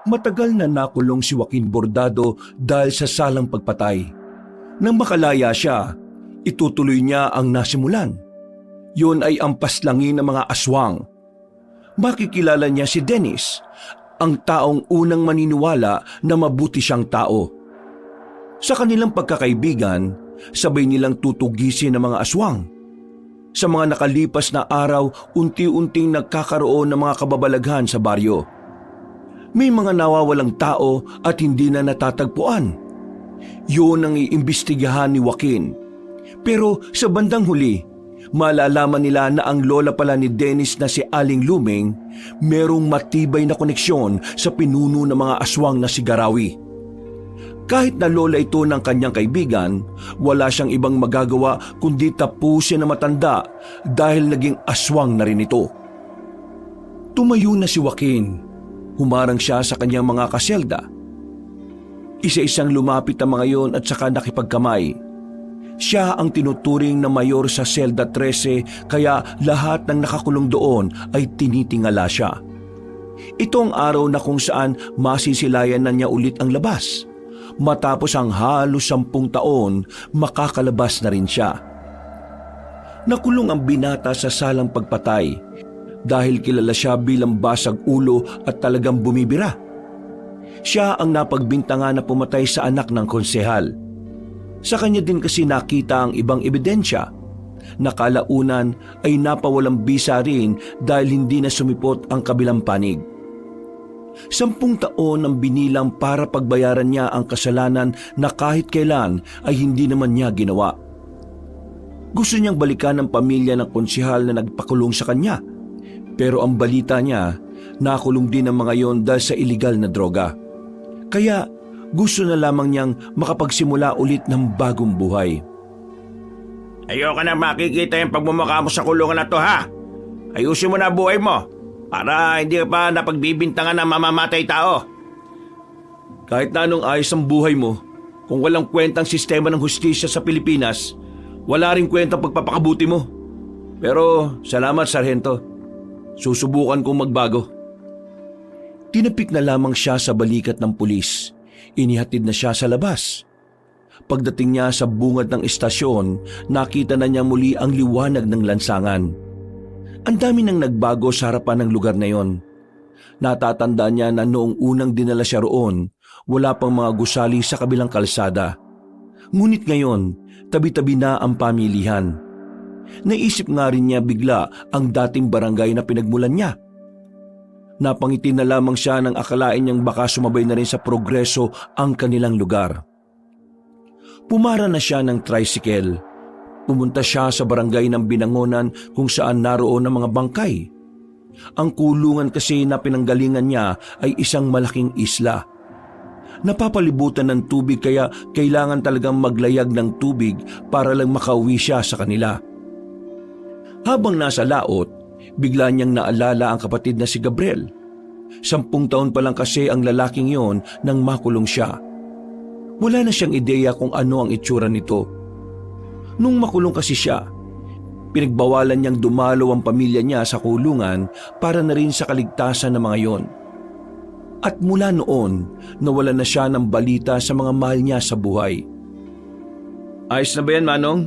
Matagal na nakulong si Joaquin Bordado dahil sa salang pagpatay. Nang makalaya siya, itutuloy niya ang nasimulan. Yun ay ang paslangin ng mga aswang. Makikilala niya si Dennis, ang taong unang maniniwala na mabuti siyang tao. Sa kanilang pagkakaibigan, sabay nilang tutugisin ng mga aswang. Sa mga nakalipas na araw, unti-unting nagkakaroon ng mga kababalaghan sa baryo. May mga nawawalang tao at hindi na natatagpuan. Yun ang iimbestigahan ni Joaquin. Pero sa bandang huli, malalaman nila na ang lola pala ni Dennis na si Aling Luming merong matibay na koneksyon sa pinuno ng mga aswang na si Garawi. Kahit na lola ito ng kanyang kaibigan, wala siyang ibang magagawa kundi tapusin na matanda dahil naging aswang na rin ito. Tumayo na si Joaquin. Humarang siya sa kanyang mga kaselda. Isa-isang lumapit ang mga yon at saka nakipagkamay. Siya ang tinuturing na mayor sa selda 13 kaya lahat ng nakakulong doon ay tinitingala siya. Ito ang araw na kung saan masisilayan na niya ulit ang labas. Matapos ang halos 10 taon, makakalabas na rin siya. Nakulong ang binata sa salang pagpatay dahil kilala siya bilang basag ulo at talagang bumibira. Siya ang napagbintangan na pumatay sa anak ng konsehal. Sa kanya din kasi nakita ang ibang ebidensya. Nakalaunan ay napawalang bisa rin dahil hindi na sumipot ang kabilang panig. 10 taon ang binilang para pagbayaran niya ang kasalanan na kahit kailan ay hindi naman niya ginawa. Gusto niyang balikan ang pamilya ng konsehal na nagpakulong sa kanya. Pero ang balita niya, nakulong din ang mga yon dahil sa iligal na droga. Kaya gusto na lamang niyang makapagsimula ulit ng bagong buhay. Ayoko na makikita yung pagmumukha mo sa kulungan na to, ha? Ayusin mo na buhay mo para hindi ka pa napagbibintangan ng mamamatay tao. Kahit na anong ayos ang buhay mo, kung walang kwentang sistema ng hustisya sa Pilipinas, wala rin kwentang pagpapakabuti mo. Pero salamat, Sargento. Susubukan kong magbago. Tinapik na lamang siya sa balikat ng pulis. Inihatid na siya sa labas. Pagdating niya sa bungad ng istasyon, nakita na niya muli ang liwanag ng lansangan. Ang dami nang nagbago sa harapan ng lugar na yon. Natatandaan niya na noong unang dinala siya roon, wala pang mga gusali sa kabilang kalsada. Ngunit ngayon, tabi-tabi na ang pamilihan. Naisip nga rin niya bigla ang dating barangay na pinagmulan niya. Napangiti na lamang siya nang akalain niyang baka sumabay na rin sa progreso ang kanilang lugar. Pumara na siya ng tricycle. Pumunta siya sa barangay ng Binangonan kung saan naroon ang mga bangkay. Ang kulungan kasi na pinanggalingan niya ay isang malaking isla. Napapalibutan ng tubig kaya kailangan talagang maglayag ng tubig para lang makauwi siya sa kanila. Habang nasa laot, bigla niyang naalala ang kapatid na si Gabriel. 10 taon pa lang kasi ang lalaking yon nang makulong siya. Wala na siyang ideya kung ano ang itsura nito. Nung makulong kasi siya, pinagbawalan niyang dumalo ang pamilya niya sa kulungan para na rin sa kaligtasan ng mga yon. At mula noon, nawala na siya ng balita sa mga mahal niya sa buhay. Ayos na ba yan, Manong?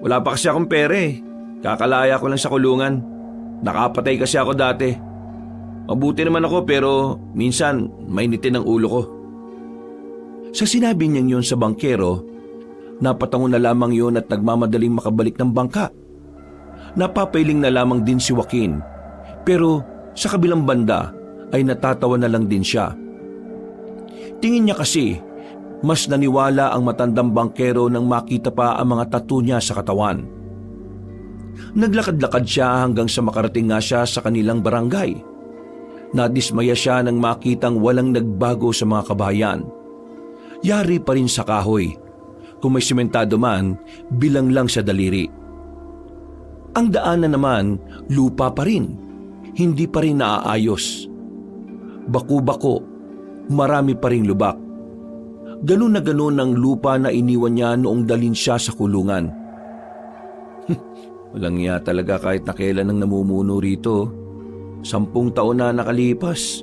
Wala pa kasi akong pera eh. Kakalaya ko lang sa kulungan. Nakapatay kasi ako dati. Mabuti naman ako pero minsan mainitin ang ulo ko. Sa sinabi niyang yon sa bangkero, napatango na lamang yon at nagmamadaling makabalik ng bangka. Napapailing na lamang din si Joaquin. Pero sa kabilang banda ay natatawa na lang din siya. Tingin niya kasi mas naniwala ang matandang bangkero nang makita pa ang mga tattoo niya sa katawan. Naglakad-lakad siya hanggang sa makarating nga siya sa kanilang barangay. Nadismaya siya nang makitang walang nagbago sa mga kabahayan. Yari pa rin sa kahoy. Kung may simentado man, bilang lang sa daliri. Ang daanan naman, lupa pa rin. Hindi pa rin naaayos. Baku-bako, marami pa ring lubak. Ganun na ganun ang lupa na iniwan niya noong dalhin siya sa kulungan. Walang iya talaga kahit na kailan ang namumuno rito. 10 taon na nakalipas,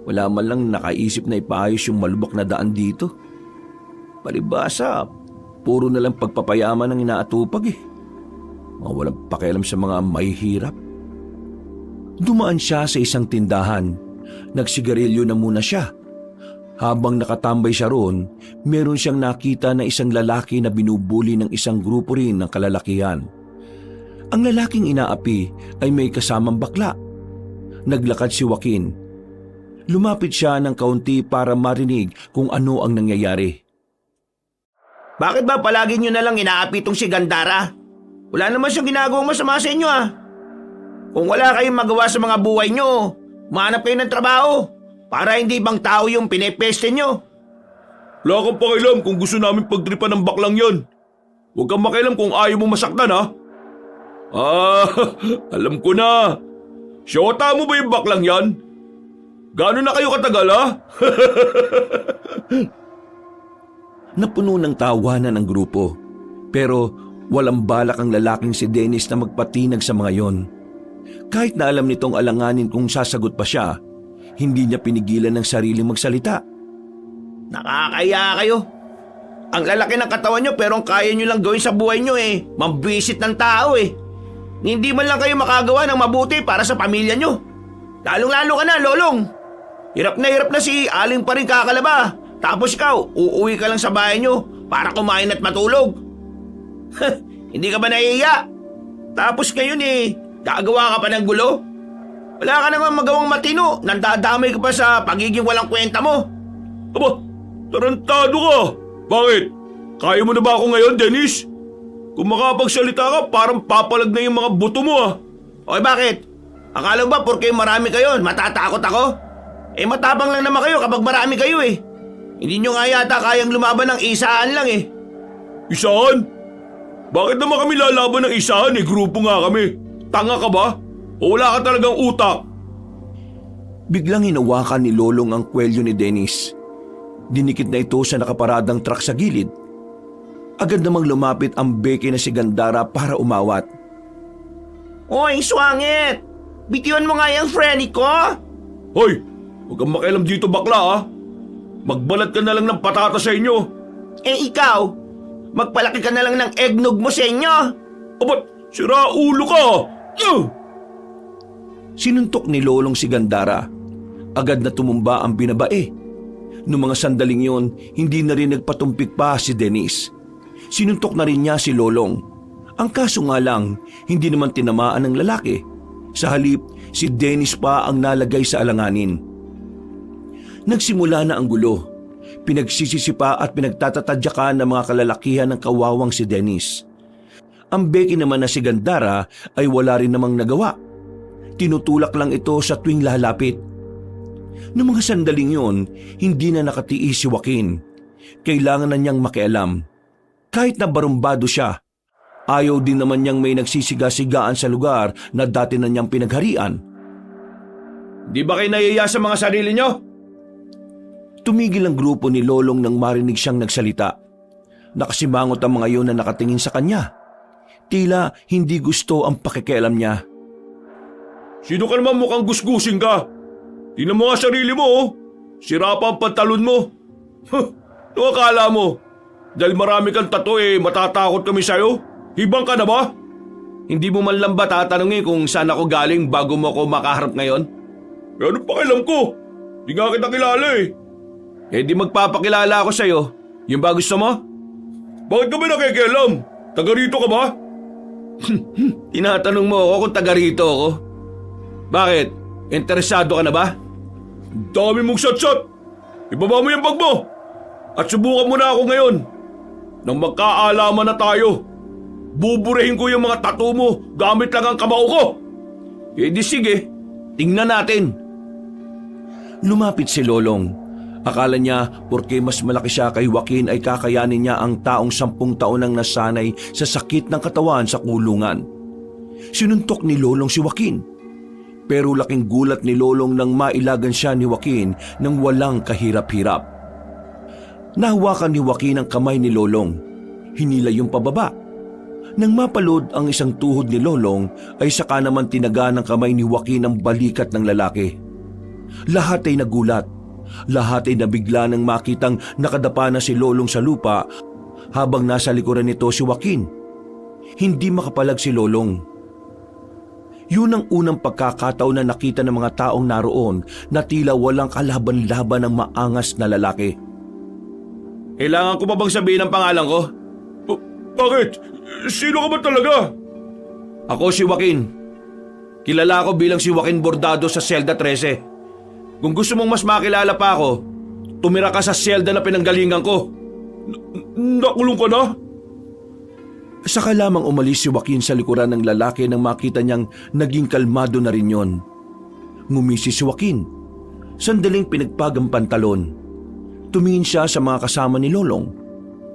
Wala man lang nakaisip na ipaayos yung malubak na daan dito. Palibasa, puro na lang pagpapayaman ang inaatupag eh. Mga walang pakialam sa mga mahihirap. Dumaan siya sa isang tindahan. Nagsigarilyo na muna siya. Habang nakatambay siya roon, meron siyang nakita na isang lalaki na binubuli ng isang grupo rin ng kalalakihan. Ang lalaking inaapi ay may kasamang bakla. Naglakad si Joaquin. Lumapit siya ng kaunti para marinig kung ano ang nangyayari. Bakit ba palagi nyo na lang inaapi itong si Gandara? Wala naman siyang ginagawang masama sa inyo ah. Kung wala kayong magawa sa mga buhay nyo, mahanap kayo ng trabaho para hindi ibang tao yung pinepeste nyo. Wala kang pakialam kung gusto namin pagtripan ng baklang yan. Huwag kang makialam kung ayaw mo masaktan ha. Alam ko na. Siyota mo ba yung baklang yan? Gano'n na kayo katagal ha? Napuno ng tawanan ang grupo. Pero walang balak ang lalaking si Dennis na magpatinag sa mga yon. Kahit na alam nitong alanganin kung sasagot pa siya, hindi niya pinigilan ng sarili magsalita. Nakakaya kayo. Ang lalaki ng katawan nyo pero ang kaya nyo lang gawin sa buhay nyo eh, mambisit ng tao eh. Hindi man lang kayo makagawa ng mabuti para sa pamilya nyo. Lalong-lalo ka na, Lolong. Hirap na si Aling pa rin kakalaba. Tapos ikaw, uuwi ka lang sa bahay nyo para kumain at matulog. Hindi ka ba nahihiya? Tapos ngayon eh, gagawa ka pa ng gulo? Wala ka naman magawang matino, nandadamay ka pa sa pagiging walang kwenta mo. Aba, tarantado ka. Bakit? Kaya mo na ba ako ngayon, Dennis? Kung makapagsalita ka, parang papalag na yung mga buto mo ah. Okay, bakit? Akala ba porke marami kayo, matatakot ako? Eh matapang lang naman kayo kapag marami kayo eh. Hindi nyo nga yata kayang lumaban ng isaan lang eh. Isahan? Bakit naman kami lalaban ng isahan eh? Grupo nga kami. Tanga ka ba? O wala ka talagang utak? Biglang hinawakan ni Lolong ang kwelyo ni Dennis. Dinikit na ito sa nakaparadang truck sa gilid. Agad namang lumapit ang beke na si Gandara para umawat. Hoy, swangit! Bitiwan mo nga yung friend ko! Hoy! Huwag kang makialam dito bakla ha! Magbalat ka na lang ng patata sa inyo! Eh ikaw, magpalaki ka na lang ng eggnog mo sa inyo! Abat, sira ulo ka! Sinuntok ni Lolong si Gandara. Agad na tumumba ang binabae. Noong mga sandaling yon, hindi na rin nagpatumpik pa si Dennis. Sinuntok na rin niya si Lolong. Ang kaso nga lang, hindi naman tinamaan ng lalaki. Sa halip, si Dennis pa ang nalagay sa alanganin. Nagsimula na ang gulo. Pinagsisisipa at pinagtatatadyakan ng mga kalalakihan ng kawawang si Dennis. Ang beki naman na si Gandara ay wala rin namang nagawa. Tinutulak lang ito sa tuwing lalapit. Noong mga sandaling yon, hindi na nakatiis si Joaquin. Kailangan na niyang makialam. Kahit na barumbado siya, ayaw din naman niyang may nagsisiga-sigaan sa lugar na dati na niyang pinagharian. Di ba kayo nahiya sa mga sarili niyo? Tumigil ang grupo ni Lolong nang marinig siyang nagsalita. Nakasimangot ang mga yon na nakatingin sa kanya. Tila hindi gusto ang pakikialam niya. Sino ka naman mukhang gusgusin ka? Tingnan mo nga sarili mo oh. Sira pa ang pantalon mo. Ano akala mo? Dahil marami kang tato matatakot kami sa'yo? Hibang ka na ba? Hindi mo man lang ba tatanungin kung saan ako galing bago mo ako makaharap ngayon? Ano pakialam ko? Di nga kita kilala di magpapakilala ako sa'yo. Yung ba gusto mo? Bakit ka ba nakikialam? Taga rito ka ba? Tinatanong mo ako kung taga rito ako. Bakit? Interesado ka na ba? Dami mong shot-shot. Ibaba mo yung bag mo. At subukan mo na ako ngayon. Nang magkaalaman na tayo. Buburahin ko yung mga tattoo mo gamit lang ang kamao ko. Di sige, tingnan natin. Lumapit si Lolong. Akala niya porke mas malaki siya kay Joaquin ay kakayanin niya ang taong 10 taon nang nasanay sa sakit ng katawan sa kulungan. Sinuntok ni Lolong si Joaquin. Pero laking gulat ni Lolong nang mailagan siya ni Joaquin nang walang kahirap-hirap. Nahawakan ni Joaquin ang kamay ni Lolong. Hinila yung pababa. Nang mapalod ang isang tuhod ni Lolong ay saka naman tinaga ng kamay ni Joaquin ang balikat ng lalaki. Lahat ay nagulat. Lahat ay nabigla nang makitang nakadapa na si Lolong sa lupa habang nasa likuran nito si Joaquin. Hindi makapalag si Lolong. Yun ang unang pagkakataon na nakita ng mga taong naroon na tila walang kalaban-laban ng maangas na lalaki. Kailangan ko pa bang sabihin ang pangalan ko? Bakit? Sino ka ba talaga? Ako si Joaquin. Kilala ako bilang si Joaquin Bordado sa Selda 13. Kung gusto mong mas makilala pa ako, tumira ka sa selda na pinanggalingan ko. Nakulong ka na? Saka lamang umalis si Joaquin sa likuran ng lalaki nang makita niyang naging kalmado na rin yon. Ngumisi si Joaquin. Sandaling pinagpag ang pantalon. Tumingin siya sa mga kasama ni Lolong.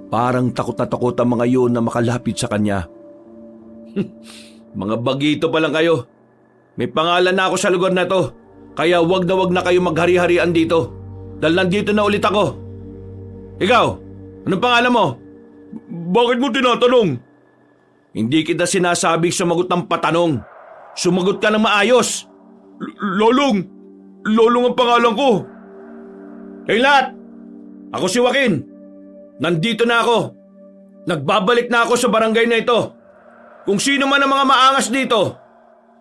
Parang takot na takot ang mga yun na makalapit sa kanya. Mga bagito pa lang kayo. May pangalan na ako sa lugar na to. Kaya wag na kayo maghari-harian dito. Dahil nandito na ulit ako. Ikaw, anong pangalan mo? Bakit mo tinatanong? Hindi kita sinasabing sumagot ng patanong. Sumagot ka ng maayos. Lolong ang pangalan ko. Hey lahat, ako si Joaquin. Nandito na ako. Nagbabalik na ako sa barangay na ito. Kung sino man ang mga maangas dito,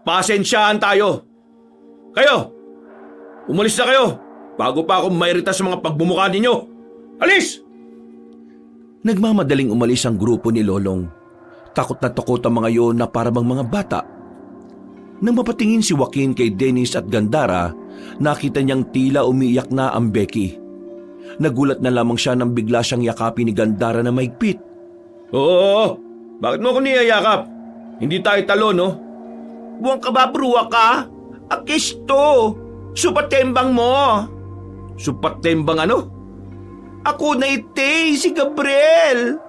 pasensyaan tayo. Kayo, umalis na kayo bago pa ako mairita sa mga pagbumuka ninyo. Alis! Nagmamadaling umalis ang grupo ni Lolong. Takot na takot ang mga yon na parabang mga bata. Nang mapatingin si Joaquin kay Dennis at Gandara, nakita niyang tila umiiyak na ang Becky. Nagulat na lamang siya nang bigla siyang yakapin ni Gandara na mahigpit. Oo, bakit mo ako niyayakap? Hindi tayo talo, no? Buwang ka ba, bruwa ka? Akisto! Supatembang mo! Supatembang ano? Ako na ite, si Gabriel!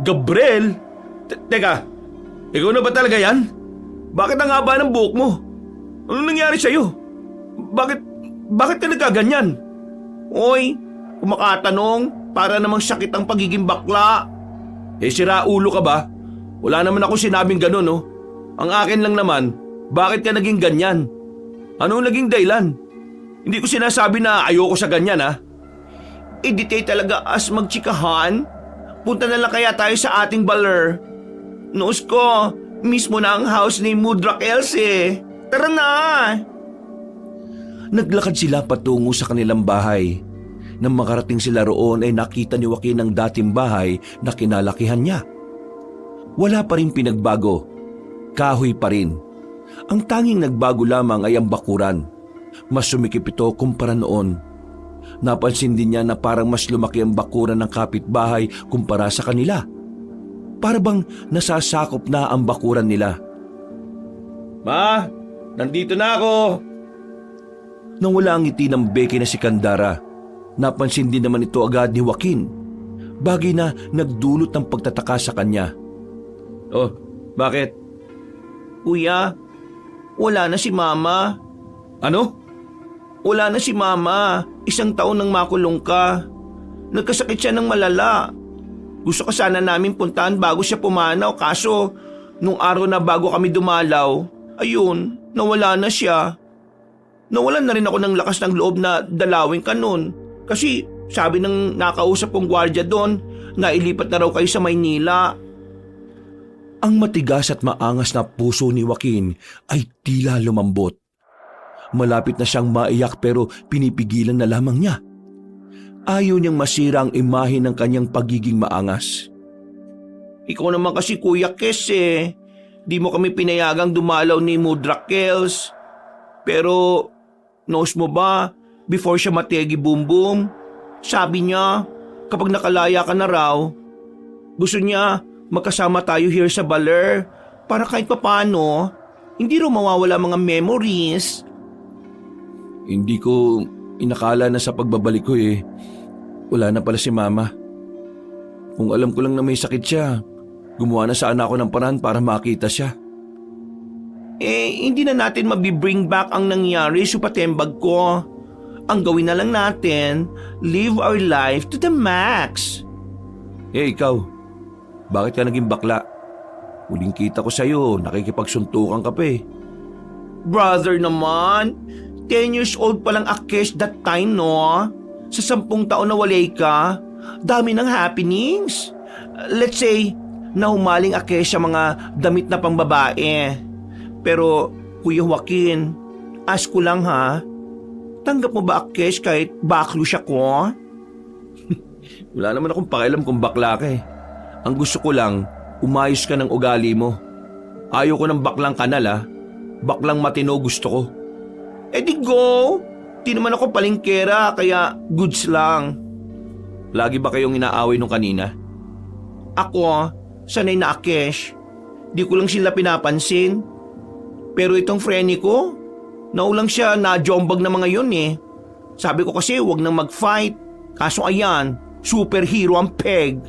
Gabriel? Teka, ikaw na ba talaga yan? Bakit ang haba ng buhok mo? Ano nangyari sa'yo? Bakit ka nagkaganyan? Oy, kumakatanong para namang sakit ang pagiging bakla. Sira ulo ka ba? Wala naman ako sinabing ganun, no? Ang akin lang naman, bakit ka naging ganyan? Ano naging dahilan? Hindi ko sinasabi na ayoko sa ganyan, ha? Di tayo talaga as magtsikahan. Punta na lang kaya tayo sa ating baler. Noos ko, mismo na ang house ni Mudrak Else. Tara na! Naglakad sila patungo sa kanilang bahay. Nang makarating sila roon ay nakita ni Joaquin ang dating bahay na kinalakihan niya. Wala pa rin pinagbago. Kahoy pa rin. Ang tanging nagbago lamang ay ang bakuran. Mas sumikip ito kumpara noon. Napansin din niya na parang mas lumaki ang bakuran ng kapitbahay kumpara sa kanila. Para bang nasasakop na ang bakuran nila. Ma, nandito na ako. Nang wala ang ngiti ng Becky na si Gandara, napansin din naman ito agad ni Joaquin. Bagay na nagdulot ng pagtataka sa kanya. Oh, bakit? Kuya, wala na si Mama. Ano? Wala na si Mama. 1 taon nang makulong ka. Nagkasakit siya ng malala. Gusto ka sana namin puntahan bago siya pumanaw kaso nung araw na bago kami dumalaw, ayun, nawala na siya. Nawalan na rin ako ng lakas ng loob na dalawin ka nun. Kasi sabi ng nakausap kong gwardiya doon, nailipat na raw kayo sa Maynila. Ang matigas at maangas na puso ni Joaquin ay tila lumambot. Malapit na siyang maiyak pero pinipigilan na lamang niya. Ayaw niyang masira ang imahe ng kanyang pagiging maangas. Ikaw naman kasi Kuya Kes eh. Di mo kami pinayagang dumalaw ni Mudrak Kels. Pero, knows mo ba, before siya mategi boom boom, sabi niya, kapag nakalaya ka na raw, gusto niya magkasama tayo here sa baler para kahit papano, hindi raw mawawala mga memories. Hindi ko inakala na sa pagbabalik ko wala na pala si Mama. Kung alam ko lang na may sakit siya, gumawa na sana ako ng paraan para makita siya. Hindi na natin mabibring back ang nangyari sa patembag ko. Ang gawin na lang natin, live our life to the max. Ikaw, bakit ka naging bakla? Huling kita ko sa'yo, nakikipagsuntukan ka pa eh. Brother naman, 10 years old pa lang Akesh that time, no? Sa 10 taon na walay ka, dami ng happenings. Let's say, nahumaling Akesh sa mga damit na pangbabae. Pero, Kuya Joaquin, ask ko lang ha, tanggap mo ba Akesh kahit baklo siya ko? Wala naman akong pakialam kung bakla ka eh. Ang gusto ko lang, umayos ka ng ugali mo. Ayaw ko ng baklang kanal ah. Baklang matino gusto ko. Eh di go! Di naman ako palingkera, kaya goods lang. Lagi ba kayong inaaway nung kanina? Ako, sanay na Akesh. Di ko lang sila pinapansin. Pero itong friend ko, naulang siya na jombag na mga yun eh. Sabi ko kasi wag nang mag-fight. Kaso ayan, superhero ang peg.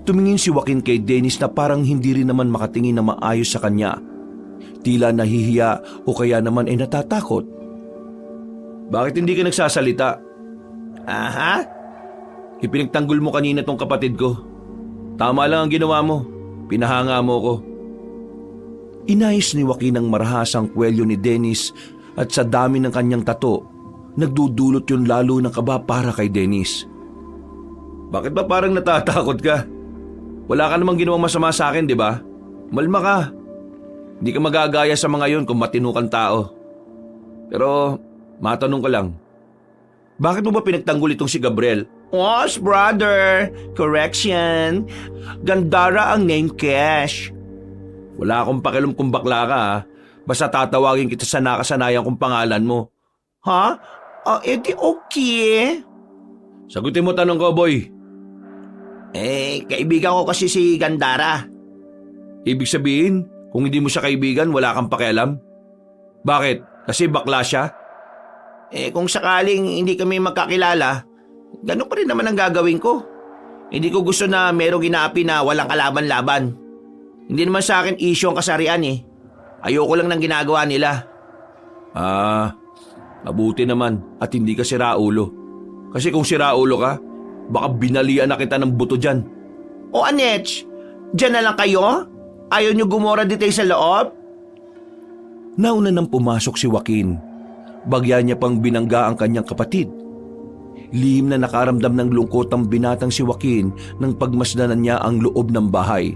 Tumingin si Joaquin kay Dennis na parang hindi rin naman makatingin na maayos sa kanya. Tila nahihiya o kaya naman ay natatakot. Bakit hindi ka nagsasalita? Aha? Ipinagtanggol mo kanina tong kapatid ko. Tama lang ang ginawa mo. Pinahanga mo ko. Inayos ni Joaquin ang marahasang kwelyo ni Dennis at sa dami ng kanyang tato, nagdudulot yun lalo ng kaba para kay Dennis. Bakit ba parang natatakot ka? Wala ka namang ginawang masama sa akin, di ba? Malma ka. Hindi ka magagaya sa mga yon kung matino kang tao. Pero, matanong ko lang. Bakit mo ba pinagtanggol itong si Gabriel? Os, brother. Correction. Gandara ang name Cash. Wala akong pakialam kung bakla ka ha. Basta tatawagin kita sa nakasanayan kong pangalan mo. Ha? Edi okay. Sagutin mo tanong ko, boy. Kaibigan ko kasi si Gandara. Ibig sabihin, kung hindi mo siya kaibigan, wala kang pakialam? Bakit? Kasi bakla siya? Kung sakaling hindi kami magkakilala, ganun pa rin naman ang gagawin ko. Hindi ko gusto na merong inaapi na walang kalaban-laban. Hindi naman sa akin issue ang kasarian eh. Ayoko lang ng ginagawa nila. Mabuti naman at hindi ka siraulo. Kasi kung siraulo ka, baka binalian na kita ng buto dyan. O Anech, dyan na lang kayo? Ayaw nyo gumora dito sa loob? Nauna nang pumasok si Joaquin. Bagya niya pang binangga ang kanyang kapatid. Lihim na nakaramdam ng lungkot ang binatang si Joaquin nang pagmasdanan niya ang loob ng bahay.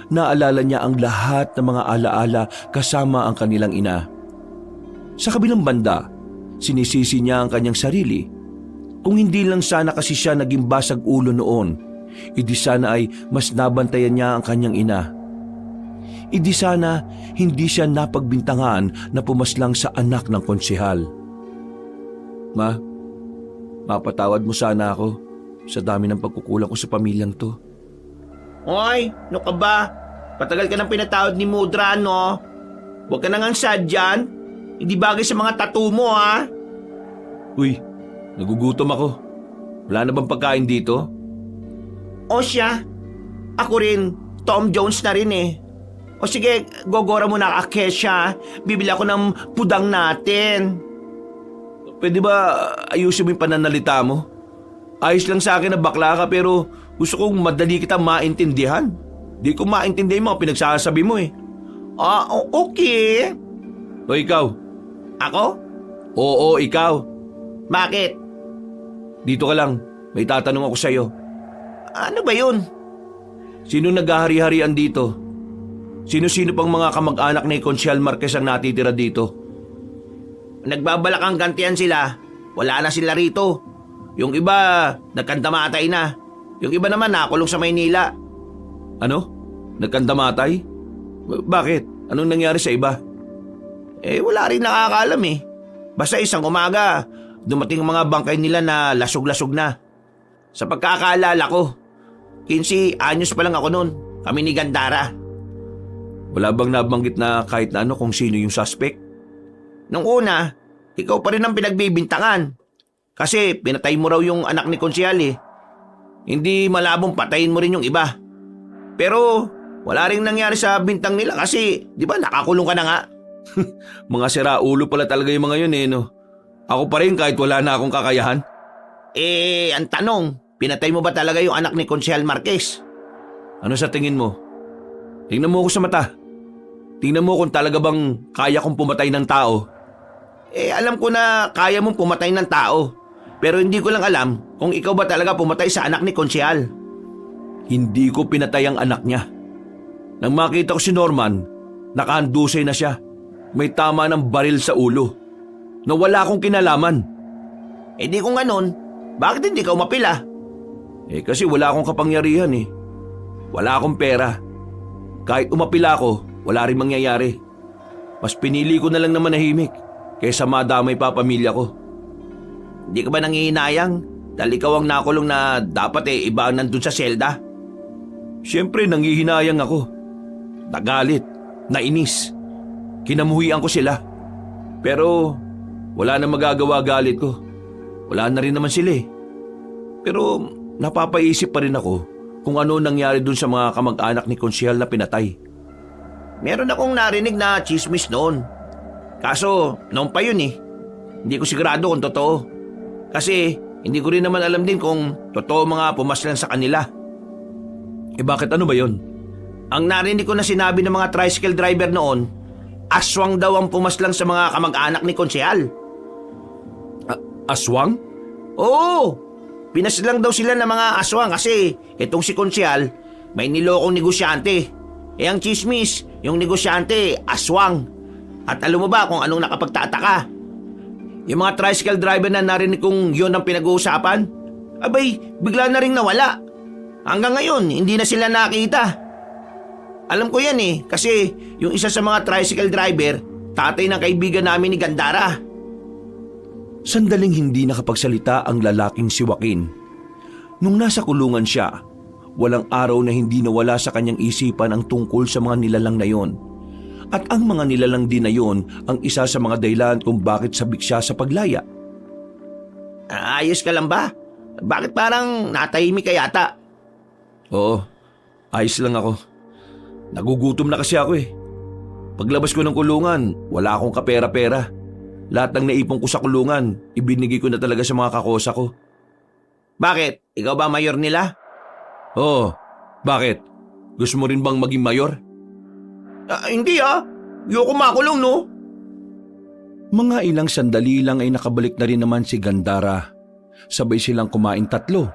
Naalala niya ang lahat ng mga alaala kasama ang kanilang ina. Sa kabilang banda, sinisisi niya ang kanyang sarili. Kung hindi lang sana kasi siya naging basag ulo noon, idi sana ay mas nabantayan niya ang kanyang ina. Idi sana hindi siya napagbintangan na pumaslang sa anak ng konsehal. Ma, mapatawad mo sana ako sa dami ng pagkukulang ko sa pamilyang to. Hoy, ano ka ba? Patagal ka nang pinatawad ni Mudra, no? Huwag ka nang sad dyan. Hindi bagay sa mga tattoo mo, ha? Uy, nagugutom ako. Wala na bang pagkain dito? O siya, ako rin, Tom Jones na rin eh. O sige, gogora mo na Akesha. Bibili ako ng pudang natin. Pwede ba ayusin mo yung pananalita mo? Ayos lang sa akin na bakla ka pero gusto kong madali kita maintindihan. Di ko maintindihan yung mga pinagsasabi mo eh. Okay. O ikaw? Ako? Oo, ikaw. Bakit? Dito ka lang. May tatanong ako sa'yo. Ano ba yun? Sino naghahari-harian dito? Sino-sino pang mga kamag-anak ni Consial Marquez ang natitira dito? Nagbabalak ang gantihan sila. Wala na sila rito. Yung iba, nagkandamatay na. Yung iba naman nakulong sa Maynila. Ano? Nagkandamatay? Bakit? Anong nangyari sa iba? Wala rin nakakaalam eh. Basta isang umaga, dumating ang mga bangkay nila na lasog-lasog na. Sa pagkakaalala ko, 15 anyos pa lang ako noon. Kami ni Gandara. Wala bang nabanggit na kahit na ano kung sino yung suspect? Nung una, ikaw pa rin ang pinagbibintangan. Kasi pinatay mo raw yung anak ni Konsyal eh. Hindi malabong patayin mo rin yung iba. Pero wala rin nangyari sa bintang nila kasi di ba nakakulong ka na nga. Mga siraulo pala talaga yung mga yun eh no. Ako pa rin kahit wala na akong kakayahan. Ang tanong, pinatay mo ba talaga yung anak ni Consial Marquez? Ano sa tingin mo? Tingnan mo ako sa mata. Tingnan mo kung talaga bang kaya kong pumatay ng tao. Alam ko na kaya mong pumatay ng tao. Pero hindi ko lang alam kung ikaw ba talaga pumatay sa anak ni Konsyal. Hindi ko pinatay ang anak niya. Nang makita ko si Norman, nakahandusay na siya. May tama ng baril sa ulo. Na wala akong kinalaman. Di kung ganon, bakit hindi ka umapila? Kasi wala akong kapangyarihan eh. Wala akong pera. Kahit umapila ako, wala rin mangyayari. Mas pinili ko na lang na manahimik kaysa madamay pa pamilya ko. Hindi ka ba nangihinayang dahil ikaw ang nakulong na dapat iba ang nandun sa selda? Siyempre nanghihinayang ako. Nagalit, nainis. Kinamuhian ko sila. Pero wala na magagawa galit ko. Wala na rin naman sila eh. Pero napapaisip pa rin ako kung ano nangyari dun sa mga kamag-anak ni Konsyal na pinatay. Meron akong narinig na chismis noon. Kaso noon pa yun eh. Hindi ko sigurado kung totoo. Kasi hindi ko rin naman alam din kung totoo mga pumaslan sa kanila. Bakit ano ba yun? Ang narinig ko na sinabi ng mga tricycle driver noon, aswang daw ang pumaslang sa mga kamag-anak ni Konsyal. Aswang? Oo! Pinaslang daw sila ng mga aswang kasi itong si Konsyal may nilokong negosyante. Ang chismis, yung negosyante, aswang. At alam mo ba kung anong nakapagtataka? Yung mga tricycle driver na narinig kong yun ang pinag-uusapan, abay, bigla na rin nawala. Hanggang ngayon, hindi na sila nakita. Alam ko yan kasi yung isa sa mga tricycle driver, tatay ng kaibigan namin ni Gandara. Sandaling hindi nakapagsalita ang lalaking si Joaquin. Nung nasa kulungan siya, walang araw na hindi nawala sa kanyang isipan ang tungkol sa mga nilalang na yon. At ang mga nilalang din na yon ang isa sa mga dahilan kung bakit sabik siya sa paglaya. Ayos ka lang ba? Bakit parang natahimik ka yata? Oo, ayos lang ako. Nagugutom na kasi ako eh. Paglabas ko ng kulungan, wala akong kapera-pera. Lahat ng naipon ko sa kulungan, ibinigay ko na talaga sa mga kakosa ko. Bakit? Ikaw ba mayor nila? Oo, bakit? Gusto mo rin bang maging mayor? Hindi Ayoko makulong no? Mga ilang sandali lang ay nakabalik na rin naman si Gandara. Sabay silang kumain tatlo.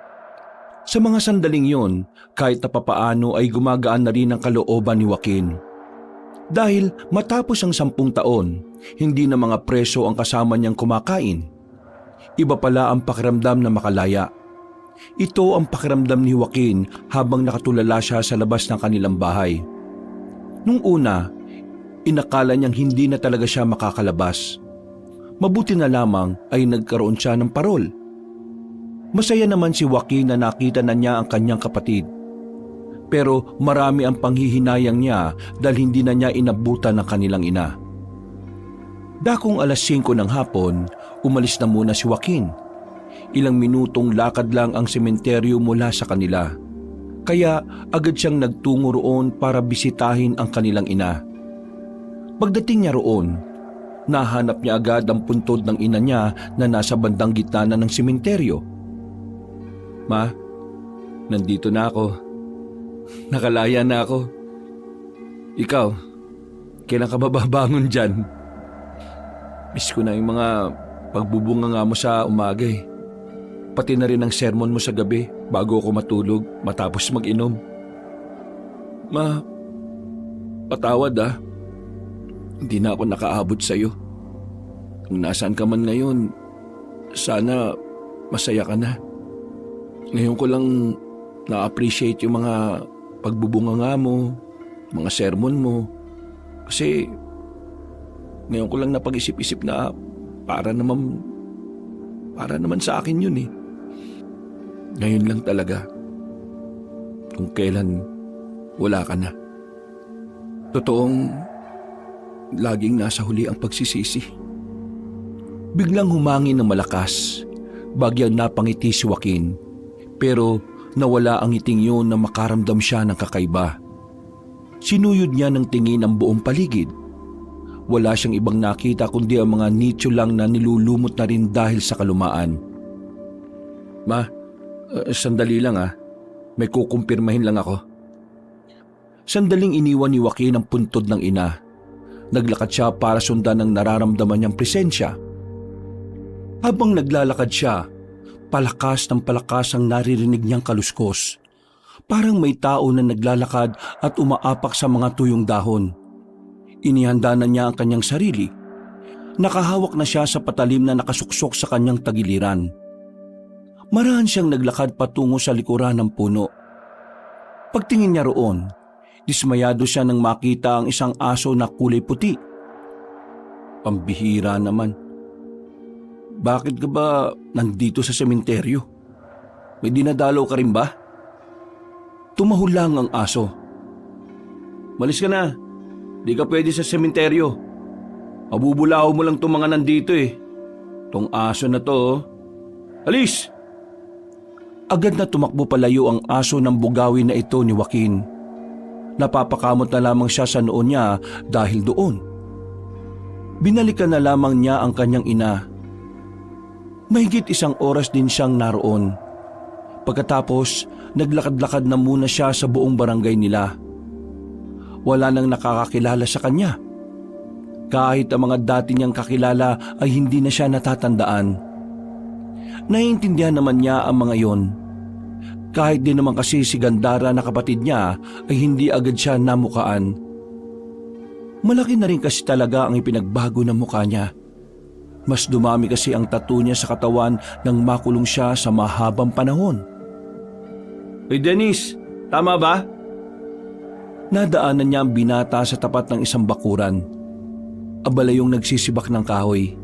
Sa mga sandaling yon, kahit na papaano ay gumagaan na rin ang kalooban ni Joaquin. Dahil matapos ang 10 taon, hindi na mga preso ang kasama niyang kumakain. Iba pala ang pakiramdam na makalaya. Ito ang pakiramdam ni Joaquin habang nakatulala siya sa labas ng kanilang bahay. Nung una, inakala niyang hindi na talaga siya makakalabas. Mabuti na lamang ay nagkaroon siya ng parol. Masaya naman si Joaquin na nakita na niya ang kanyang kapatid. Pero marami ang panghihinayang niya dahil hindi na niya inabutan ng kanilang ina. Dakong 5:00 ng hapon, umalis na muna si Joaquin. Ilang minutong lakad lang ang sementeryo mula sa kanila. Kaya agad siyang nagtungo roon para bisitahin ang kanilang ina. Pagdating niya roon, nahanap niya agad ang puntod ng ina niya na nasa bandang gitna na ng sementeryo. Ma, nandito na ako. Nakalaya na ako. Ikaw, kailan ka babangon dyan? Miss ko na yung mga pagbubunga mo sa umaga eh. Pati na rin ang sermon mo sa gabi bago ako matulog matapos mag-inom. Ma, patawad Hindi na ako nakaabot sa'yo. Kung nasaan ka man ngayon, sana masaya ka na. Ngayon ko lang na-appreciate yung mga pagbubunga mo, mga sermon mo. Kasi ngayon ko lang napag-isip-isip na para naman sa akin yun eh. Ngayon lang talaga. Kung kailan wala ka na. Totoong laging nasa huli ang pagsisisi. Biglang humangin ng malakas. Bagyang napangiti si Joaquin. Pero nawala ang ngiting yun na makaramdam siya ng kakaiba. Sinuyod niya ng tingin ang buong paligid. Wala siyang ibang nakita kundi ang mga nicho lang na nilulumot na rin dahil sa kalumaan. Ma, sandali lang May kukumpirmahin lang ako. Sandaling iniwan ni Joaquin ang puntod ng ina. Naglakad siya para sundan ang nararamdaman niyang presensya. Habang naglalakad siya, palakas ng palakas ang naririnig niyang kaluskos. Parang may tao na naglalakad at umaapak sa mga tuyong dahon. Inihanda na niya ang kanyang sarili. Nakahawak na siya sa patalim na nakasuksok sa kanyang tagiliran. Marahan siyang naglakad patungo sa likuran ng puno. Pagtingin niya roon, dismayado siya nang makita ang isang aso na kulay puti. Pambihira naman. Bakit ka ba nandito sa sementeryo? May dinadalaw ka rin ba? Tumahol lang ang aso. Malis ka na. Di ka pwede sa sementeryo. Mabubulaw mo lang itong mga nandito eh. Tong aso na to, oh. Alis! Agad na tumakbo palayo ang aso ng bugawi na ito ni Joaquin. Napapakamot na lamang siya sa noon niya dahil doon. Binalikan na lamang niya ang kanyang ina. Mahigit 1 oras din siyang naroon. Pagkatapos, naglakad-lakad na muna siya sa buong barangay nila. Wala nang nakakakilala sa kanya. Kahit ang mga dati niyang kakilala ay hindi na siya natatandaan. Naiintindihan naman niya ang mga yon. Kahit din naman kasi si Gandara na kapatid niya ay hindi agad siya namukaan. Malaki na rin kasi talaga ang ipinagbago ng mukha niya. Mas dumami kasi ang tattoo niya sa katawan nang makulong siya sa mahabang panahon. Hey Dennis, tama ba? Nadaanan niya ang binata sa tapat ng isang bakuran. Abala yung nagsisibak ng kahoy.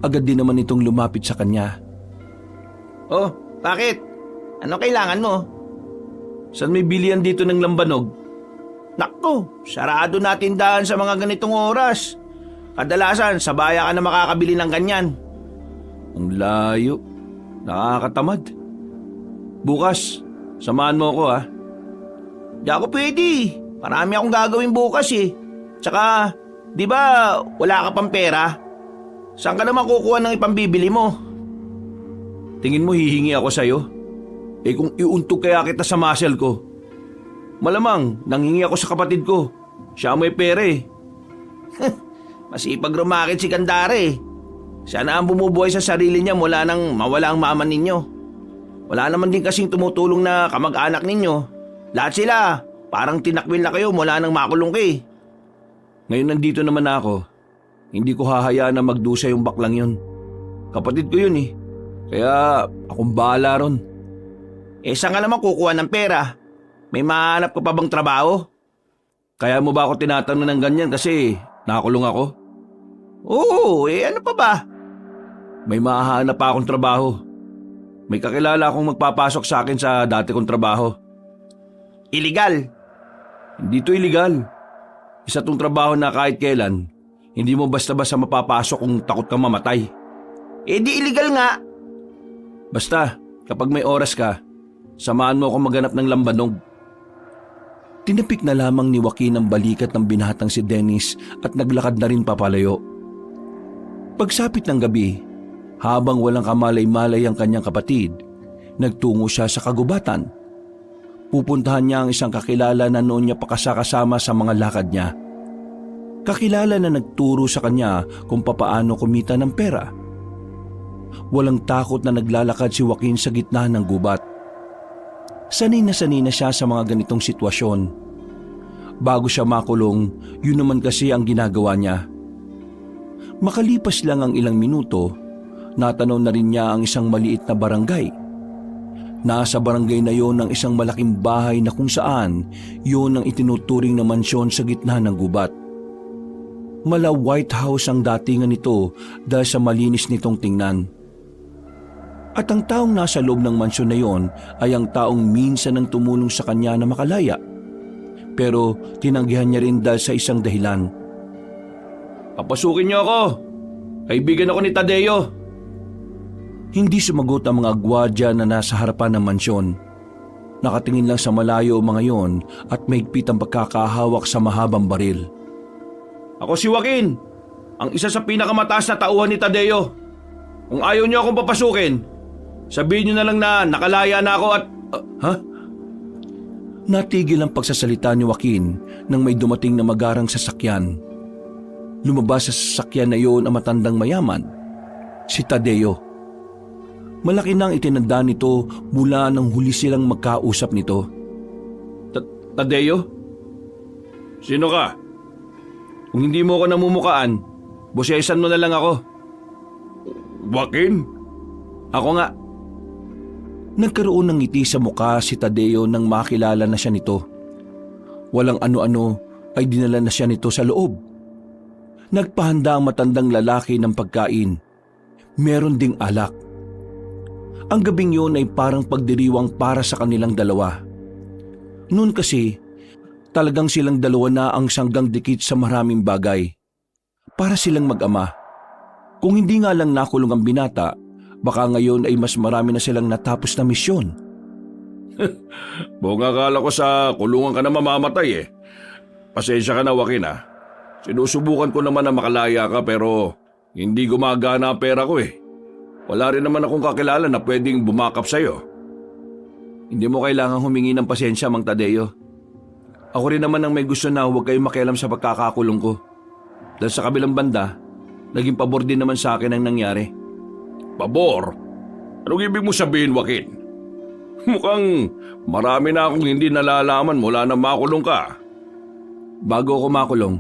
Agad din naman itong lumapit sa kanya. Oh, bakit? Ano kailangan mo? Saan may bilihan dito ng lambanog? Naku, sarado na tindahan sa mga ganitong oras. Kadalasan, sa baya ka na makakabili ng ganyan. Ang layo. Nakakatamad. Bukas, samahan mo ako ha. Di ako pwede. Marami akong gagawin bukas eh. Tsaka, di ba wala ka pang pera? Saan ka naman kukuha ng ipambibili mo? Tingin mo hihingi ako sa'yo? Eh kung iuntog kaya kita sa muscle ko. Malamang, nanghingi ako sa kapatid ko. Siya may pera eh. Masipag rumakit si Gandare. Siya na ang bumubuhay sa sarili niya mula nang mawala ang mama ninyo. Wala naman din kasing tumutulong na kamag-anak ninyo. Lahat sila, parang tinakwil na kayo mula nang makulong kayo. Ngayon nandito naman ako. Hindi ko hahayaan na magdusa yung baklang yun. Kapatid ko yun eh. Kaya akong bahala ron. Eh saan ka naman kukuha ng pera? May mahanap ka pa bang trabaho? Kaya mo ba ako tinatanong ng ganyan kasi nakakulong ako? Oo, ano pa ba? May mahahanap pa akong trabaho. May kakilala akong magpapasok sa akin sa dati kong trabaho. Illegal? Hindi to illegal. Isa tong trabaho na kahit kailan, hindi mo basta-basta mapapasok kung takot kang mamatay. Eh di illegal nga. Basta, kapag may oras ka, samahan mo akong maghanap ng lambanog. Tinapik na lamang ni Joaquin ang balikat ng binatang si Dennis at naglakad na rin papalayo. Pagsapit ng gabi, habang walang kamalay-malay ang kanyang kapatid, nagtungo siya sa kagubatan. Pupuntahan niya ang isang kakilala na noon niya pakasakasama sa mga lakad niya. Kakilala na nagturo sa kanya kung papaano kumita ng pera. Walang takot na naglalakad si Joaquin sa gitna ng gubat. Sanay na siya sa mga ganitong sitwasyon. Bago siya makulong, yun naman kasi ang ginagawa niya. Makalipas lang ang ilang minuto, natanaw na rin niya ang isang maliit na barangay. Nasa barangay na yon ang isang malaking bahay na kung saan yon ang itinuturing na mansyon sa gitna ng gubat. Mala White House ang datingan nito dahil sa malinis nitong tingnan. At ang taong nasa loob ng mansyon na yon ay ang taong minsan nang tumulong sa kanya na makalaya. Pero tinanggihan niya rin dahil sa isang dahilan. Papasukin niyo ako. Kaibigan ako ni Tadeo. Hindi sumagot ang mga gwardiya na nasa harapan ng mansyon. Nakatingin lang sa malayo ang mga yon at mahigpit ang pagkakahawak sa mahabang baril. Ako si Joaquin, ang isa sa pinakamataas na tauhan ni Tadeo. Kung ayaw niyo akong papasukin, sabihin niyo na lang na nakalaya na ako at... Ha? Natigil ang pagsasalita ni Joaquin nang may dumating na magarang sasakyan. Lumabas sa sasakyan na yon ang matandang mayaman. si Tadeo. Malaki nang itinanda nito mula nang huli silang magkausap nito. Tadeo? Sino ka? Kung hindi mo ako namumukaan, busesan mo na lang ako. Joaquin? Ako nga. Nagkaroon ng ngiti sa mukha si Tadeo nang makilala na siya nito. Walang ano-ano ay dinala na siya nito sa loob. Nagpahanda ang matandang lalaki ng pagkain. Meron ding alak. Ang gabing yun ay parang pagdiriwang para sa kanilang dalawa. Noon kasi, talagang silang dalawa na ang sanggang dikit sa maraming bagay. Para silang mag-ama. Kung hindi nga lang nakulong ang binata, baka ngayon ay mas marami na silang natapos na misyon. Buong akala ko sa kulungan ka na mamamatay eh. Pasensya ka na, Joaquin ah. Sinusubukan ko naman na makalaya ka pero hindi gumagana ang pera ko eh. Wala rin naman akong kakilala na pwedeng bumakap sa'yo. Hindi mo kailangang humingi ng pasensya, Mang Tadeo. Ako rin naman ang may gusto na huwag kayong makialam sa pagkakakulong ko. Dahil sa kabilang banda, naging pabor din naman sa akin ang nangyari. Pabor? Anong ibig mo sabihin, Joaquin? Mukhang marami na akong hindi nalalaman mula na makulong ka. Bago ako makulong,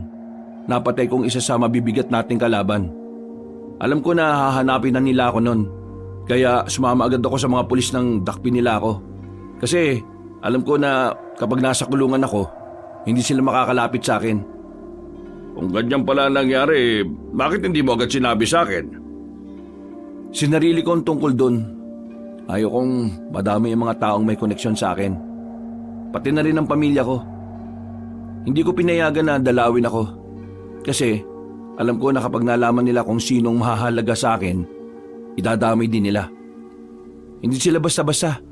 napatay kong isa sa mabibigat nating kalaban. Alam ko na hahanapin na nila ako noon. Kaya sumama agad ako sa mga pulis nang dakpin nila ako. Kasi alam ko na kapag nasa kulungan ako, hindi sila makakalapit sa akin. Kung ganyan pala nangyari, bakit hindi mo agad sinabi sa akin? Sinarili ko ang tungkol doon. Ayaw kong madami ang mga taong may koneksyon sa akin. Pati na rin ang pamilya ko. Hindi ko pinayagan na dalawin ako. Kasi alam ko na kapag nalaman nila kung sinong mahahalaga sa akin, idadamay din nila. Hindi sila basta-basta.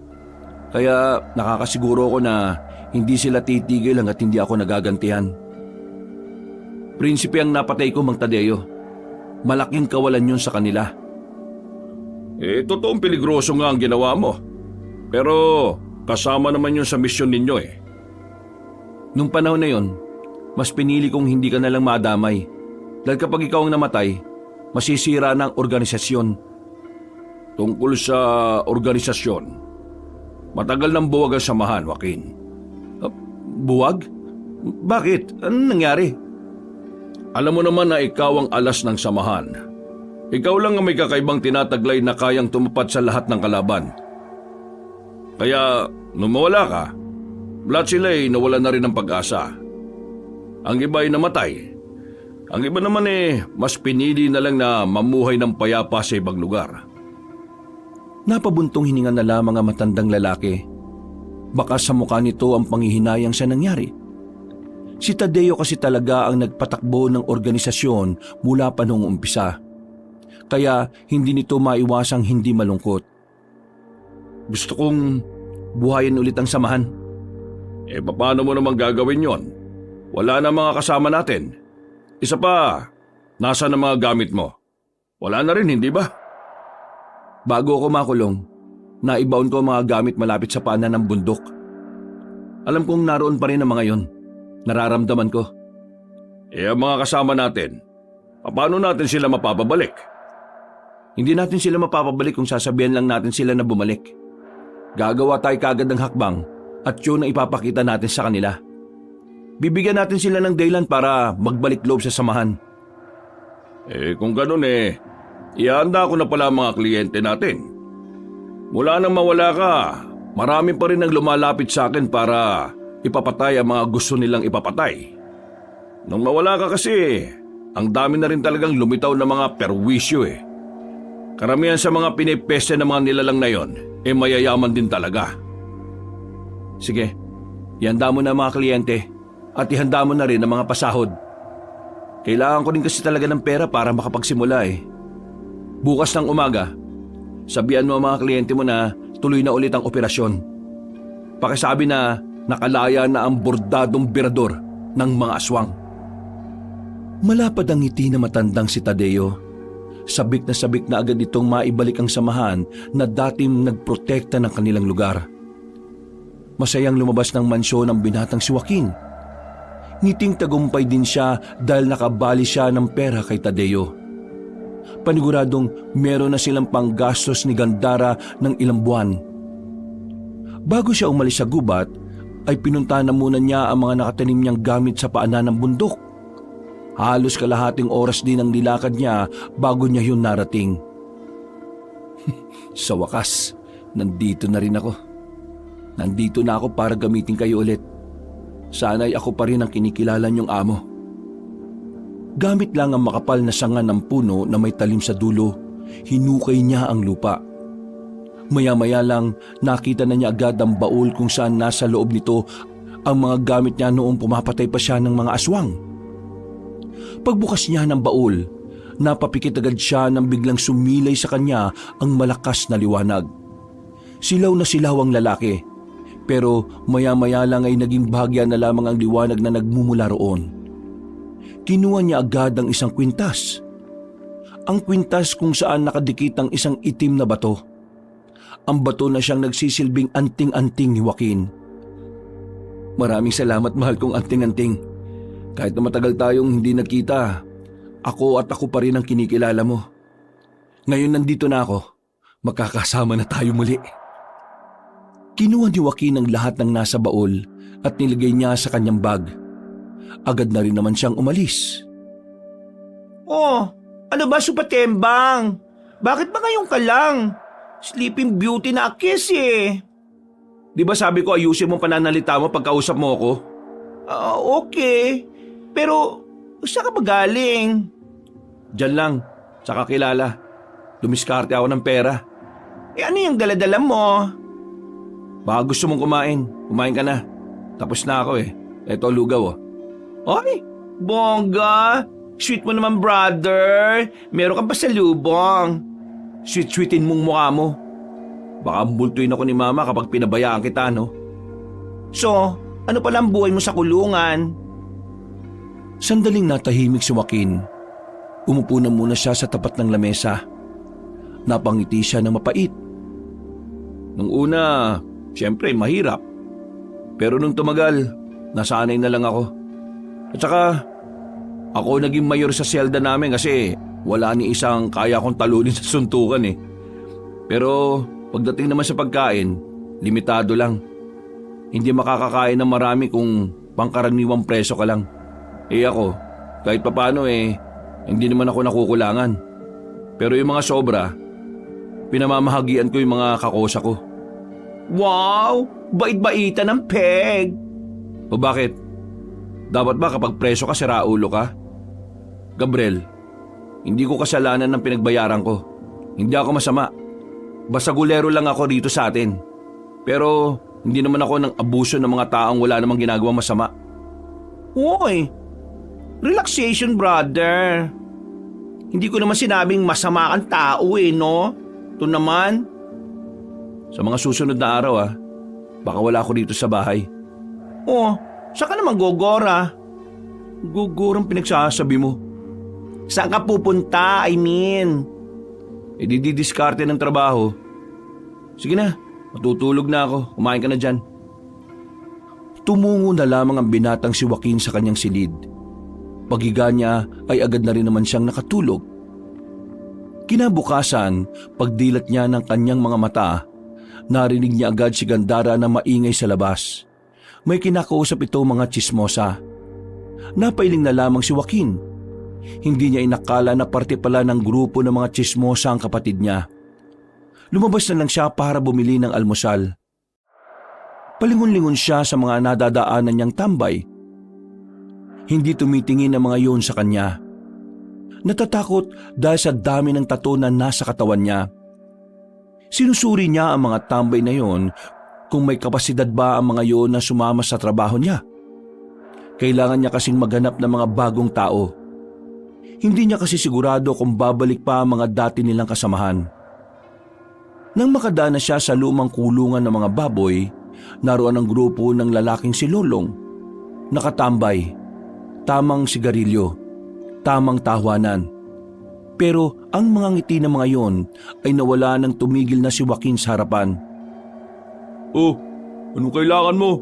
Kaya nakakasiguro ko na hindi sila titigil hanggat hindi ako nagagantihan. Prinsipe ang napatay ko, Mang Tadeo. Malaking kawalan yun sa kanila. Totoong peligroso nga ang ginawa mo. Pero kasama naman yun sa misyon ninyo eh. Nung panahon na yun, mas pinili kong hindi ka nalang madamay. Dahil kapag ikaw ang namatay, masisira na ang organisasyon. Tungkol sa organisasyon, matagal nang buwag ang samahan, Joaquin. Buwag? Bakit? Anong nangyari? Alam mo naman na ikaw ang alas ng samahan. Ikaw lang ang may kakaibang tinataglay na kayang tumapat sa lahat ng kalaban. Kaya, nung mawala ka, lahat sila ay nawala na rin ng pag-asa. Ang iba ay namatay. Ang iba naman mas pinili na lang na mamuhay ng payapa sa ibang lugar. Napabuntong hininga na lamang ang matandang lalaki. Baka sa mukha nito ang panghihinayang sa nangyari. Si Tadeo kasi talaga ang nagpatakbo ng organisasyon mula pa noong umpisa. Kaya hindi nito maiwasang hindi malungkot. Gusto kong buhayin ulit ang samahan. Paano mo naman gagawin yon? Wala na mga kasama natin. Isa pa, nasa na mga gamit mo? Wala na rin, hindi ba? Bago ako makulong, naibaon ko ang mga gamit malapit sa paanan ng bundok. Alam kong naroon pa rin ang mga yon. Nararamdaman ko. Ang mga kasama natin, paano natin sila mapapabalik? Hindi natin sila mapapabalik kung sasabihan lang natin sila na bumalik. Gagawa tayo kagad ng hakbang at yun ang ipapakita natin sa kanila. Bibigyan natin sila ng dahilan para magbalik loob sa samahan. Kung ganun ihanda ko na pala ang mga kliyente natin. Mula nang mawala ka, marami pa rin ang lumalapit sa akin para ipapatay ang mga gusto nilang ipapatay. Nung mawala ka kasi, ang dami na rin talagang lumitaw na mga perwisyo Karamihan sa mga pinipeste ng mga nilalang na yon, mayayaman din talaga. Sige, ihanda mo na mga kliyente at ihanda mo na rin ang mga pasahod. Kailangan ko rin kasi talaga ng pera para makapagsimula Bukas ng umaga, sabihan mo ang mga kliyente mo na tuloy na ulit ang operasyon. Pakisabi na nakalaya na ang bordadong birador ng mga aswang. Malapad ang ngiti na matandang si Tadeo. Sabik na agad itong maibalik ang samahan na dating nagprotekta ng kanilang lugar. Masayang lumabas ng mansyon ang binatang si Joaquin. Ngiting tagumpay din siya dahil nakabali siya ng pera kay Tadeo. Paniguradong meron na silang panggastos ni Gandara ng ilang buwan. Bago siya umalis sa gubat, ay pinunta na muna niya ang mga nakatanim niyang gamit sa paanan ng bundok. Halos kalahating oras din ang nilakad niya bago niya yun narating. Sa wakas, nandito na rin ako. Nandito na ako para gamitin kayo ulit. Sana'y ako pa rin ang kinikilala niyong amo. Gamit lang ang makapal na sanga ng puno na may talim sa dulo, hinukay niya ang lupa. Maya-maya lang nakita na niya agad ang baul kung saan nasa loob nito ang mga gamit niya noong pumapatay pa siya ng mga aswang. Pagbukas niya ng baul, napapikit agad siya nang biglang sumilay sa kanya ang malakas na liwanag. Silaw na silaw ang lalaki, pero maya-maya lang ay naging bahagya na lamang ang liwanag na nagmumula roon. Kinuha niya agad ang isang kwintas. Ang kwintas kung saan nakadikit ang isang itim na bato. Ang bato na siyang nagsisilbing anting-anting ni Joaquin. Maraming salamat, mahal kong anting-anting. Kahit na matagal tayong hindi nagkita, ako pa rin ang kinikilala mo. Ngayon nandito na ako, magkakasama na tayo muli. Kinuha ni Joaquin ang lahat ng nasa baul at nilagay niya sa kanyang bag. Agad na rin naman siyang umalis. Oh, ano ba supatembang? Bakit ba ngayon ka lang? Sleeping Beauty na akis eh. Di ba sabi ko ayusin mo pananalita mo pagkausap mo ako? Okay. Pero, saan ka ba galing? Diyan lang, sa kakilala. Dumiskarte ako ng pera. Ano yung daladala mo? Baka gusto mong kumain ka na. Tapos na ako eh. Eto lugaw oh. Ay, bongga. Sweet mo naman, brother. Meron kang pasalubong. Sweet-sweetin mong mukha mo. Baka bultuin ako ni mama kapag pinabayaan kita, no? So, ano pala ang buhay mo sa kulungan? Sandaling natahimik si Joaquin. Umupo na muna siya sa tapat ng lamesa. Napangiti siya ng mapait. Nung una, siyempre mahirap. Pero nung tumagal, nasanay na lang ako. At saka, ako naging mayor sa selda namin kasi wala ni isang kaya kong talunin sa suntukan eh. Pero pagdating naman sa pagkain, limitado lang. Hindi makakakain ng marami kung pangkaraniwang preso ka lang. Eh ako, kahit papano hindi naman ako nakukulangan. Pero yung mga sobra, pinamamahagian ko yung mga kakosa ko. Wow! Bait-baitan ng peg! O bakit? Dapat ba kapag preso ka, siraulo ka? Gabriel, hindi ko kasalanan ng pinagbayaran ko. Hindi ako masama. Basta gulero lang ako dito sa atin. Pero hindi naman ako ng abuso ng mga taong wala namang ginagawang masama. Hoy! Relaxation, brother. Hindi ko naman sinabing masama kang tao no? Ito naman. Sa mga susunod na araw baka wala ako dito sa bahay. Oh, saan ka naman gogora? Gugurang pinagsasabi mo. Saan ka pupunta, I mean? Didiskarte ng trabaho. Sige na, matutulog na ako. Kumain ka na dyan. Tumungo na lamang ang binatang si Joaquin sa kanyang silid. Paghiga niya ay agad na rin naman siyang nakatulog. Kinabukasan, pagdilat niya ng kanyang mga mata, narinig niya agad si Gandara na maingay sa labas. May kinakausap ito mga tsismosa. Napailing na lamang si Joaquin. Hindi niya inakala na parte pala ng grupo ng mga tsismosa ang kapatid niya. Lumabas na lang siya para bumili ng almusal. Palingon-lingon siya sa mga nadadaanan niyang tambay. Hindi tumitingin ang mga yon sa kanya. Natatakot dahil sa dami ng tato na nasa katawan niya. Sinusuri niya ang mga tambay na yon kung may kapasidad ba ang mga yon na sumama sa trabaho niya. Kailangan niya kasing maghanap ng mga bagong tao. Hindi niya kasi sigurado kung babalik pa ang mga dati nilang kasamahan. Nang makadaan na siya sa lumang kulungan ng mga baboy, naroon ang grupo ng lalaking si Lolong. Nakatambay, tamang sigarilyo, tamang tawanan. Pero ang mga ngiti ng mga yon ay nawala nang tumigil na si Joaquin sa harapan. Oh, anong kailangan mo?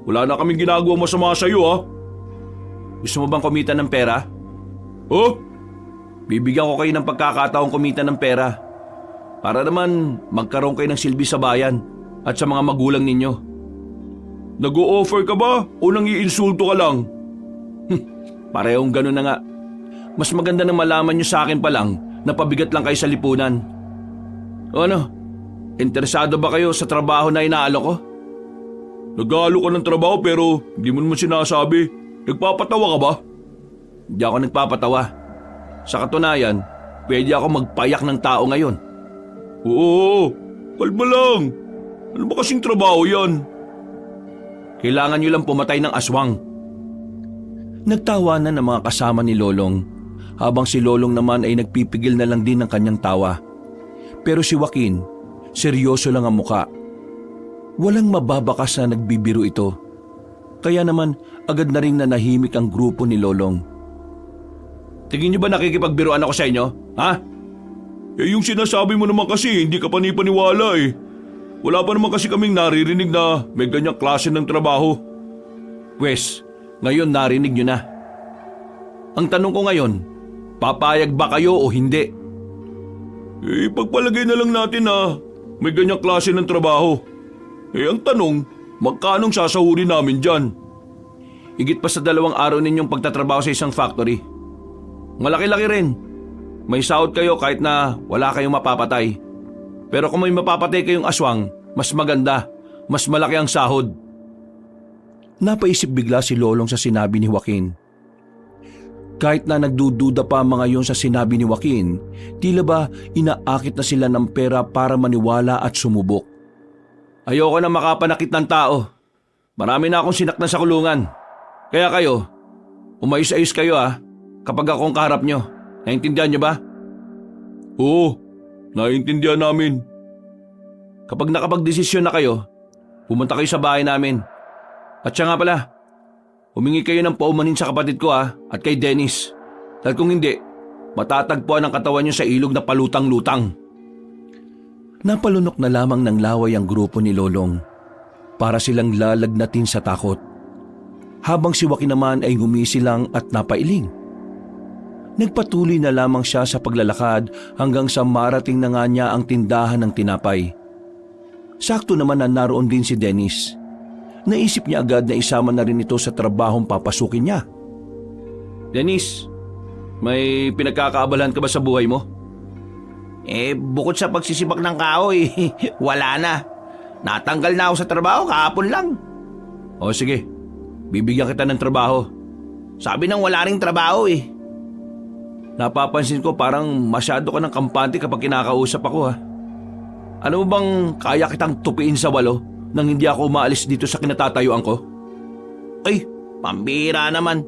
Wala na kaming ginagawa masama sa iyo Gusto mo bang kumita ng pera? Oh, Bibigyan ko kayo ng pagkakataong kumita ng pera para naman magkaroon kayo ng silbi sa bayan at sa mga magulang ninyo. Nag-o-offer ka ba o nang-iinsulto ka lang? Parehong ganun na nga. Mas maganda na malaman nyo sa akin pa lang na pabigat lang kayo sa lipunan. O ano? Interesado ba kayo sa trabaho na inaalo ko? Nag-aalo ka ng trabaho pero hindi mo naman sinasabi. Nagpapatawa ka ba? Hindi ako nagpapatawa. Sa katunayan, pwede ako magpayak ng tao ngayon. Oo, kalma lang. Ano ba kasing trabaho yan? Kailangan nyo lang pumatay ng aswang. Nagtawanan ng mga kasama ni Lolong habang si Lolong naman ay nagpipigil na lang din ng kanyang tawa. Pero si Joaquin, seryoso lang ang muka. Walang mababakas na nagbibiro ito. Kaya naman agad na rin nanahimik ang grupo ni Lolong. Tingin nyo ba nakikipagbiruan ako sa inyo? Ha? Eh yung sinasabi mo naman kasi hindi ka panipaniwala eh. Wala pa naman kasi kaming naririnig na may ganyang klase ng trabaho. Pwes, ngayon narinig nyo na. Ang tanong ko ngayon, papayag ba kayo o hindi? Eh pagpalagay na lang natin na may ganyang klase ng trabaho. Eh ang tanong, magkanong sasahurin namin dyan? Higit pa sa 2 araw ninyong pagtatrabaho sa isang factory. Malaki-laki rin. May sahod kayo kahit na wala kayong mapapatay. Pero kung may mapapatay kayong aswang, mas maganda, mas malaki ang sahod. Napaisip bigla si Lolong sa sinabi ni Joaquin. Kahit na nagdududa pa mga yon sa sinabi ni Joaquin, tila ba inaakit na sila ng pera para maniwala at sumubok. Ayoko na makapanakit ng tao. Marami na akong sinaktan sa kulungan. Kaya kayo, umayos-ayos kayo kapag akong kaharap nyo. Naintindihan nyo ba? Oo, naiintindihan namin. Kapag nakapagdesisyon na kayo, pumunta kayo sa bahay namin. At siya nga pala, humingi kayo ng paumanin sa kapatid ko at kay Dennis. Dahil kung hindi, matatagpuan ang katawan nyo sa ilog na palutang-lutang. Napalunok na lamang ng laway ang grupo ni Lolong para silang lalagnatin sa takot. Habang si Joaquin naman ay gumisilang at napailing. Nagpatuloy na lamang siya sa paglalakad hanggang sa marating na nga niya ang tindahan ng tinapay. Sakto naman na naroon din si Dennis. Naisip niya agad na isama na rin ito sa trabahong papasukin niya. Dennis, may pinagkakaabalahan ka ba sa buhay mo? Eh bukod sa pagsisibak ng kahoy, wala na. Natanggal na ako sa trabaho kahapon lang. O sige, bibigyan kita ng trabaho. Sabi nang wala ring trabaho eh. Napapansin ko parang masyado ka ng kampante kapag kinakausap ako Ano mo bang kaya kitang tupiin sa walo nang hindi ako umaalis dito sa kinatatayuan ko? Ay, pambira naman.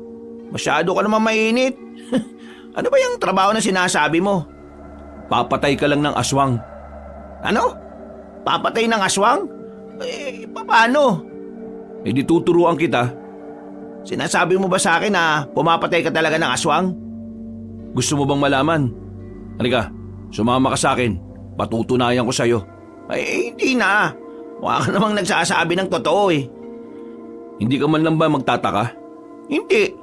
Masyado ka naman mainit. Ano ba yung trabaho na sinasabi mo? Papatay ka lang ng aswang. Ano? Papatay ng aswang? Eh, paano? Eh di tuturuan kita. Sinasabi mo ba sa akin na pumapatay ka talaga ng aswang? Gusto mo bang malaman? Halika, sumama ka sa akin. Patutunayan ko sa'yo. Ay, hindi na. Mukha ka namang nagsasabi ng totoo eh. Hindi ka man lang ba magtataka? Hindi.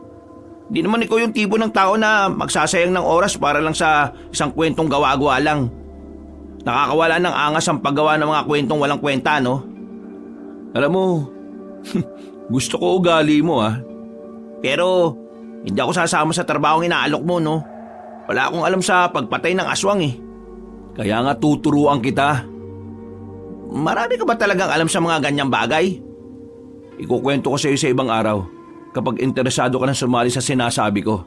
Hindi naman ikaw yung tipo ng tao na magsasayang ng oras para lang sa isang kwentong gawa-gawa lang. Nakakawala ng angas ang paggawa ng mga kwentong walang kwenta, no? Alam mo, gusto ko ugali mo Pero hindi ako sasama sa trabahong inaalok mo, no? Wala akong alam sa pagpatay ng aswang eh. Kaya nga tuturuan kita. Marami ka ba talagang alam sa mga ganyang bagay? Ikukwento ko sa iyo sa ibang araw kapag interesado ka na sumali sa sinasabi ko.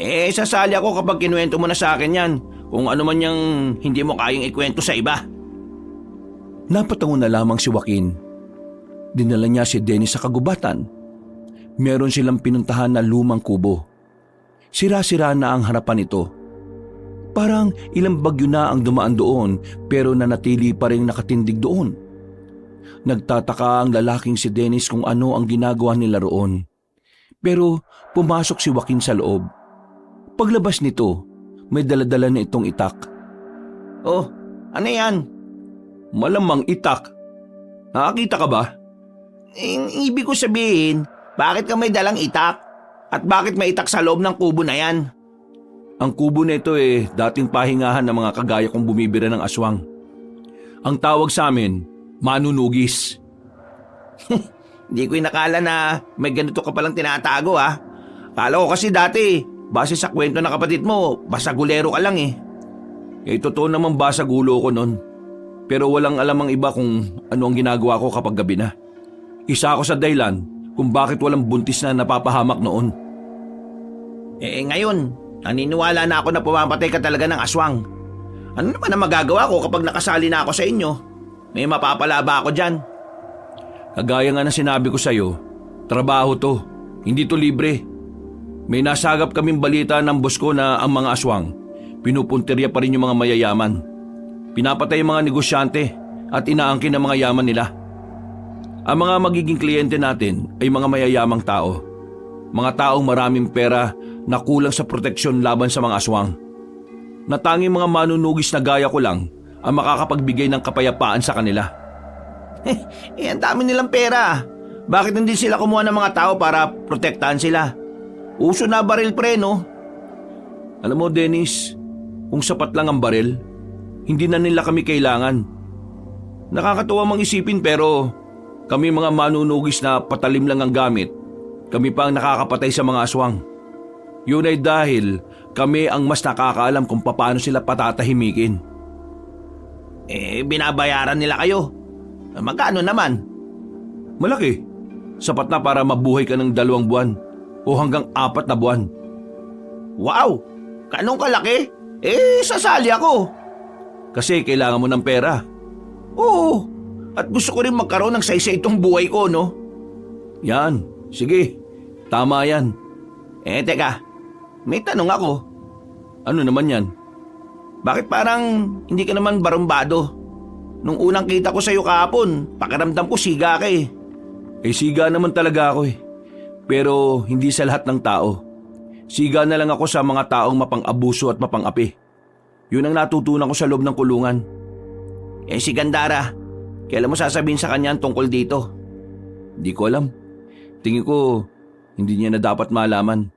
Eh, sasali ako kapag kinuwento mo na sa akin yan. Kung ano man yung hindi mo kayang ikwento sa iba. Napatango na lamang si Joaquin. Dinala niya si Dennis sa kagubatan. Meron silang pinuntahan na lumang kubo. Sira-sira na ang harapan nito. Parang ilang bagyo na ang dumaan doon pero nanatili pa rin nakatindig doon. Nagtataka ang lalaking si Dennis kung ano ang ginagawa nila roon. Pero pumasok si Joaquin sa loob. Paglabas nito, may daladala na itong itak. Oh, ano yan? Malamang itak. Nakakita ka ba? Ibig ko sabihin, bakit ka may dalang itak? At bakit may itak sa loob ng kubo na yan? Ang kubo nito dating pahingahan ng mga kagaya kong bumibira ng aswang. Ang tawag sa amin, manunugis. Hindi ko inakala na may ganito ka palang tinatago ha. Kala ko kasi dati, base sa kwento ng kapatid mo, basagulero ka lang eh. Totoo naman basag ulo ko nun. Pero walang alam ang iba kung ano ang ginagawa ko kapag gabi na. Isa ako sa dahilan kung bakit walang buntis na napapahamak noon. Ngayon, naniniwala na ako na pumamatay ka talaga ng aswang. Ano naman ang magagawa ko kapag nakasali na ako sa inyo? May mapapala ba ako dyan? Kagaya nga na sinabi ko sa'yo, trabaho to, hindi to libre. May nasagap kaming balita ng boss ko na ang mga aswang, pinupuntirya pa rin yung mga mayayaman. Pinapatay yung mga negosyante at inaangkin ang mga yaman nila. Ang mga magiging kliyente natin ay mga mayayamang tao. Mga taong maraming pera na kulang sa proteksyon laban sa mga aswang. Na tanging mga manunugis na gaya ko lang ang makakapagbigay ng kapayapaan sa kanila. Ang dami nilang pera. Bakit hindi sila kumuha ng mga tao para protektahan sila? Uso na baril pre, no? Alam mo, Dennis, kung sapat lang ang baril, hindi na nila kami kailangan. Nakakatuwa mang isipin pero kami mga manunugis na patalim lang ang gamit, kami pa ang nakakapatay sa mga aswang. Yun ay dahil kami ang mas nakakaalam kung paano sila patatahimikin. Binabayaran nila kayo. Magkano naman? Malaki. Sapat na para mabuhay ka ng 2 buwan o hanggang 4 na buwan. Wow! Kanong kalaki? Sasali ako. Kasi kailangan mo ng pera. Oo. At gusto ko rin magkaroon ng saysay itong buhay ko, no? Yan. Sige. Tama yan. Teka. May tanong ako. Ano naman yan? Bakit parang hindi ka naman barumbado? Nung unang kita ko sa'yo kahapon, pakiramdam ko siga ka eh. Siga naman talaga ako eh. Pero hindi sa lahat ng tao. Siga na lang ako sa mga taong mapang-abuso at mapang-api. Yun ang natutunan ko sa loob ng kulungan. Si Gandara, kailan mo sasabihin sa kanya tungkol dito? Hindi ko alam. Tingin ko, hindi niya na dapat malaman.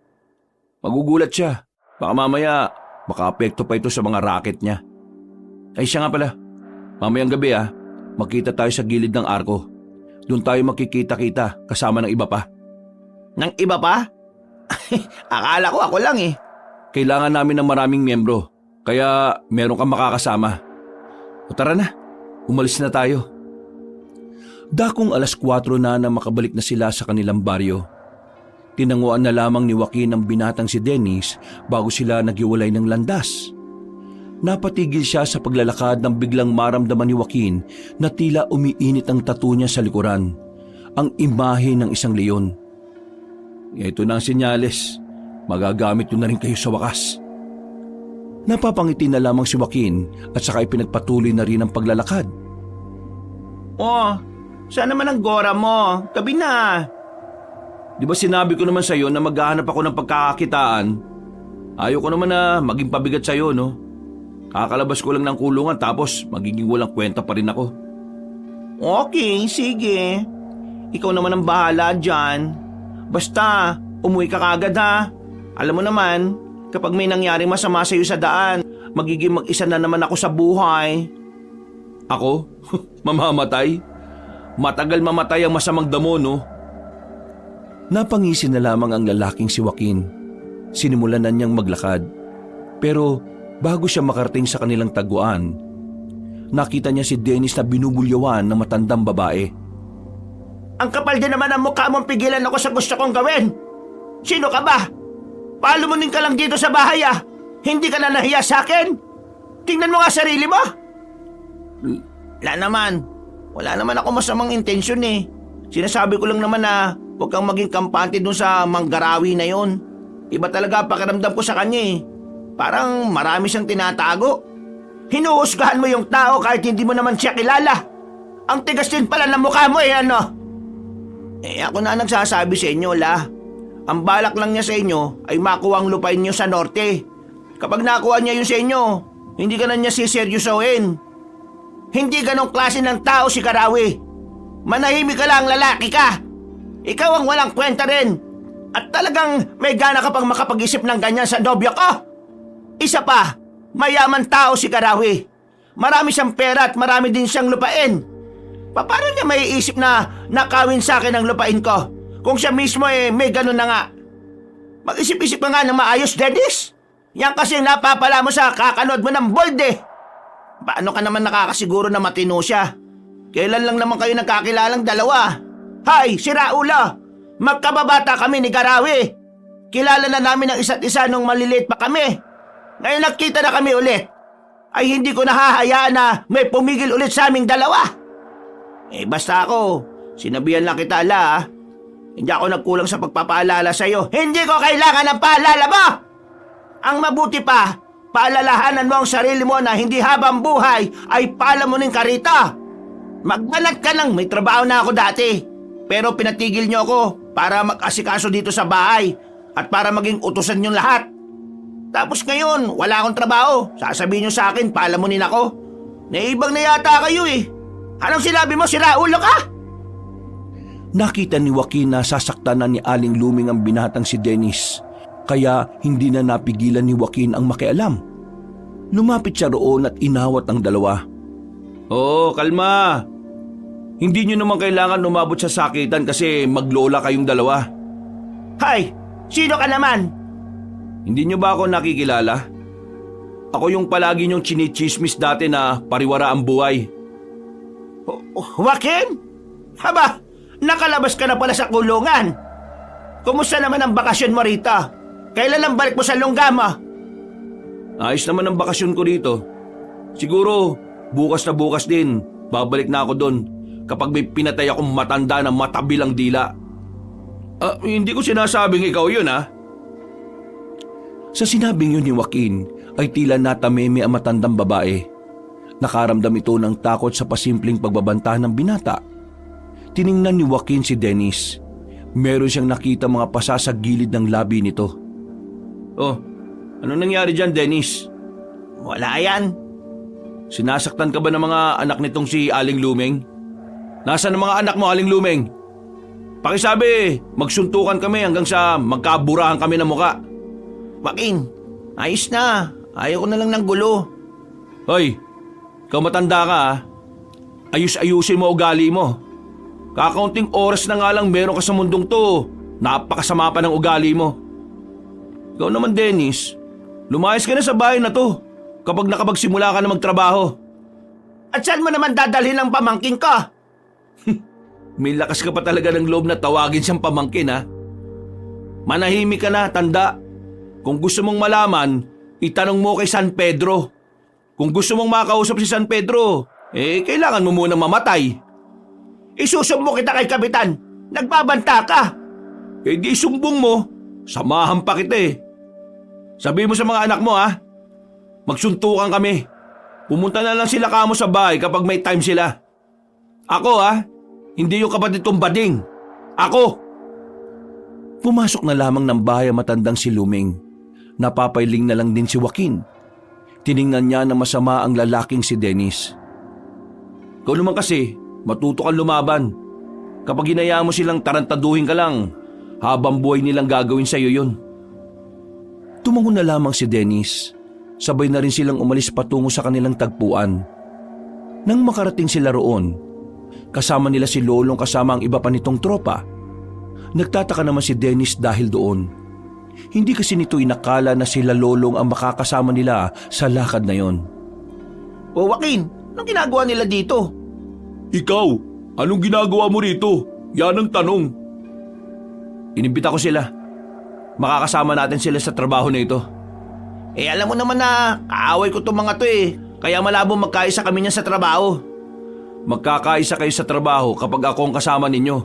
Magugulat siya. Baka mamaya, maka-apekto pa ito sa mga racket niya. Siya nga pala. Mamayang gabi magkita tayo sa gilid ng arko. Doon tayo makikita-kita kasama ng iba pa. Ng iba pa? Akala ko ako lang eh. Kailangan namin ng maraming miyembro, kaya meron kang makakasama. O tara na, umalis na tayo. Dakong 4:00 na makabalik na sila sa kanilang baryo. Tinanguan na lamang ni Joaquin ang binatang si Dennis bago sila naghiwalay ng landas. Napatigil siya sa paglalakad nang biglang maramdaman ni Joaquin na tila umiinit ang tattoo niya sa likuran, ang imahe ng isang leon. Ito na ang senyales, magagamit yun na rin kayo sa wakas. Napapangiti na lamang si Joaquin at saka ipinagpatuloy na rin ang paglalakad. Saan naman ang gora mo? Gabi na. Di ba sinabi ko naman sa'yo na maghahanap ako ng pagkakakitaan? Ayaw ko naman na maging pabigat sa'yo, no? Kakalabas ko lang ng kulungan tapos magiging walang kwenta pa rin ako. Okay, sige. Ikaw naman ang bahala dyan. Basta, umuwi ka kagad ha. Alam mo naman, kapag may nangyaring masama sa'yo sa daan, magiging mag-isa na naman ako sa buhay. Ako? Mamamatay? Matagal mamatay ang masamang damo, no? Napangisi na lamang ang lalaking si Joaquin. Sinimulan na niyang maglakad. Pero bago siya makarating sa kanilang taguan, nakita niya si Dennis na binubulyawan ng matandang babae. Ang kapal din naman ang mukha mong pigilan ako sa gusto kong gawin. Sino ka ba? Palumunin ka lang dito sa bahay Hindi ka na nahiya sa akin? Tingnan mo nga sarili mo. Wala naman ako masamang intensyon eh. Sinasabi ko lang naman na huwag kang maging kampante dun sa manggarawi na yon. Iba talaga pakiramdam ko sa kanya eh. Parang marami siyang tinatago. Hinuhusgahan mo yung tao kahit hindi mo naman siya kilala. Ang tigas din pala ng mukha mo ano? Ako na nagsasabi sa inyo, Ang balak lang niya sa inyo ay makuha ang lupain niyo sa norte. Kapag nakuha niya yun sa inyo, hindi ka na niya siseryosohin. Hindi ganong klase ng tao si Karawi. Manahimik ka lang, lalaki ka. Ikaw ang walang kwenta rin. At talagang may gana ka pang makapag-isip ng ganyan sa nobyo ko. Isa pa, mayaman tao si Karawi. Marami siyang pera at marami din siyang lupain. Paano niya maiisip na nakawin sa akin ang lupain ko? Kung siya mismo may ganun na nga. Mag-isip-isip ka nga ng maayos, Dennis. Yan kasi napapala mo sa kakanood mo ng bold eh. Paano ka naman nakakasiguro na matino siya? Kailan lang naman kayo nagkakilalang dalawa? Hay, sira ulo! Magkababata kami ni Karawi. Kilala na namin ang isa't isa nung maliliit pa kami. Ngayon nagkita na kami ulit. Ay hindi ko nahahayaan na may pumigil ulit sa aming dalawa. Basta ako, sinabihan lang kita ala. Hindi ako nagkulang sa pagpapaalala sa iyo. Hindi ko kailangan ng paalala mo! Ang mabuti pa, paalalahanan mo ang sarili mo na hindi habang buhay ay palamunin ka rito. Magbanat ka lang, may trabaho na ako dati. Pero pinatigil niyo ako para mag-asikaso dito sa bahay at para maging utusan niyong lahat. Tapos ngayon, wala akong trabaho. Sasabihin niyo sa akin, palamunin ako. Naibang na yata kayo eh. Anong sinabi mo, sira ulo ka? Nakita ni Joaquin na sasaktan na ni Aling Luming ang binatang si Dennis. Kaya hindi na napigilan ni Joaquin ang makialam. Lumapit siya roon at inawat ang dalawa. Oo, kalma. Hindi nyo naman kailangan umabot sa sakitan kasi maglola kayong dalawa. Hay, sino ka naman? Hindi nyo ba ako nakikilala? Ako yung palagi nyong chinichismis dati na pariwara ang buhay. Joaquin? Haba, nakalabas ka na pala sa kulungan. Kumusta naman ang bakasyon mo rito? Kailan ang balik mo sa Longgama? Ayos naman ang bakasyon ko dito. Siguro, bukas na bukas din, babalik na ako doon kapag may pinatay akong matanda na matabilang dila. Hindi ko sinasabing ikaw yun ha. Sa sinabing yun ni Joaquin ay tila natameme ang matandang babae. Nakaramdam ito ng takot sa pasimpleng pagbabanta ng binata. Tiningnan ni Joaquin si Dennis. Meron siyang nakita mga pasa sa gilid ng labi nito. Oh, ano nangyari dyan, Dennis? Wala yan. Sinasaktan ka ba ng mga anak nitong si Aling Lumeng? Nasaan ang mga anak mo, Aling Lumeng? Pakisabi, magsuntukan kami hanggang sa magkaburahan kami ng muka. Joaquin, ayos na. Ayaw ko na lang ng gulo. Hoy, ikaw matanda ka ha. Ayus-ayusin mo ugali mo. Kakaunting oras na nga lang meron ka sa mundong to. Napakasama pa ng ugali mo. Ikaw naman, Dennis, lumayas ka na sa bahay na to kapag nakapagsimula ka na magtrabaho. At saan mo naman dadalhin ang pamangkin ka? May lakas ka pa talaga ng loob na tawagin siyang pamangkin ha. Manahimik ka na, tanda. Kung gusto mong malaman, itanong mo kay San Pedro. Kung gusto mong makausap si San Pedro, kailangan mo munang mamatay. Isusumbong kita kay Kapitan. Nagbabanta ka. Di sumbong mo. Samahan pa kita eh. Sabi mo sa mga anak mo ha. Magsuntukan kami. Pumunta na lang sila kamo sa bahay kapag may time sila. Ako ha, hindi yung kapatid kong bading. Ako. Pumasok na lamang ng bahay ang matandang si Luming. Napapailing na lang din si Joaquin. Tiningnan niya na masama ang lalaking si Dennis. Ikaw naman kasi, matuto kang lumaban. Kapag hinayaan mo silang tarantaduhin ka lang, habang buhay nilang gagawin sa iyo yun. Tumango na lamang si Dennis. Sabay na rin silang umalis patungo sa kanilang tagpuan. Nang makarating sila roon, kasama nila si Lolong kasama ang iba pa nitong tropa. Nagtataka naman si Dennis dahil doon. Hindi kasi nito inakala na sila Lolong ang makakasama nila sa lakad na yon. O Joaquin, anong ginagawa nila dito? Ikaw, anong ginagawa mo rito? Yan ang tanong. Inimbita ko sila. Makakasama natin sila sa trabaho na ito. Alam mo naman na kaaway ko itong mga to eh. Kaya malabo magkaisa kami niya sa trabaho. Magkakaisa kayo sa trabaho kapag ako ang kasama ninyo.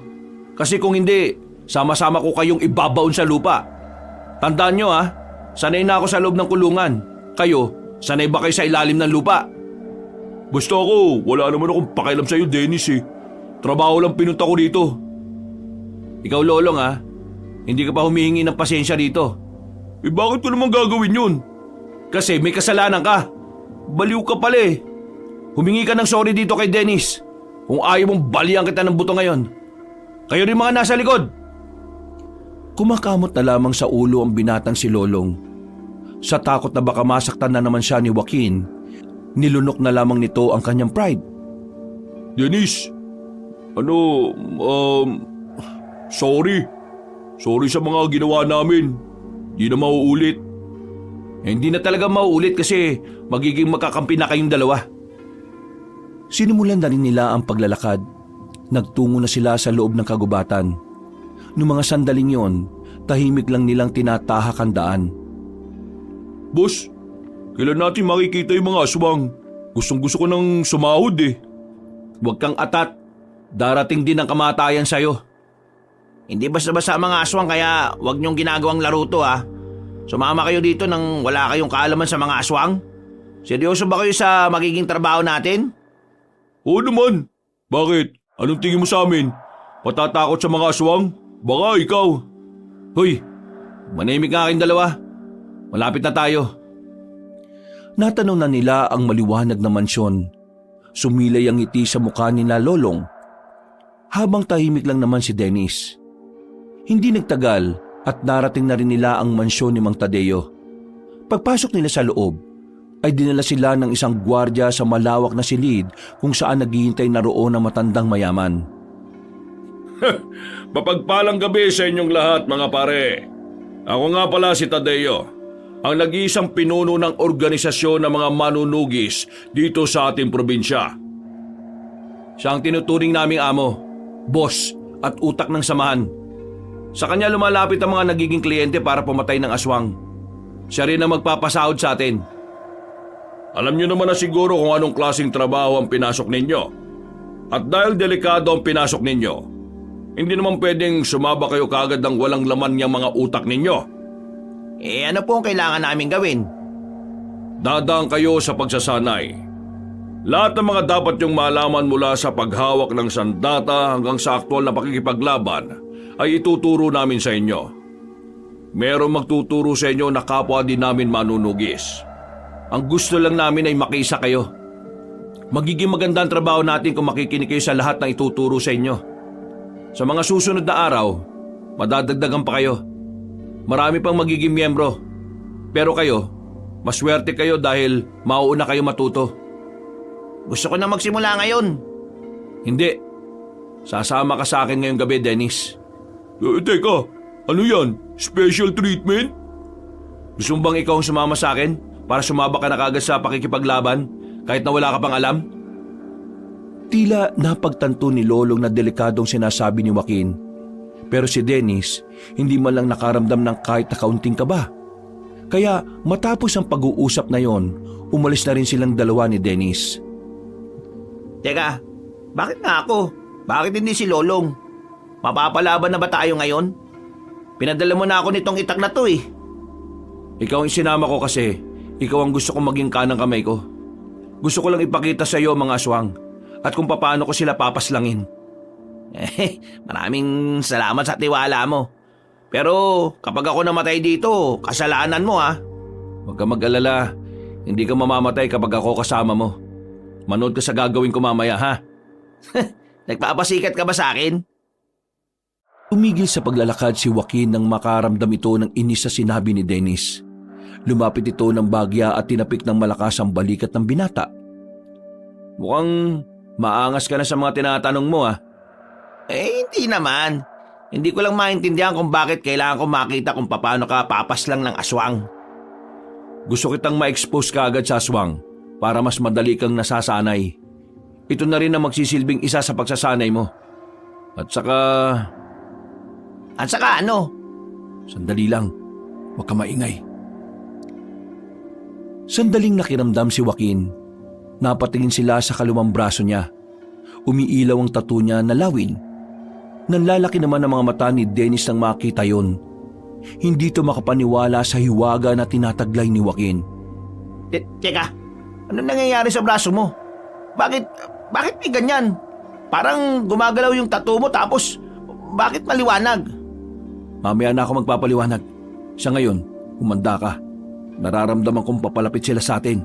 Kasi kung hindi, sama-sama ko kayong ibabaon sa lupa. Tandaan nyo ha, sanay na ako sa loob ng kulungan. Kayo, sanay ba kayo sa ilalim ng lupa? Basta ako, wala naman akong pakialam sa'yo, Dennis eh. Trabaho lang pinunta ko dito. Ikaw, Lolong ha, hindi ka pa humihingi ng pasensya dito. Bakit ko naman gagawin yun? Kasi may kasalanan ka. Baliw ka pala eh. Humingi ka ng sorry dito kay Dennis. Kung ayaw mong balian kita ng buto ngayon. Kayo rin mga nasa likod. Kumakamot na lamang sa ulo ang binatang si Lolong. Sa takot na baka masaktan na naman siya ni Joaquin, nilunok na lamang nito ang kanyang pride. Dennis, sorry. Sorry sa mga ginawa namin. Di na mauulit. Hindi na talaga mauulit kasi magiging magkakampi na kayong dalawa. Sinimulan na rin nila ang paglalakad. Nagtungo na sila sa loob ng kagubatan. Noong mga sandaling yon, tahimik lang nilang tinatahak ang daan. Boss, kailan natin makikita yung mga aswang? Gustong-gusto ko nang sumahod eh. Huwag kang atat. Darating din ang kamatayan sa'yo. Hindi basta-basta ang mga aswang kaya wag niyong ginagawang laro to ha. Sumama kayo dito nang wala kayong kaalaman sa mga aswang? Seryoso ba kayo sa magiging trabaho natin? Oo naman. Bakit? Anong tingin mo sa amin? Patatakot sa mga aswang? Baka ikaw. Hoy, manahimik nga kayong dalawa. Malapit na tayo. Natanong na nila ang maliwanag na mansyon. Sumilay ang ngiti sa mukha ni na Lolong. Habang tahimik lang naman si Dennis. Hindi nagtagal at narating na rin nila ang mansyon ni Mang Tadeo. Pagpasok nila sa loob, ay dinala sila ng isang gwardya sa malawak na silid kung saan naghihintay na roon ang matandang mayaman. Mapagpalang gabi sa inyong lahat mga pare. Ako nga pala si Tadeo, ang nag-iisang pinuno ng organisasyon ng mga manunugis dito sa ating probinsya. Siya ang tinuturing naming amo, boss at utak ng samahan. Sa kanya lumalapit ang mga nagiging kliyente para pumatay ng aswang. Siya rin ang magpapasahod sa atin. Alam niyo naman na siguro kung anong klaseng trabaho ang pinasok ninyo. At dahil delikado ang pinasok ninyo, hindi naman pwedeng sumaba kayo kaagad ng walang laman niyang mga utak ninyo. Ano po ang kailangan namin gawin? Dadaan kayo sa pagsasanay. Lahat ng mga dapat niyong malaman mula sa paghawak ng sandata hanggang sa aktwal na pakikipaglaban ay ituturo namin sa inyo. Merong magtuturo sa inyo na kapwa din namin manunugis. Ang gusto lang namin ay makiisa kayo. Magiging maganda ang trabaho natin kung makikinig kayo sa lahat ng ituturo sa inyo. Sa mga susunod na araw, madadagdagan pa kayo. Marami pang magiging miyembro. Pero kayo, maswerte kayo dahil mauuna kayo matuto. Gusto ko na magsimula ngayon. Hindi. Sasama ka sa akin ngayong gabi, Dennis. Teka, ano yan? Special treatment? Gusto mo bang ikaw ang sumama sa akin para sumaba ka na kagad sa pakikipaglaban kahit na wala ka pang alam? Tila napagtanto ni Lolong na delikadong sinasabi ni Joaquin. Pero si Dennis hindi man lang nakaramdam ng kahit na kaunting kaba. Kaya matapos ang pag-uusap na yon, umalis na rin silang dalawa ni Dennis. Teka, bakit nga ako? Bakit hindi si Lolong? Mapapalaban na ba tayo ngayon? Pinadala mo na ako nitong itak na to eh. Ikaw ang sinama ko kasi ikaw ang gusto kong maging kanang kamay ko. Gusto ko lang ipakita sa iyo mga aswang at kung paano ko sila papaslangin. Maraming salamat sa tiwala mo. Pero kapag ako namatay dito, kasalanan mo ha. Huwag ka mag-alala. Hindi ka mamamatay kapag ako kasama mo. Manood ka sa gagawin ko mamaya ha. Nagpapasikat ka ba sa akin? Tumigil sa paglalakad si Joaquin nang makaramdam ito ng inis sa sinabi ni Dennis. Lumapit ito ng bagya at tinapik ng malakas ang balikat ng binata. Mukhang maangas ka na sa mga tinatanong mo ah. Hindi naman. Hindi ko lang maintindihan kung bakit kailangan ko makita kung paano ka papaslang ng aswang. Gusto kitang ma-expose ka agad sa aswang para mas madali kang nasasanay. Ito na rin ang magsisilbing isa sa pagsasanay mo. At saka ano? Sandali lang. Huwag ka maingay. Sandaling nakiramdam si Joaquin. Napatingin sila sa kaluwang braso niya. Umiilaw ang tattoo niya na lawin. Nanlalaki naman ang mga mata ni Dennis nang makita yon. Hindi ito makapaniwala sa hiwaga na tinataglay ni Joaquin. Teka, ano nangyayari sa braso mo? Bakit may ganyan? Parang gumagalaw yung tattoo mo tapos bakit maliwanag? Mamaya na ako magpapaliwanag. Sa ngayon, humanda ka. Nararamdaman kong papalapit sila sa atin.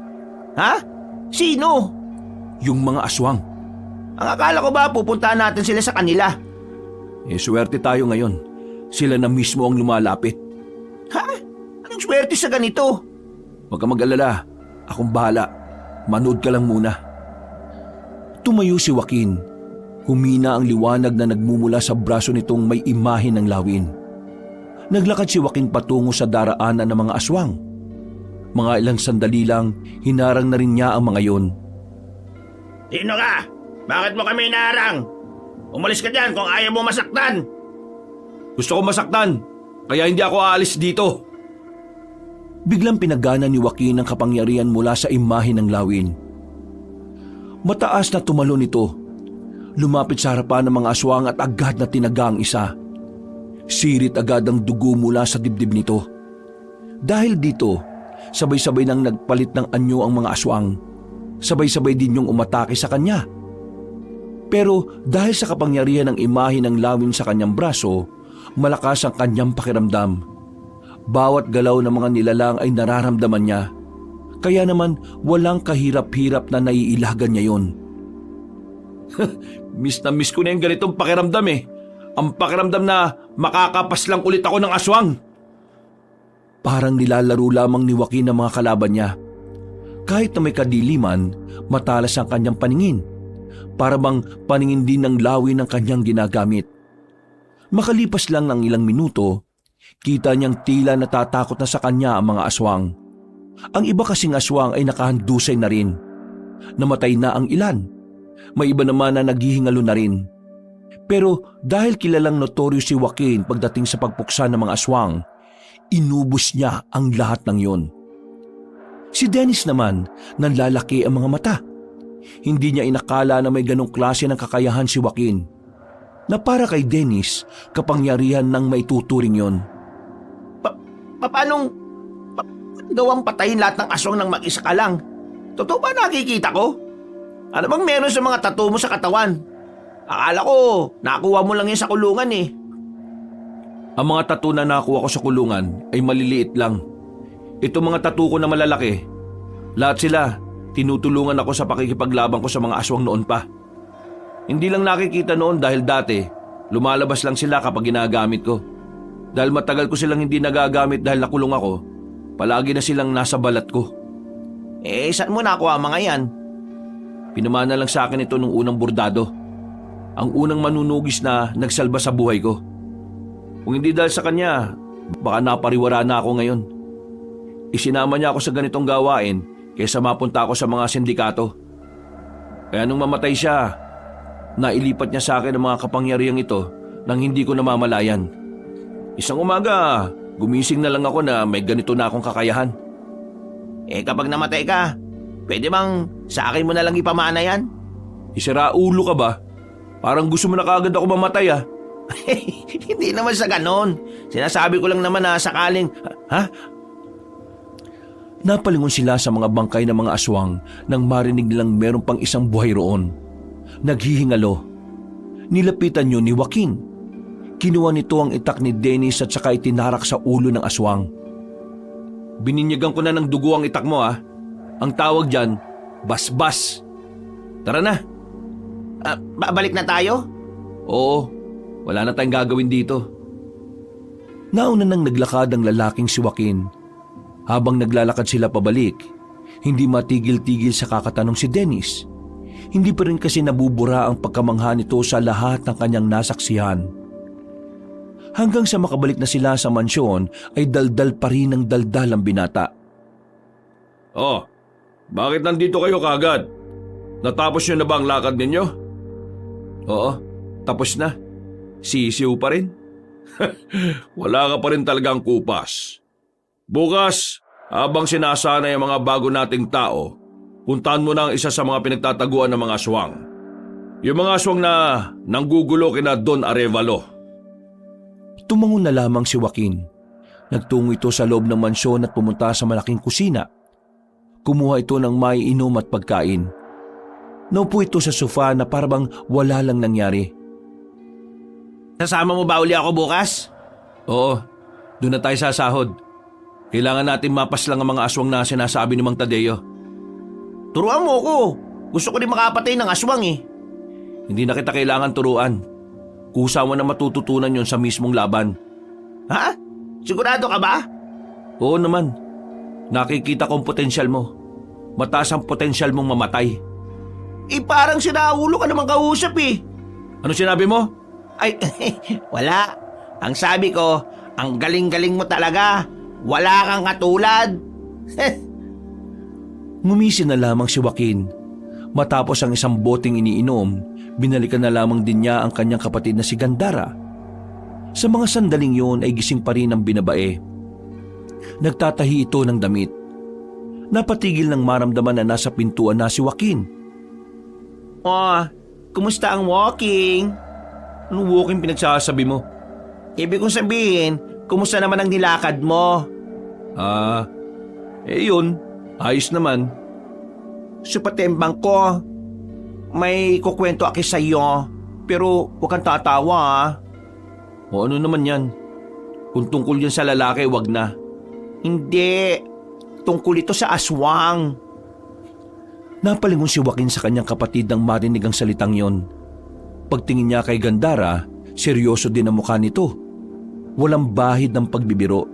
Ha? Sino? Yung mga aswang. Ang akala ko ba pupuntahan natin sila sa kanila? Swerte tayo ngayon. Sila na mismo ang lumalapit. Ha? Anong swerte sa ganito? Huwag ka mag-alala. Akong bahala. Manood ka lang muna. Tumayo si Joaquin. Humina ang liwanag na nagmumula sa braso nitong may imahe ng lawin. Naglakad si Joaquin patungo sa daraanan ng mga aswang. Mga ilang sandali lang, hinarang na rin niya ang mga yon. Sino ka? Bakit mo kami inaarang? Umalis ka dyan kung ayaw mo masaktan. Gusto ko masaktan, kaya hindi ako aalis dito. Biglang pinagana ni Joaquin ang kapangyarihan mula sa imahe ng lawin. Mataas na tumalon ito. Lumapit sa harapan ng mga aswang at agad na tinaga ang isa. Sirit agad ang dugo mula sa dibdib nito. Dahil dito, sabay-sabay nang nagpalit ng anyo ang mga aswang. Sabay-sabay din yung umatake sa kanya. Pero dahil sa kapangyarihan ng imahe ng lawin sa kanyang braso, malakas ang kanyang pakiramdam. Bawat galaw ng mga nilalang ay nararamdaman niya. Kaya naman walang kahirap-hirap na naiilagan niya yon. Miss na miss ko na yung ganitong pakiramdam eh. Ang pakiramdam na makakapas lang ulit ako ng aswang. Parang nilalaro lamang ni Joaquin ang mga kalaban niya. Kahit na may kadiliman, matalas ang kanyang paningin. Para bang paningin din ng lawin ang kanyang ginagamit. Makalipas lang ng ilang minuto, kita niyang tila natatakot na sa kanya ang mga aswang. Ang iba kasing aswang ay nakahandusay na rin. Namatay na ang ilan. May iba naman na naghihingalo na rin. Pero dahil kilalang notoryo si Joaquin pagdating sa pagpuksa ng mga aswang, inubos niya ang lahat ng yon. Si Dennis naman, nanlalaki ang mga mata. Hindi niya inakala na may ganong klase ng kakayahan si Joaquin. Na para kay Dennis, kapangyarihan ng maituturing yon. Paanong gawang patayin lahat ng aswang ng mag-isa ka lang? Totoo ba nakikita ko? Ano bang meron sa mga tattoo mo sa katawan? Akala ko, nakuha mo lang yan sa kulungan eh. Ang mga tattoo na nakuha ko sa kulungan ay maliliit lang. Itong mga tattoo ko na malalaki, lahat sila tinutulungan ako sa pakikipaglaban ko sa mga aswang noon pa. Hindi lang nakikita noon dahil dati, lumalabas lang sila kapag ginagamit ko. Dahil matagal ko silang hindi nagagamit dahil nakulong ako, palagi na silang nasa balat ko. Eh, saan mo nakuha mga yan? Pinamana lang sa akin ito nung unang bordado. Ang unang manunugis na nagsalba sa buhay ko. Kung hindi dahil sa kanya, baka napariwara na ako ngayon. Isinama niya ako sa ganitong gawain kaysa mapunta ako sa mga sindikato. Kaya nung mamatay siya, nailipat niya sa akin ang mga kapangyarihang ito nang hindi ko namamalayan. Isang umaga, gumising na lang ako na may ganito na akong kakayahan. Eh kapag namatay ka, pwede bang sa akin mo na lang ipamana yan? Isira ulo ka ba? Parang gusto mo na kaagad ako mamatay ah. Hindi naman sa ganon. Sinasabi ko lang naman na sakaling... Ha? Napalingon sila sa mga bangkay ng mga aswang nang marinig nilang meron pang isang buhay roon. Naghihingalo. Nilapitan yun ni Joaquin. Kinuha nito ang itak ni Dennis at saka itinarak sa ulo ng aswang. Bininyagan ko na ng dugo ang itak mo ah. Ang tawag dyan, basbas. Tara na. Babalik na tayo? Oo, wala na tayong gagawin dito. Nauna nang naglakad ang lalaking si Joaquin. Habang naglalakad sila pabalik, hindi matigil-tigil sa kakatanong si Dennis. Hindi pa rin kasi nabubura ang pagkamangha nito sa lahat ng kanyang nasaksihan. Hanggang sa makabalik na sila sa mansyon ay daldal pa rin ng daldal ang binata. Oh, bakit nandito kayo kagad? Natapos nyo na ba ang lakad ninyo? Oo, tapos na. Sisiw pa rin. Wala ka pa rin talagang kupas. Bukas, habang sinasanay ang mga bago nating tao, puntahan mo na ang isa sa mga pinagtataguan ng mga aswang. Yung mga aswang na nanggugulo kina Don Arevalo. Tumangon na lamang si Joaquin. Nagtungo ito sa loob ng mansyon at pumunta sa malaking kusina. Kumuha ito ng maiinom at pagkain. Naupo ito sa sofa na parang wala lang nangyari. Sasama mo ba uli ako bukas? Oo, doon na tayo sasahod. Kailangan natin mapas lang ang mga aswang na sinasabi ni Mang Tadeo. Turuan mo ko. Gusto ko din makapatay ng aswang eh. Hindi na kita kailangan turuan. Kusa mo na matututunan yon sa mismong laban. Ha? Sigurado ka ba? Oo naman. Nakikita ko ang potensyal mo. Mataas ang potensyal mong mamatay. Parang sinaulo ka naman kausap eh. Ano sinabi mo? Ay, wala. Ang sabi ko, ang galing-galing mo talaga. Wala kang katulad. Ngumisi na lamang si Joaquin. Matapos ang isang boteng iniinom, binalikan na lamang din niya ang kanyang kapatid na si Gandara. Sa mga sandaling yun ay gising pa rin ang binabae. Nagtatahi ito ng damit. Napatigil ng maramdaman na nasa pintuan na si Joaquin. Oh, kumusta ang walking? Anong walking pinagsasabi mo? Ibig kong sabihin, kumusta naman ang nilakad mo? Yun. Ayos naman. Supatembang ko, may kukwento aki sa iyo, pero huwag kang tatawa ah. O ano naman yan? Kung tungkol yan sa lalaki, wag na. Hindi, tungkol ito sa aswang. Napalingon si Joaquin sa kanyang kapatid nang marinig ang salitang yon. Pagtingin niya kay Gandara, seryoso din ang mukha nito. Walang bahid ng pagbibiro.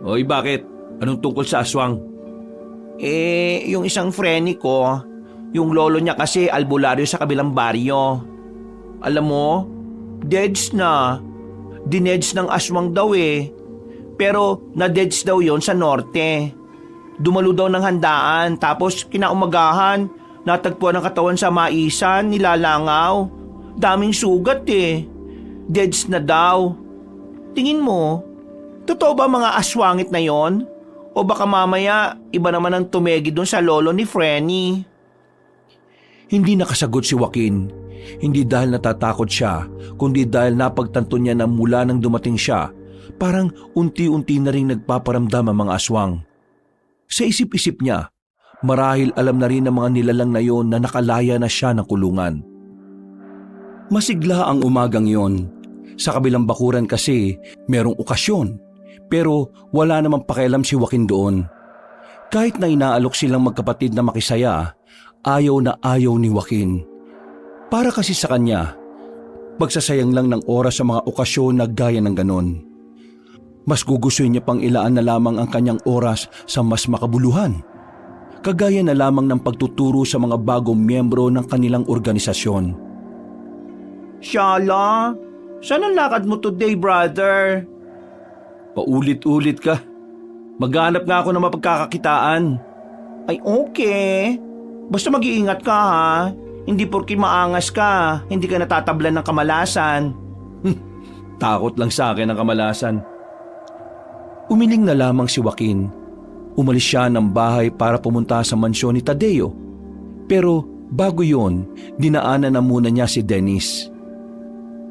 Oy, bakit? Anong tungkol sa aswang? Yung isang friend ko, yung lolo niya kasi albularyo sa kabilang baryo. Alam mo, deads na. Dineds ng aswang daw eh. Pero na-deads daw yon sa norte. Dumalo daw ng handaan tapos kinaumagahan, natagpuan ang katawan sa maisan, nilalangaw. Daming sugat eh. Deads na daw. Tingin mo, totoo ba mga aswangit na yon? O baka mamaya iba naman ang tumegi doon sa lolo ni Frenny? Hindi nakasagot si Joaquin. Hindi dahil natatakot siya, kundi dahil napagtanto niya na mula nang dumating siya, parang unti-unti na rin nagpaparamdam ang mga aswang. Sa isip-isip niya, marahil alam na rin ng mga nilalang na yon na nakalaya na siya ng kulungan. Masigla ang umagang yon. Sa kabilang bakuran kasi, merong okasyon, pero wala namang pakialam si Joaquin doon. Kahit na inaalok silang magkapatid na makisaya, ayaw na ayaw ni Joaquin. Para kasi sa kanya, pagsasayang lang ng oras sa mga okasyon na gaya ng ganon. Mas gugustuhin niya pang ilaan na lamang ang kanyang oras sa mas makabuluhan. Kagaya na lamang ng pagtuturo sa mga bagong miyembro ng kanilang organisasyon. Shala, saan ang lakad mo today, brother? Paulit-ulit ka. Maghanap nga ako ng mapagkakakitaan. Ay okay. Basta mag-iingat ka ha. Hindi porke maangas ka, hindi ka natatablan ng kamalasan. Takot lang sa akin ang kamalasan. Umiling na lamang si Joaquin. Umalis siya ng bahay para pumunta sa mansyon ni Tadeo. Pero bago yon, dinaanan na muna niya si Dennis.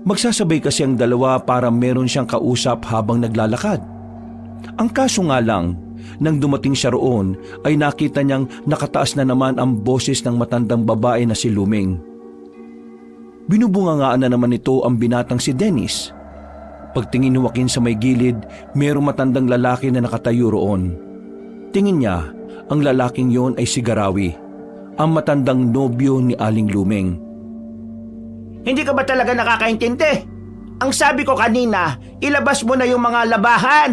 Magsasabay kasi ang dalawa para meron siyang kausap habang naglalakad. Ang kaso nga lang, nang dumating siya roon ay nakita niyang nakataas na naman ang boses ng matandang babae na si Luming. Binubungangaan na naman ito ang binatang si Dennis. Pagtingin ni Joaquin sa may gilid, mayroong matandang lalaki na nakatayo roon. Tingin niya, ang lalaking yon ay si Garawi, ang matandang nobyo ni Aling Luming. Hindi ka ba talaga nakakaintindi? Ang sabi ko kanina, ilabas mo na yung mga labahan.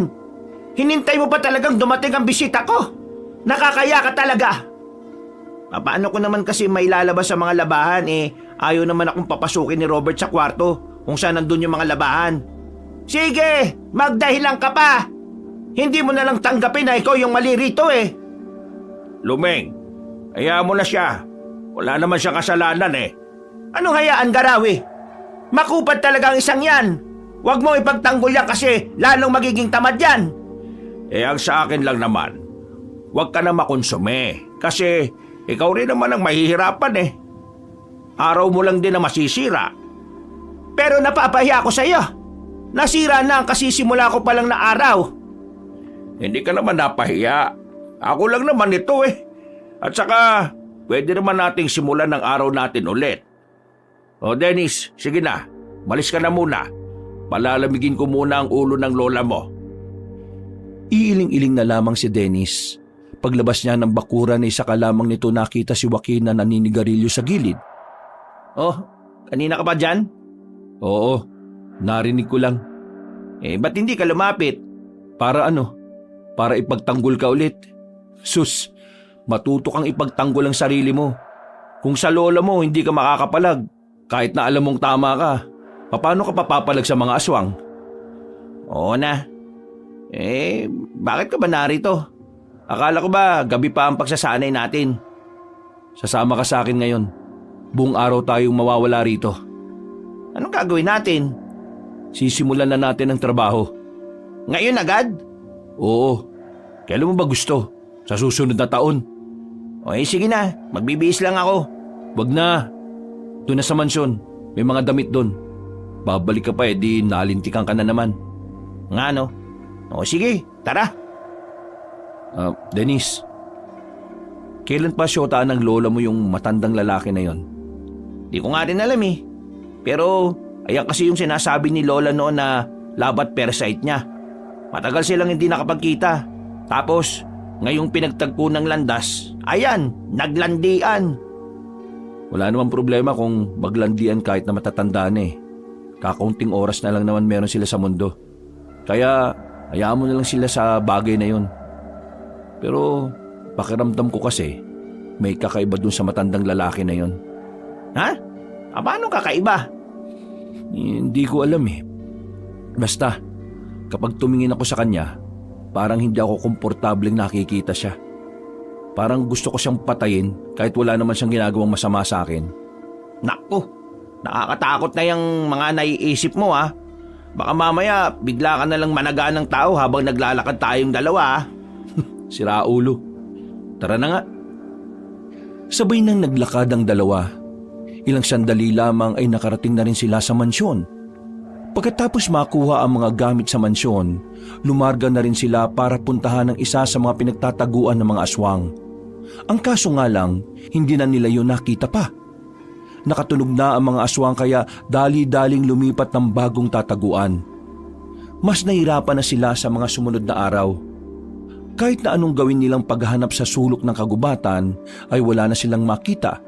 Hinintay mo pa talagang dumating ang bisita ko. Nakakaya ka talaga. Paano ko naman kasi may lalabas sa mga labahan ayaw naman akong papasukin ni Robert sa kwarto kung saan nandun yung mga labahan. Sige, magdahilan ka pa. Hindi mo na lang tanggapin na ikaw yung mali rito eh. Lumeng, hayaan mo na siya. Wala naman siyang kasalanan eh. Anong hayaan, Garawi? Makupad talaga ang isang yan. Huwag mo ipagtanggol yan kasi lalong magiging tamad yan. Ang sa akin lang naman, huwag ka na makonsume kasi ikaw rin naman ang mahihirapan eh. Araw mo lang din na masisira. Pero napapahiya ako sa iyo. Nasira na ang kasisimula ko palang na araw. Hindi ka naman napahiya. Ako lang naman ito eh. At saka, pwede naman nating simulan ng araw natin ulit. O Dennis, sige na. Malis ka na muna. Palalamigin ko muna ang ulo ng lola mo. Iiling-iling na lamang si Dennis. Paglabas niya ng bakuran ay saka lamang nito nakita si Joaquin na naninigarilyo sa gilid. Oh, kanina ka ba dyan? Oo, narinig ko lang. Ba't hindi ka lumapit? Para ano? para ipagtanggol ka ulit. Sus, matuto kang ipagtanggol ang sarili mo. Kung sa lola mo hindi ka makakapalag, kahit na alam mong tama ka, paano ka papapalag sa mga aswang? Oo na. Bakit ka ba narito? Akala ko ba gabi pa ang pagsasanay natin? Sasama ka sa akin ngayon. Buong araw tayong mawawala rito. Anong gagawin natin? Sisimulan na natin ang trabaho. Ngayon agad? Oo. Kailan mo ba gusto? Sa susunod na taon? Sige na, magbibihis lang ako. Wag na. Doon na sa mansyon. May mga damit doon. Babalik ka pa di nalintikan ka na naman. Nga no? Sige, tara. Dennis, kailan pa syotaan ng lola mo yung matandang lalaki na yon? Di ko nga rin alam eh. Pero ayan kasi yung sinasabi ni lola noon na labat parasite niya. Matagal silang hindi nakapagkita. Tapos, ngayong pinagtagpo ng landas, ayan, naglandian. Wala namang problema kung maglandian kahit na matatanda na eh. Kakaunting oras na lang naman meron sila sa mundo. Kaya, hayaan mo na lang sila sa bagay na yon. Pero, pakiramdam ko kasi, may kakaiba dun sa matandang lalaki na yon. Ha? Paano kakaiba? Hindi ko alam eh. Basta, kapag tumingin ako sa kanya, parang hindi ako komportableng nakikita siya. Parang gusto ko siyang patayin kahit wala naman siyang ginagawang masama sa akin. Naku, nakakatakot na yung mga naiisip mo ha. Baka mamaya bigla ka na lang managa ng tao habang naglalakad tayong dalawa ha. Sira ulo. Tara na nga. Sabay nang naglakad ang dalawa. Ilang sandali lamang ay nakarating na rin sila sa mansyon. Pagkatapos makuha ang mga gamit sa mansyon, lumarga na rin sila para puntahan ang isa sa mga pinagtataguan ng mga aswang. Ang kaso nga lang, hindi na nila yun nakita pa. Nakatunog na ang mga aswang kaya dali-daling lumipat ng bagong tataguan. Mas nahirapan na sila sa mga sumunod na araw. Kahit na anong gawin nilang paghahanap sa sulok ng kagubatan ay wala na silang makita.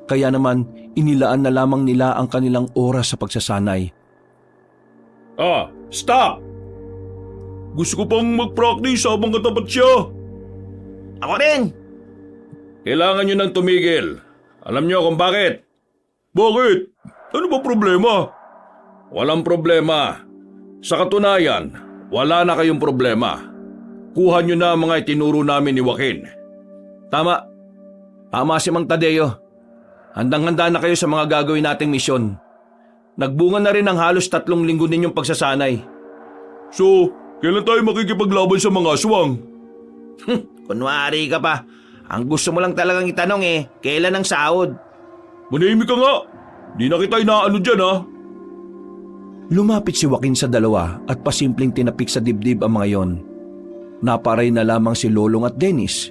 Kaya naman inilaan na lamang nila ang kanilang oras sa pagsasanay. Stop! Gusto ko pang mag-practice habang katapat siya. Ako rin! Kailangan nyo nang tumigil. Alam nyo kung bakit? Bakit? Ano ba problema? Walang problema. Sa katunayan, wala na kayong problema. Kuha nyo na ang mga itinuro namin ni Joaquin. Tama. Tama si Mang Tadeo. Handang-handa na kayo sa mga gagawin nating misyon. Nagbunga na rin ang halos 3 linggo ninyong pagsasanay. So, kailan tayo makikipaglaban sa mga aswang? Kunwari ka pa. Ang gusto mo lang talagang itanong kailan ang sahod? Manahimik ka nga. Di na kita inaano dyan ha. Lumapit si Joaquin sa dalawa at pasimpleng tinapik sa dibdib ang mga yon. Naparay na lamang si Lolong at Dennis.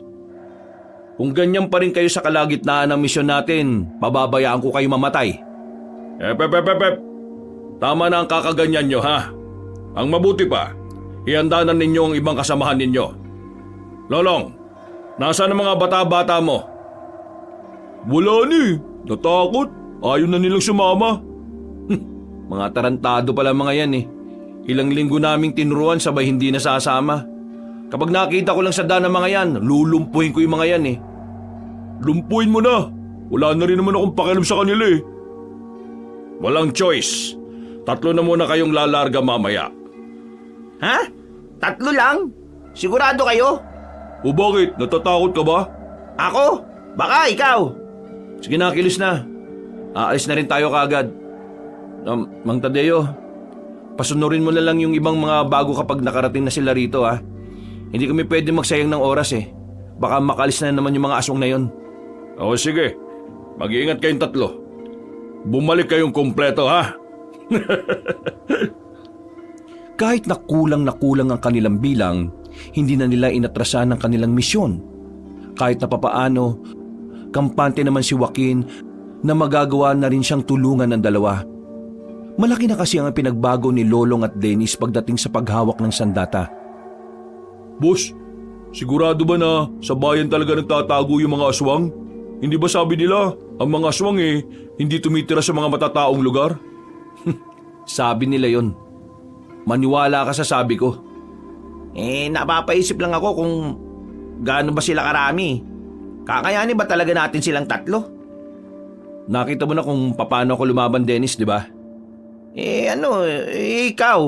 Kung ganyan pa rin kayo sa kalagitnaan ng misyon natin, pababayaan ko kayo mamatay. Epep. Tama na ang kakaganyan nyo ha. Ang mabuti pa, ihanda na ninyo ang ibang kasamahan ninyo. Lolong, nasaan ang mga bata-bata mo? Wala ni. Natakot. Ayaw na nilang sumama. Mga tarantado pala mga yan eh. Ilang linggo naming tinuruan sabay hindi nasasama. Kapag nakita ko lang sa daan ng mga yan, lulumpuhin ko yung mga yan eh. Lumpuin mo na. Wala na rin naman akong pakialam sa kanila eh. Walang choice. 3 na muna kayong lalarga mamaya. Ha? 3 lang? Sigurado kayo? O bakit? Natatakot ka ba? Ako? Baka ikaw? Sige na, kilos na. Aalis na rin tayo kaagad. Mang Tadeo, pasunurin mo na lang yung ibang mga bago kapag nakarating na sila rito ha. Hindi kami pwede magsayang ng oras eh. Baka makalis na naman yung mga aswang na yon. O sige, mag-iingat kayong 3. Bumalik kayong kumpleto ha. Kahit na kulang ang kanilang bilang, hindi na nila inatrasan ang kanilang misyon. Kahit na papaano, kampante naman si Joaquin na magagawa na rin siyang tulungan ng dalawa. Malaki na kasi ang pinagbago ni Lolong at Dennis pagdating sa paghawak ng sandata. Boss, sigurado ba na sa bayan talaga nagtatago yung mga aswang? Hindi ba sabi nila, ang mga aswang hindi tumitira sa mga matataong lugar? Sabi nila yon. Maniwala ka sa sabi ko. Napapaisip lang ako kung gaano ba sila karami. Kakayanin ba talaga natin silang 3? Nakita mo na kung paano ako lumaban, Dennis, di ba? Ikaw.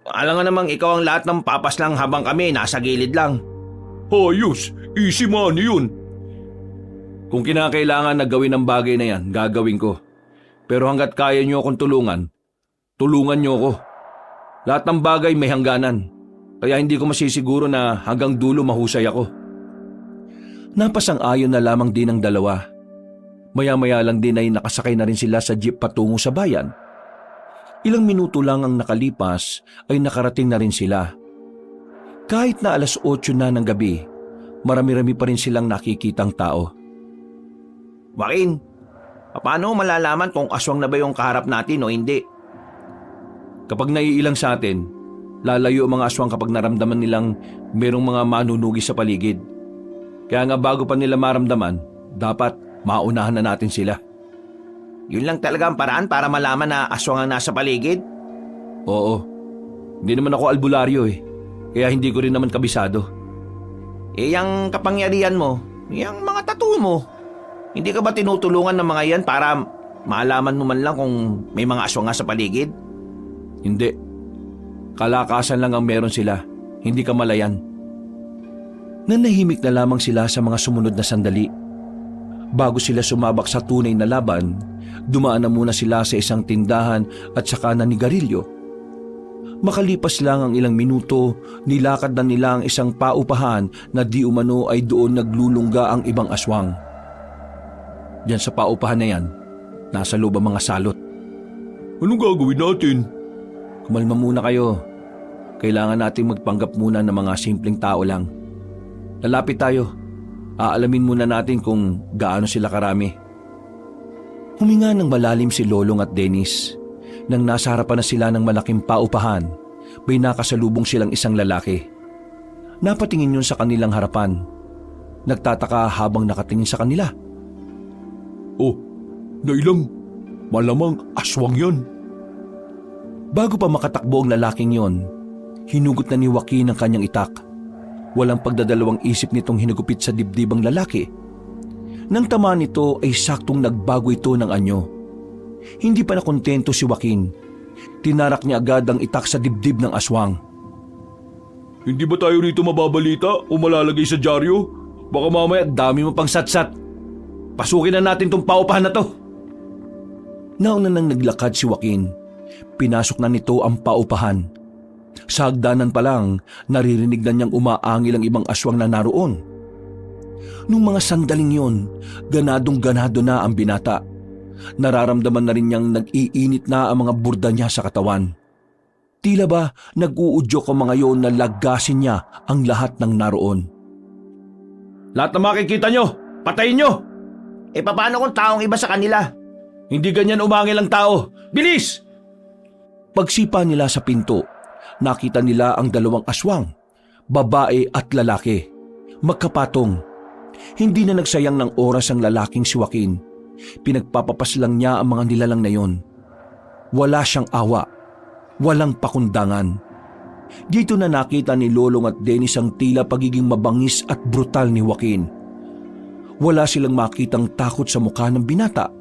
Alam nga namang ikaw ang lahat ng papas lang habang kami nasa gilid lang. Ayos, easy money yun. Kung kinakailangan na gawin ang bagay na yan, gagawin ko. Pero hanggat kaya niyo akong tulungan, tulungan niyo ako. Lahat ng bagay may hangganan. Kaya hindi ko masisiguro na hanggang dulo mahusay ako. Napasang-ayon na lamang din ang dalawa. Maya-maya lang din ay nakasakay na rin sila sa jeep patungo sa bayan. Ilang minuto lang ang nakalipas ay nakarating na rin sila. Kahit na 8:00 na ng gabi, marami-rami pa rin silang nakikitang tao. Joaquin, paano malalaman kung aswang na ba yung kaharap natin o hindi? Kapag naiilang sa atin, lalayo ang mga aswang kapag naramdaman nilang merong mga manunugi sa paligid. Kaya nga bago pa nila maramdaman, dapat maunahan na natin sila. Yun lang talaga ang paraan para malaman na aswang ang nasa paligid? Oo. Hindi naman ako albularyo kaya hindi ko rin naman kabisado. Yung kapangyarihan mo, yung mga tattoo mo, hindi ka ba tinutulungan ng mga yan para malaman mo man lang kung may mga aswang nga sa paligid? Hindi. Kalakasan lang ang meron sila, hindi kamalayan. Nanahimik na lamang sila sa mga sumunod na sandali. Bago sila sumabak sa tunay na laban, dumaan na muna sila sa isang tindahan at saka nanigarilyo. Makalipas lang ang ilang minuto, nilakad na nila ang isang paupahan na di umano ay doon naglulungga ang ibang aswang. Diyan sa paupahan na yan, nasa loob ang mga salot. Anong gagawin natin? Kumalma muna kayo. Kailangan nating magpanggap muna ng mga simpleng tao lang. Lalapit tayo. Aalamin muna natin kung gaano sila karami. Huminga ng malalim si Lolong at Dennis. Nang nasa harapan na sila ng malaking paupahan, may nakasalubong silang isang lalaki. Napatingin yun sa kanilang harapan. Nagtataka habang nakatingin sa kanila. Oh, nailang. Malamang aswang yan. Bago pa makatakbo ang lalaking yon, hinugot na ni Joaquin ang kanyang itak. Walang pagdadalawang isip nitong hinugupit sa dibdib ang lalaki. Nang tamaan nito ay saktong nagbago ito ng anyo. Hindi pa nakontento si Joaquin. Tinarak niya agad ang itak sa dibdib ng aswang. Hindi ba tayo rito mababalita o malalagay sa dyaryo? Baka mamaya dami mo pang satsat. Pasukin na natin tong paupahan na to. Nauna nang naglakad si Joaquin. Pinasok na nito ang paupahan. Sa hagdanan pa lang, naririnig na niyang umaangil ang ibang aswang na naroon. Nung mga sandaling yon, ganadong-ganado na ang binata. Nararamdaman na rin niyang nag-iinit na ang mga burda niya sa katawan. Tila ba nag-uudyok ang mga yon na lagasin niya ang lahat ng naroon. Lahat na makikita nyo, patayin nyo! Paano kung taong iba sa kanila? Hindi ganyan umangil ang tao. Bilis! Pagsipa nila sa pinto, nakita nila ang dalawang aswang, babae at lalaki. Magkapatong. Hindi na nagsayang ng oras ang lalaking si Joaquin. Pinagpapapas lang niya ang mga nilalang na yon. Wala siyang awa. Walang pakundangan. Dito na nakita ni Lolong at Dennis ang tila pagiging mabangis at brutal ni Joaquin. Wala silang makitang takot sa mukha ng binata.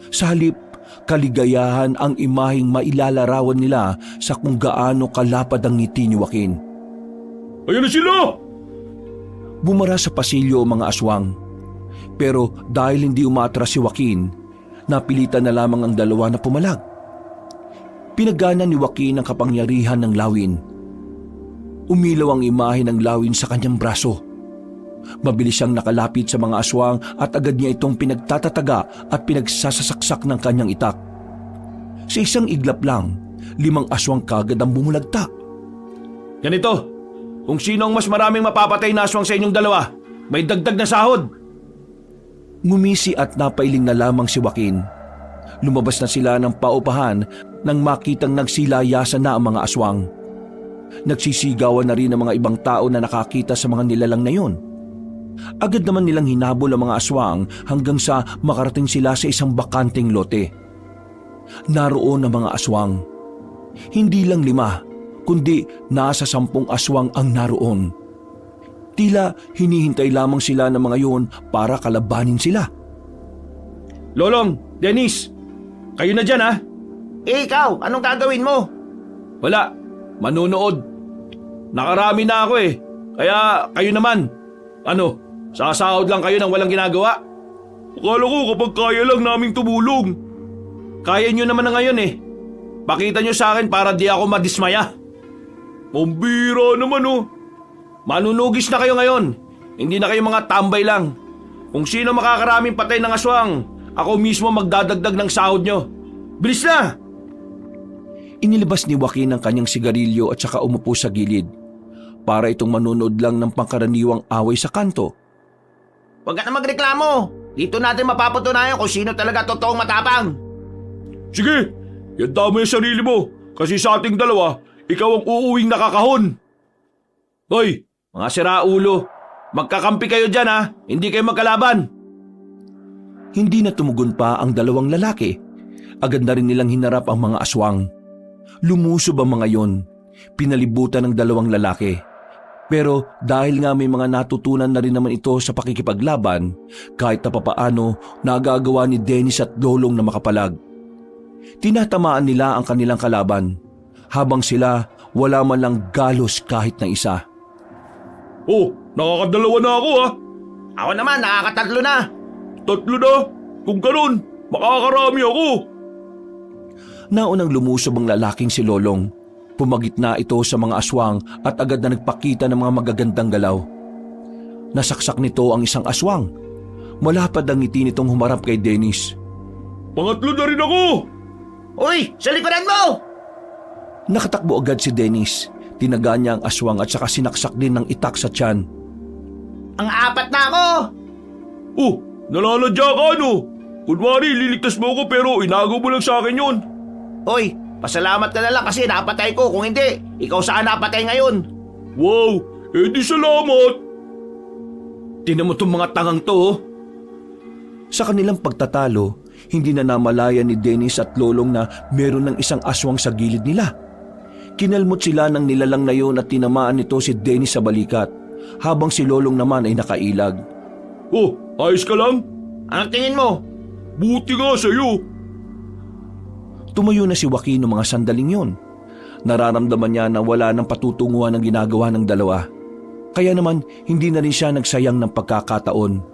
Sa halip, kaligayahan ang imaheng mailalarawan nila sa kung gaano kalapad ang ngiti ni Joaquin. Ayan na sila! Bumara sa pasilyo ang mga aswang. Pero dahil hindi umatras si Joaquin, napilitan na lamang ang dalawa na pumalag. Pinagana ni Joaquin ang kapangyarihan ng lawin. Umilaw ang imahe ng lawin sa kanyang braso. Mabilis siyang nakalapit sa mga aswang at agad niya itong pinagtatataga at pinagsasasaksak ng kanyang itak. Sa isang iglap lang, 5 aswang kagad ang bumulagta. Ganito, kung sino ang mas maraming mapapatay na aswang sa inyong dalawa, may dagdag na sahod. Ngumisi at napailing na lamang si Joaquin. Lumabas na sila ng paupahan nang makitang nagsilayasan na ang mga aswang. Nagsisigawan na rin ang mga ibang tao na nakakita sa mga nilalang na yun. Agad naman nilang hinabol ang mga aswang hanggang sa makarating sila sa isang bakanting lote. Naroon ang mga aswang. Hindi lang 5, kundi nasa 10 aswang ang naroon. Tila hinihintay lamang sila ng mga yun para kalabanin sila. Lolong, Dennis, kayo na dyan ha? Eh ikaw, anong gagawin mo? Wala, manunood. Nakarami na ako eh. Kaya kayo naman. Ano, sasahod lang kayo ng walang ginagawa? Akala ko kapag kaya lang naming tumulong. Kaya nyo naman na ngayon eh. Pakita nyo sa akin para di ako madismaya. Pambira naman oh. Manunugis na kayo ngayon. Hindi na kayo mga tambay lang. Kung sino makakaraming patay ng aswang, ako mismo magdadagdag ng sahod nyo. Bilis na! Inilabas ni Joaquin ang kanyang sigarilyo at saka umupo sa gilid para itong manonood lang ng pangkaraniwang away sa kanto. Huwag ka na magreklamo. Dito natin mapapatunayan kung sino talaga totoong matapang. Sige, yanda mo yung sarili mo. Kasi sa ating dalawa, ikaw ang uuwing nakakahon. Hoy, mga siraulo, magkakampi kayo dyan ha. Hindi kayo magkalaban. Hindi na tumugon pa ang 2 lalaki. Agad na rin nilang hinarap ang mga aswang. Lumusob ang mga yon. Pinalibutan ng 2 lalaki. Pero dahil nga may mga natutunan na rin naman ito sa pakikipaglaban, kahit na papaano nagagawa ni Dennis at Lolong na makapalag. Tinatamaan nila ang kanilang kalaban, habang sila wala man lang galos kahit na isa. Oh, nakakadalawa na ako ha. Ako naman, nakakatatlo na. 3 na. Kung ganun, makakarami ako. Naunang lumusob ang lalaking si Lolong. Pumagitna ito sa mga aswang at agad na nagpakita ng mga magagandang galaw. Nasaksak nito ang isang aswang. Malapad ang ngiti nitong humarap kay Dennis. Pangatlo na rin ako. Uy, sa likuran mo! Nakatakbo agad si Dennis. Tinaga niya ang aswang at saka sinaksak din ng itak sa tiyan. Ang 4 na ako! Oh, nalalagya ka ano? Kunwari, liligtas mo ako pero inago mo lang sa akin yun. Uy, pasalamat ka na lang kasi napatay ko. Kung hindi, ikaw saan napatay ngayon? Wow, di salamat. Tinan mo tong mga tangang to oh. Sa kanilang pagtatalo, hindi na namalayan ni Dennis at Lolong na meron ng isang aswang sa gilid nila. Kinalmot sila ng nilalang na yun at tinamaan nito si Dennis sa balikat, habang si Lolong naman ay nakailag. Oh, ayos ka lang? Anong tingin mo? Buti nga sa'yo. Tumayo na si Joaquin noong mga sandaling yun. Nararamdaman niya na wala ng patutunguhan ang ginagawa ng dalawa. Kaya naman hindi na rin siya nagsayang ng pagkakataon.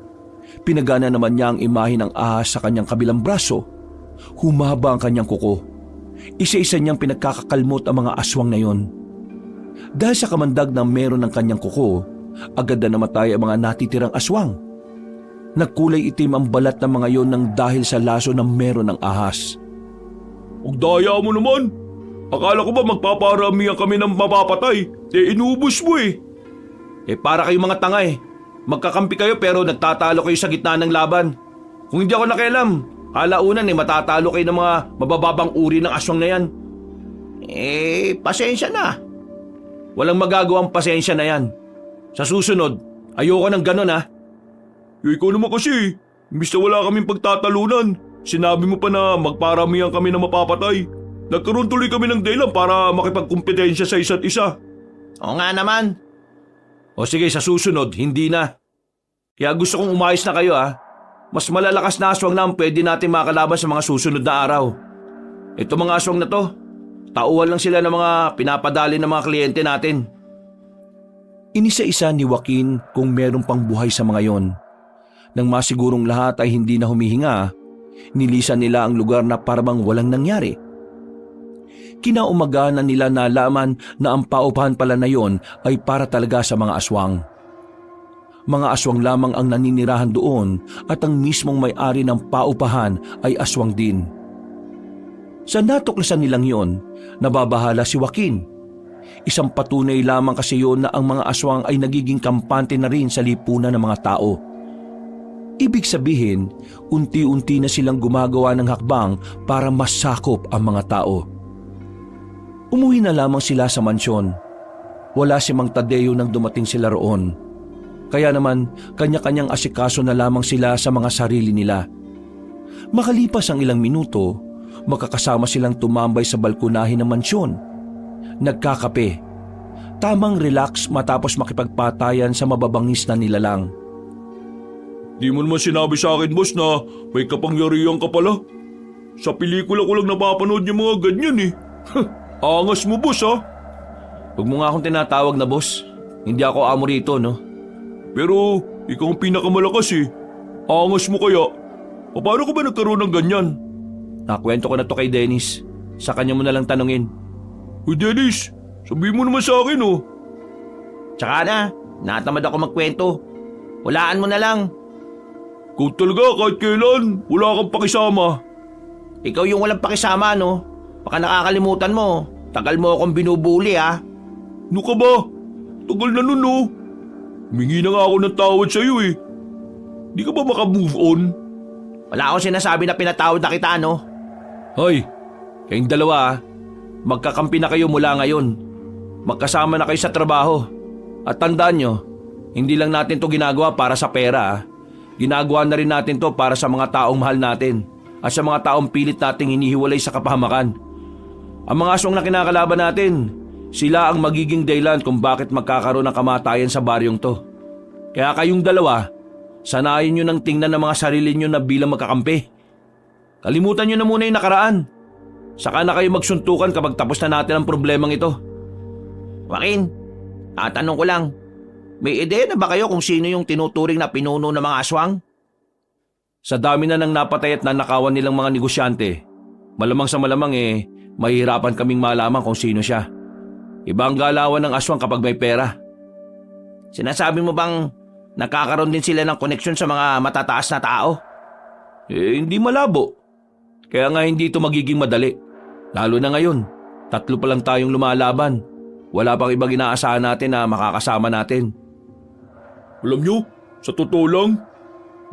Pinagana naman niya ang imahe ng ahas sa kanyang kabilang braso. Humaba ang kanyang kuko. Isa-isa niyang pinagkakakalmot ang mga aswang na yon. Dahil sa kamandag na meron ng kanyang kuko, agad na namatay ang mga natitirang aswang. Nagkulay itim ang balat ng mga yon nang dahil sa laso na meron ng ahas. Ang daya mo naman. Akala ko ba magpaparamihan kami ng mapapatay? Inubos mo eh. Para kayong mga tanga eh. Magkakampi kayo pero nagtatalo kayo sa gitna ng laban. Kung hindi ako nakialam, halaunan matatalo kayo ng mga mabababang uri ng aswang na yan. Pasensya na. Walang magagawang pasensya na yan. Sa susunod, ayoko ng ganon ha. Ikaw naman kasi, imbis na wala kaming pagtatalunan, sinabi mo pa na magparamihan kami ng mapapatay. Nagkaroon tuloy kami ng dahilan para makipagkumpetensya sa isa't isa. Oo nga naman. O sige, sa susunod, hindi na. Kaya gusto kong umayos na kayo ha. Mas malalakas na aswang na ang pwede natin makalaban sa mga susunod na araw. Ito mga aswang na to, tauhan lang sila ng mga pinapadali ng mga kliyente natin. Inisa-isa ni Joaquin kung meron pang buhay sa mga yon. Nang masigurong lahat ay hindi na humihinga, nilisan nila ang lugar na parang walang nangyari. Kinaumaga na nila nalaman na ang paupahan pala na yon ay para talaga sa mga aswang. Mga aswang lamang ang naninirahan doon at ang mismong may-ari ng paupahan ay aswang din. Sa natuklasan nilang yon, nababahala si Joaquin. Isang patunay lamang kasi yon na ang mga aswang ay nagiging kampante na rin sa lipunan ng mga tao. Ibig sabihin, unti-unti na silang gumagawa ng hakbang para masakop ang mga tao. Umuwi na lamang sila sa mansyon. Wala si Mang Tadeo nang dumating sila roon. Kaya naman, kanya-kanyang asikaso na lamang sila sa mga sarili nila. Makalipas ang ilang minuto, makakasama silang tumambay sa balkonahe ng mansyon. nagkakape. Tamang relax matapos makipagpatayan sa mababangis na nilalang. Di mo naman sinabi sa akin, boss, na may kapangyarihan ka pala. Sa pelikula ko lang napapanood yung mga ganyan eh. Angas mo, boss, ha? Huwag mo nga akong tinatawag na boss. Hindi ako amo rito, no? Pero ikaw ang pinakamalakas eh. Angas mo kaya. Paano ka ba nagkaroon ng ganyan? Nakwento ko na to kay Dennis. Sa kanya mo na lang tanungin. Uy, Dennis, sabihin mo naman sa akin, oh. Tsaka na, natamad ako magkwento. Hulaan mo na lang. Ikaw talaga kahit kailan, wala kang pakisama. Ikaw yung walang pakisama, no? Baka nakakalimutan mo. Tagal mo akong binubuli, ha? Ano ka ba? Tagal na nun, oh. Humingi na nga ako ng tawad sa'yo eh. Di ka ba maka-move on? Wala akong sinasabi na pinatawad na kita, no? Hoy, kayong dalawa magkakampi na kayo mula ngayon. Magkasama na kayo sa trabaho. At tandaan nyo, hindi lang natin to ginagawa para sa pera, ah. Ginagawa na rin natin to para sa mga taong mahal natin at sa mga taong pilit nating hinihiwalay sa kapahamakan. Ang mga aswang na kinakalaban natin, sila ang magiging dahilan kung bakit magkakaroon ng kamatayan sa baryong to. Kaya kayong dalawa, sanayin nyo nang tingnan ng mga sarili nyo na bilang magkakampi. Kalimutan nyo na muna yung nakaraan. Saka na kayo magsuntukan kapag tapos na natin ang problemang ito. Joaquin, tatanong ko lang. May ideya na ba kayo kung sino yung tinuturing na pinuno ng mga aswang? Sa dami na ng napatay at nanakawan nilang mga negosyante, malamang sa malamang mahihirapan kaming malaman kung sino siya. Iba ang galawan ng aswang kapag may pera. Sinasabi mo bang nakakaroon din sila ng koneksyon sa mga matataas na tao? Hindi malabo. Kaya nga hindi ito magiging madali. Lalo na ngayon, 3 pa lang tayong lumalaban. Wala pang ibang inaasahan natin na makakasama natin. Alam nyo, sa totoo lang,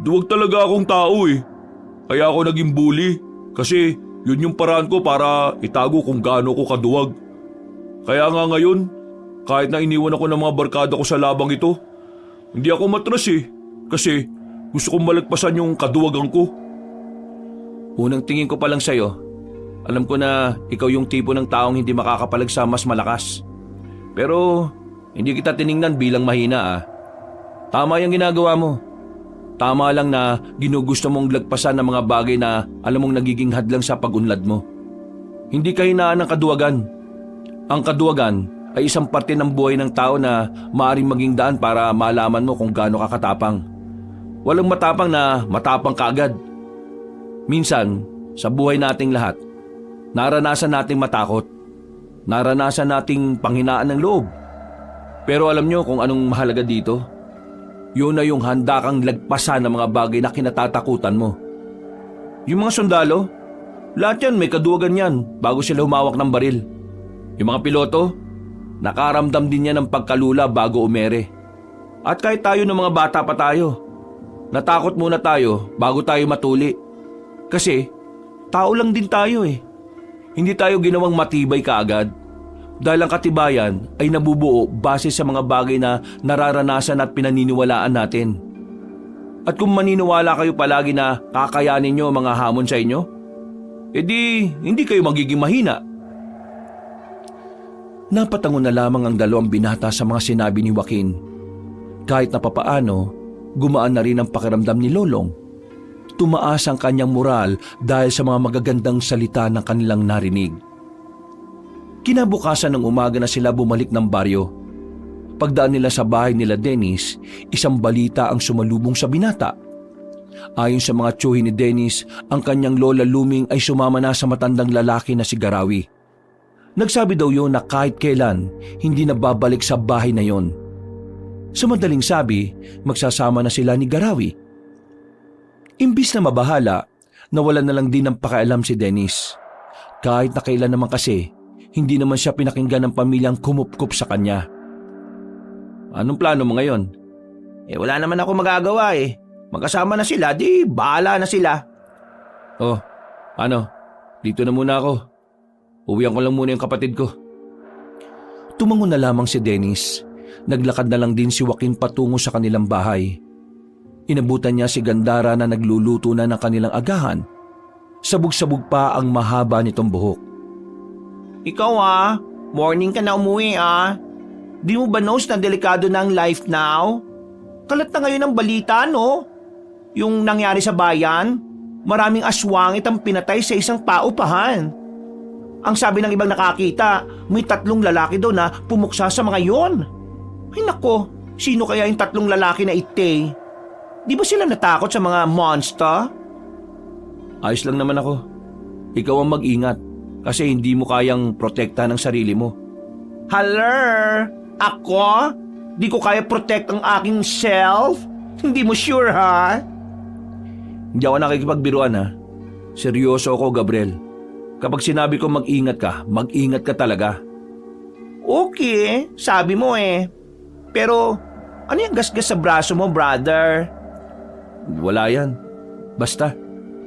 duwag talaga akong tao eh. Kaya ako naging bully kasi yun yung paraan ko para itago kung gaano ko kaduwag. Kaya nga ngayon, kahit na iniwan ako ng mga barkada ko sa labang ito, hindi ako matras eh. Kasi gusto kong malagpasan yung kaduwagan ko. Unang tingin ko pa lang sa'yo, alam ko na ikaw yung tipo ng taong hindi makakapalag sa mas malakas. Pero hindi kita tiningnan bilang mahina, ah. Tama yung ginagawa mo. Tama lang na ginugusto mong lagpasan ng mga bagay na alam mong nagiging hadlang sa pag-unlad mo. Hindi ka hinaan ng kaduwagan. Ang kaduwagan ay isang parte ng buhay ng tao na maaaring maging daan para malaman mo kung gaano ka katapang. Walang matapang na matapang ka agad. Minsan, sa buhay nating lahat, naranasan nating matakot. Naranasan nating panghinaan ng loob. Pero alam nyo kung anong mahalaga dito? Yun na yung handa kang lagpasan ng mga bagay na kinatatakutan mo. Yung mga sundalo, lahat yan may kaduwagan yan bago sila humawak ng baril. Yung mga piloto, nakaramdam din yan ng pagkalula bago umere. At kahit tayo ng mga bata pa tayo, natakot muna tayo bago tayo matuli. Kasi, tao lang din tayo eh. Hindi tayo ginawang matibay kaagad. Dahil ang katibayan ay nabubuo base sa mga bagay na nararanasan at pinaniniwalaan natin. At kung maniniwala kayo palagi na kakayanin nyo mga hamon sa inyo, edi hindi kayo magiging mahina. Napatango na lamang ang 2 binata sa mga sinabi ni Joaquin. Kahit na papaano, gumaan na rin ang pakiramdam ni Lolong. Tumaas ang kanyang moral dahil sa mga magagandang salita ng kanilang narinig. Kinabukasan ng umaga na sila bumalik ng baryo. Pagdaan nila sa bahay nila Dennis, isang balita ang sumalubong sa binata. Ayon sa mga tiyuhin ni Dennis, ang kanyang lola Luming ay sumama na sa matandang lalaki na si Garawi. Nagsabi daw yun na kahit kailan, hindi na babalik sa bahay na yon. Sa madaling sabi, magsasama na sila ni Garawi. Imbis na mabahala, nawalan na lang din ng pakialam si Dennis. Kahit na kailan naman kasi, hindi naman siya pinakinggan ng pamilyang kumupkup sa kanya. Anong plano mo ngayon? Wala naman ako magagawa eh. Magkasama na sila, di bahala na sila. Oh, ano? Dito na muna ako. Uwihan ko lang muna yung kapatid ko. Tumango na lamang si Dennis. Naglakad na lang din si Joaquin patungo sa kanilang bahay. Inabutan niya si Gandara na nagluluto na ng kanilang agahan. Sabog-sabog pa ang mahaba nitong buhok. Ikaw Morning ka na umuwi Di mo ba knows na delikado na ang life now? Kalat na ngayon ang balita, no? Yung nangyari sa bayan, maraming aswangit ang pinatay sa isang paupahan. Ang sabi ng ibang nakakita, may 3 lalaki doon na pumuksa sa mga yon. Ay nako, sino kaya yung 3 lalaki na ite? Di ba sila natakot sa mga monster? Ayos lang naman ako. Ikaw ang mag-ingat kasi hindi mo kayang protekta ng sarili mo. Haller, ako? Di ko kaya protect ang aking self? Hindi mo sure ha? Hindi ako nakikipagbiruan ha. Seryoso ako, Gabriel. Kapag sinabi ko mag-ingat ka talaga. Okay, sabi mo Pero ano yung gasgas sa braso mo, brother? Wala yan. Basta.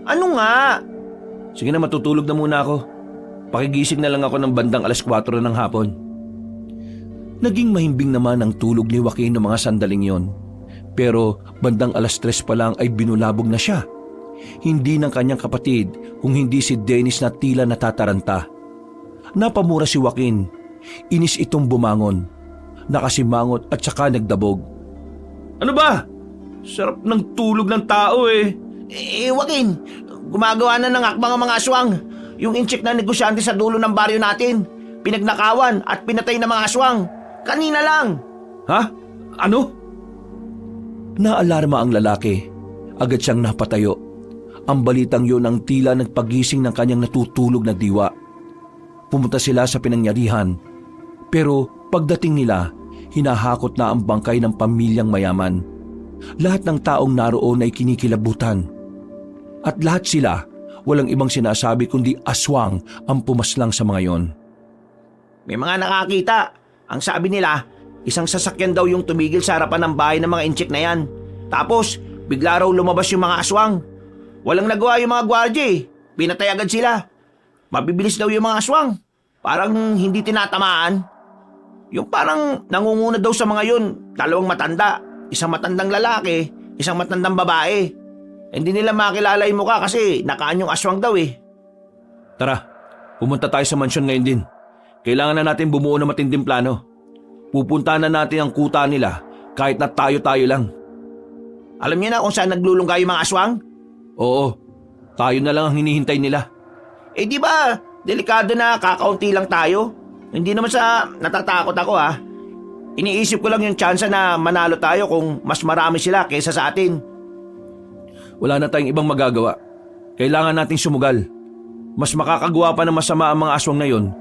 Ano nga? Sige na, matutulog na muna ako. Pakigising na lang ako ng bandang 4:00 ng hapon. Naging mahimbing naman ang tulog ni Joaquin ng mga sandaling yon. Pero bandang 3:00 pa lang ay binulabog na siya. Hindi ng kanyang kapatid kung hindi si Dennis na tila natataranta. Napamura si Joaquin. Inis itong bumangon. Nakasimangot at saka nagdabog. Ano ba? Sarap ng tulog ng tao Joaquin, gumagawa na ng akbang ang mga aswang. Yung incheck na negosyante sa dulo ng baryo natin. Pinagnakawan at pinatay ng mga aswang. Kanina lang. Ha? Ano? Naalarma ang lalaki. Agad siyang napatayo. Ang balitang yun ang tila nagpagising ng kanyang natutulog na diwa. Pumunta sila sa pinangyarihan. Pero pagdating nila, hinahakot na ang bangkay ng pamilyang mayaman. Lahat ng taong naroon ay kinikilabutan. At lahat sila, walang ibang sinasabi kundi aswang ang pumaslang sa mga yon. May mga nakakita. Ang sabi nila, isang sasakyan daw yung tumigil sa harapan ng bahay ng mga incheck na yan. Tapos, bigla raw lumabas yung mga aswang. Walang nagawa yung mga gwardya Pinatay agad sila. Mabibilis daw yung mga aswang. Parang hindi tinatamaan. Yung parang nangunguna daw sa mga yun, 2 matanda. Isang matandang lalaki, isang matandang babae. Hindi nila makilala yung mukha kasi nakaan yung aswang daw Tara, pumunta tayo sa mansyon ngayon din. Kailangan na natin bumuo ng matinding plano. Pupuntahan na natin ang kuta nila kahit na tayo-tayo lang. Alam niyo na kung saan naglulungga yung mga aswang? Oo, tayo na lang ang hinihintay nila. Di ba, delikado na kakaunti lang tayo. Hindi naman sa natatakot ako Iniisip ko lang yung tsansa na manalo tayo kung mas marami sila kaysa sa atin. Wala na tayong ibang magagawa. Kailangan nating sumugal. Mas makakagawa pa ng masama ang mga aswang na yon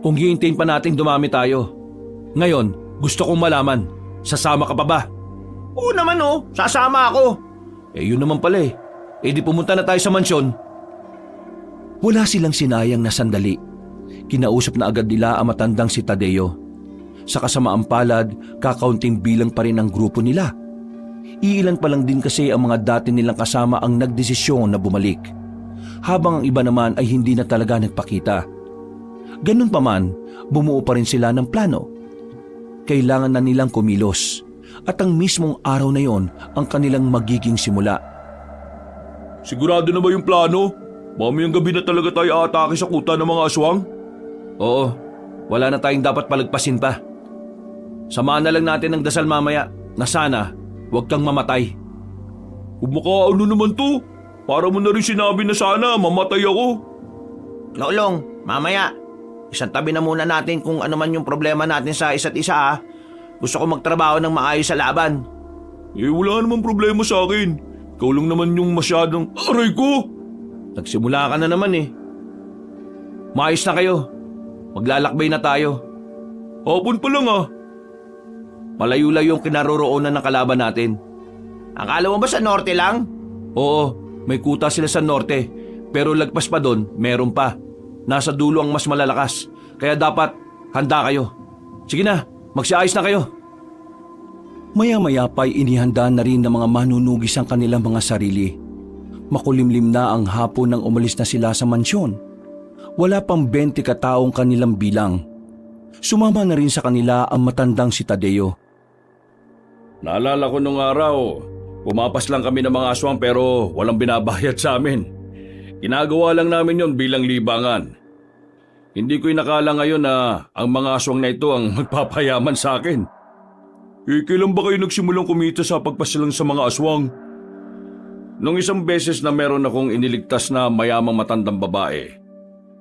kung hihintayin pa nating dumami tayo. Ngayon, gusto kong malaman, sasama ka pa ba? Oo naman sasama ako. Yun naman pala di pumunta na tayo sa mansyon. Wala silang sinayang na sandali. Kinausap na agad nila ang matandang si Tadeo. Sa kasamaang palad, kakaunting bilang pa rin ang grupo nila. Iilan pa lang din kasi ang mga dati nilang kasama ang nagdesisyon na bumalik. Habang ang iba naman ay hindi na talaga nagpakita. Ganun pa man, bumuo pa rin sila ng plano. Kailangan na nilang kumilos. At ang mismong araw na yon ang kanilang magiging simula. Sigurado na ba yung plano? Mamayang gabi na talaga tayo aatake sa kuta ng mga aswang? Oo, wala na tayong dapat palagpasin pa. Samahan na lang natin ng dasal mamaya na sana huwag kang mamatay. Kung makaano naman to, para mo na rin sinabi na sana mamatay ako. Lolong, mamaya, isang tabi na muna natin kung ano man yung problema natin sa isa't isa Gusto ko magtrabaho ng maayos sa laban. Wala namang problema sa akin. Ikaw lang naman yung masyadong aray ko. Nagsimula ka na naman Maayos na kayo. Maglalakbay na tayo. Hapon pa lang Malayo-layo yung kinaroroonan ng kalaban natin. Akala mo ba sa norte lang? Oo, may kuta sila sa norte. Pero lagpas pa doon, meron pa. Nasa dulo ang mas malalakas. Kaya dapat handa kayo. Sige na, magsiayos na kayo. Maya-maya pa'y inihanda na rin ng mga manunugis ang kanilang mga sarili. Makulimlim na ang hapon nang umalis na sila sa mansyon. Wala pang 20 kataong kanilang bilang. Sumama na rin sa kanila ang matandang si Tadeo. Naalala ko nung araw, pumapas lang kami ng mga aswang pero walang binabayad sa amin. Ginagawa lang namin yon bilang libangan. Hindi ko inakala ngayon na ang mga aswang na ito ang magpapayaman sa akin. Kailan ba kayo nagsimulang kumita sa pagpasilang sa mga aswang? Nung isang beses na meron akong iniligtas na mayamang matandang babae,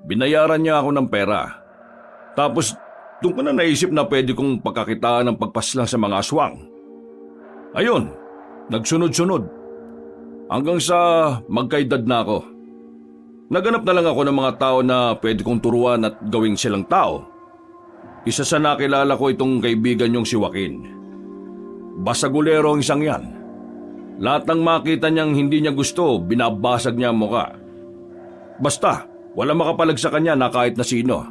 binayaran niya ako ng pera. Tapos doon ko na naisip na pwede kong pagkakitaan ng pagpaslang sa mga aswang. Ayun, nagsunod-sunod. Hanggang sa magkaedad na ako. Naganap na lang ako ng mga tao na pwede kong turuan at gawing silang tao. Isa sa nakilala ko itong kaibigan niyong si Joaquin. Basagulero ang isang yan. Lahat ng makita niyang hindi niya gusto, binabasag niya ang muka. Basta, wala makapalag sa kanya na kahit na sino.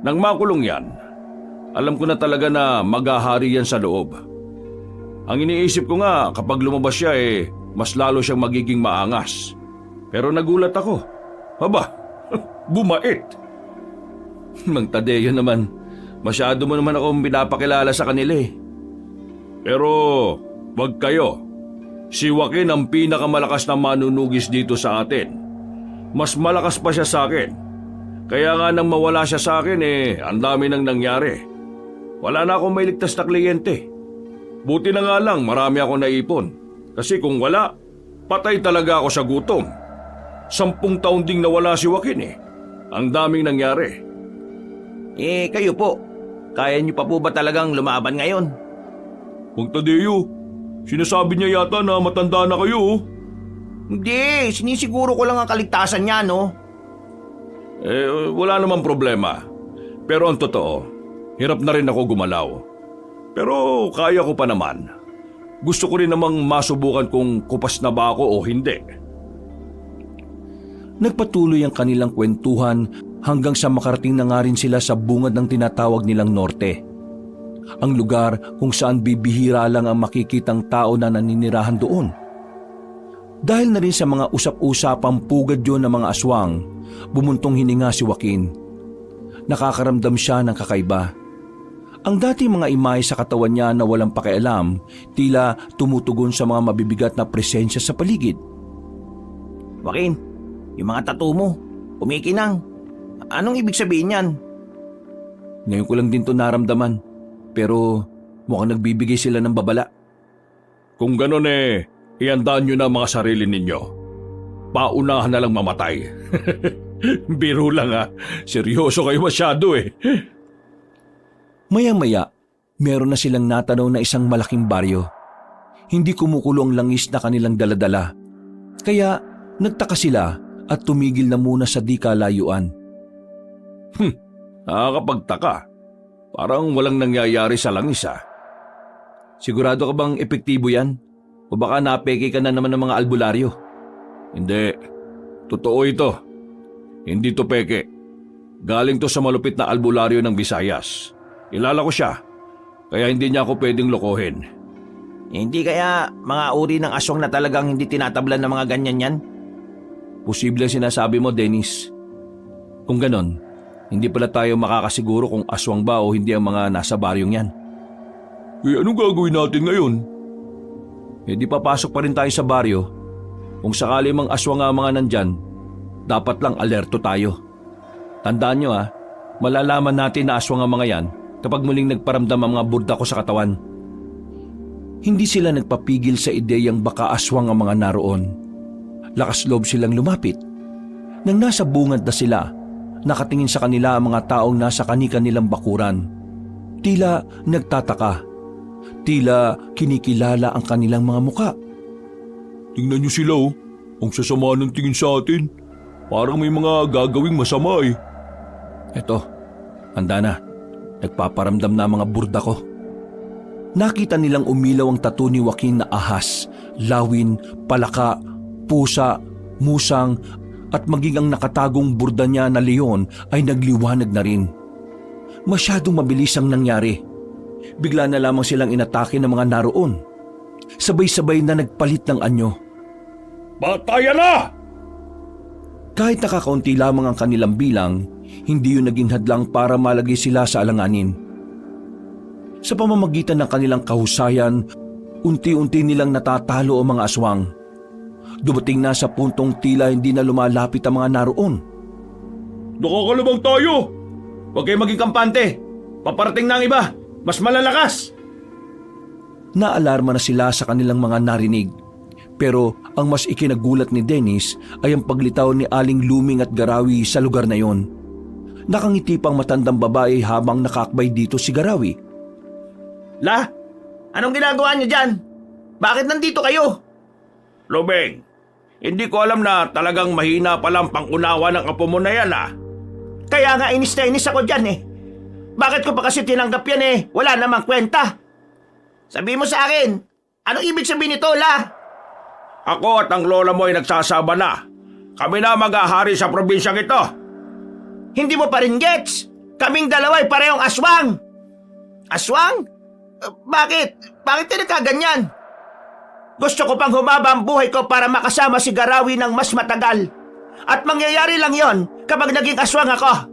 Nang makulong yan, alam ko na talaga na maghahari yan sa loob. Ang iniisip ko nga kapag lumabas siya mas lalo siyang magiging maangas. Pero nagulat ako. Aba, bumait. Mang Tadeo naman, masyado mo naman akong pinapakilala sa kanila eh. Pero, wag kayo. Si Joaquin ang pinakamalakas na manunugis dito sa atin. Mas malakas pa siya sa akin. Kaya nga nang mawala siya sa akin ang dami nang nangyari. Wala na akong mailigtas na kliyente. Buti na nga lang marami akong naipon. Kasi kung wala, patay talaga ako sa gutom. 10 taon ding nawala si Joaquin Ang daming nangyari. Kayo po, kaya niyo pa po ba talagang lumaban ngayon? Mang Tadeo, sinasabi niya yata na matanda na kayo. Hindi, sinisiguro ko lang ang kaligtasan niya, no? Wala namang problema. Pero ang totoo, hirap na rin ako gumalaw. Pero kaya ko pa naman. Gusto ko rin namang masubukan kung kupas na ba ako o hindi. Nagpatuloy ang kanilang kwentuhan hanggang sa makarating na nga rin sila sa bungad ng tinatawag nilang Norte. Ang lugar kung saan bibihira lang ang makikitang tao na naninirahan doon. Dahil na rin sa mga usap-usapang pugad yun ng mga aswang, bumuntong hininga si Joaquin. Nakakaramdam siya ng kakaiba. Ang dati mga imahe sa katawan niya na walang pakialam, tila tumutugon sa mga mabibigat na presensya sa paligid. Joaquin, yung mga tattoo mo, kumikinang. Anong ibig sabihin yan? Ngayon ko lang din to naramdaman, pero mukhang nagbibigay sila ng babala. Kung ganon iandaan nyo na mga sarili ninyo. Paunahan na lang mamatay. Biro lang seryoso kayo masyado Maya-maya, meron na silang natanaw na isang malaking baryo. Hindi kumukulo ang langis na kanilang daladala. Kaya nagtaka sila at tumigil na muna sa di kalayuan. Nakakapagtaka. Parang walang nangyayari sa langis Sigurado ka bang epektibo yan? O baka napeke ka na naman ng mga albularyo? Hindi. Totoo ito. Hindi to peke. Galing to sa malupit na albularyo ng Visayas. Kilala ko siya. Kaya hindi niya ako pwedeng lokohin. Hindi kaya mga uri ng aswang na talagang hindi tinatablan ng mga ganyan yan? Posible ang sinasabi mo, Dennis. Kung ganon, hindi pala tayo makakasiguro kung aswang ba o hindi ang mga nasa baryong yan. Anong gagawin natin ngayon? Di papasok pa rin tayo sa baryo. Kung sakali mang aswang nga mga nandyan, dapat lang alerto tayo. Tandaan nyo malalaman natin na aswang ang mga yan kapag muling nagparamdam ang mga burda ko sa katawan. Hindi sila nagpapigil sa ideyang baka aswang ang mga naroon. Lakas loob silang lumapit. Nang nasa bungad na sila, nakatingin sa kanila ang mga taong nasa kani-kanilang bakuran. Tila nagtataka. Tila kinikilala ang kanilang mga muka. Tingnan niyo sila Ang sasama ng tingin sa atin. Parang may mga gagawing masama Eto, handa na. Nagpaparamdam na ang mga burda ko. Nakita nilang umilaw ang tattoo ni Joaquin na ahas, lawin, palaka, pusa, musang at maging ang nakatagong burda niya na leon ay nagliwanag na rin. Masyadong mabilis ang nangyari. Bigla na lamang silang inatake ng mga naroon. Sabay-sabay na nagpalit ng anyo. Batayan na! Kahit nakakaunti lamang ang kanilang bilang, hindi yun naging hadlang para malagay sila sa alanganin. Sa pamamagitan ng kanilang kahusayan, unti-unti nilang natatalo ang mga aswang. Dumating na sa puntong tila hindi na lumalapit ang mga naroon. Nakakalabang tayo! Huwag kayo maging kampante. Paparating na ang iba. Mas malalakas. Naalarma na sila sa kanilang mga narinig. Pero ang mas ikinagulat ni Dennis ay ang paglitaw ni Aling Luming at Garawi sa lugar na yon. Nakangiti pang matandang babae habang nakakbay dito si Garawi. La, anong ginagawa niyo dyan? Bakit nandito kayo? Luming, hindi ko alam na talagang mahina palang pangunawa ng apo mo na yan Kaya nga inis na inis ako dyan Bakit ko pa kasi tinanggap yan Wala namang kwenta. Sabi mo sa akin, anong ibig sabihin nito, La? Ako at ang lola mo ay nagsasaba na. Kami na mag-ahari sa probinsyang ito. Hindi mo pa rin gets. Kaming dalawa ay parehong aswang. Aswang? Bakit? Bakit tinagkaganyan? Gusto ko pang humaba ang buhay ko para makasama si Garawi ng mas matagal. At mangyayari lang yon kapag naging aswang ako.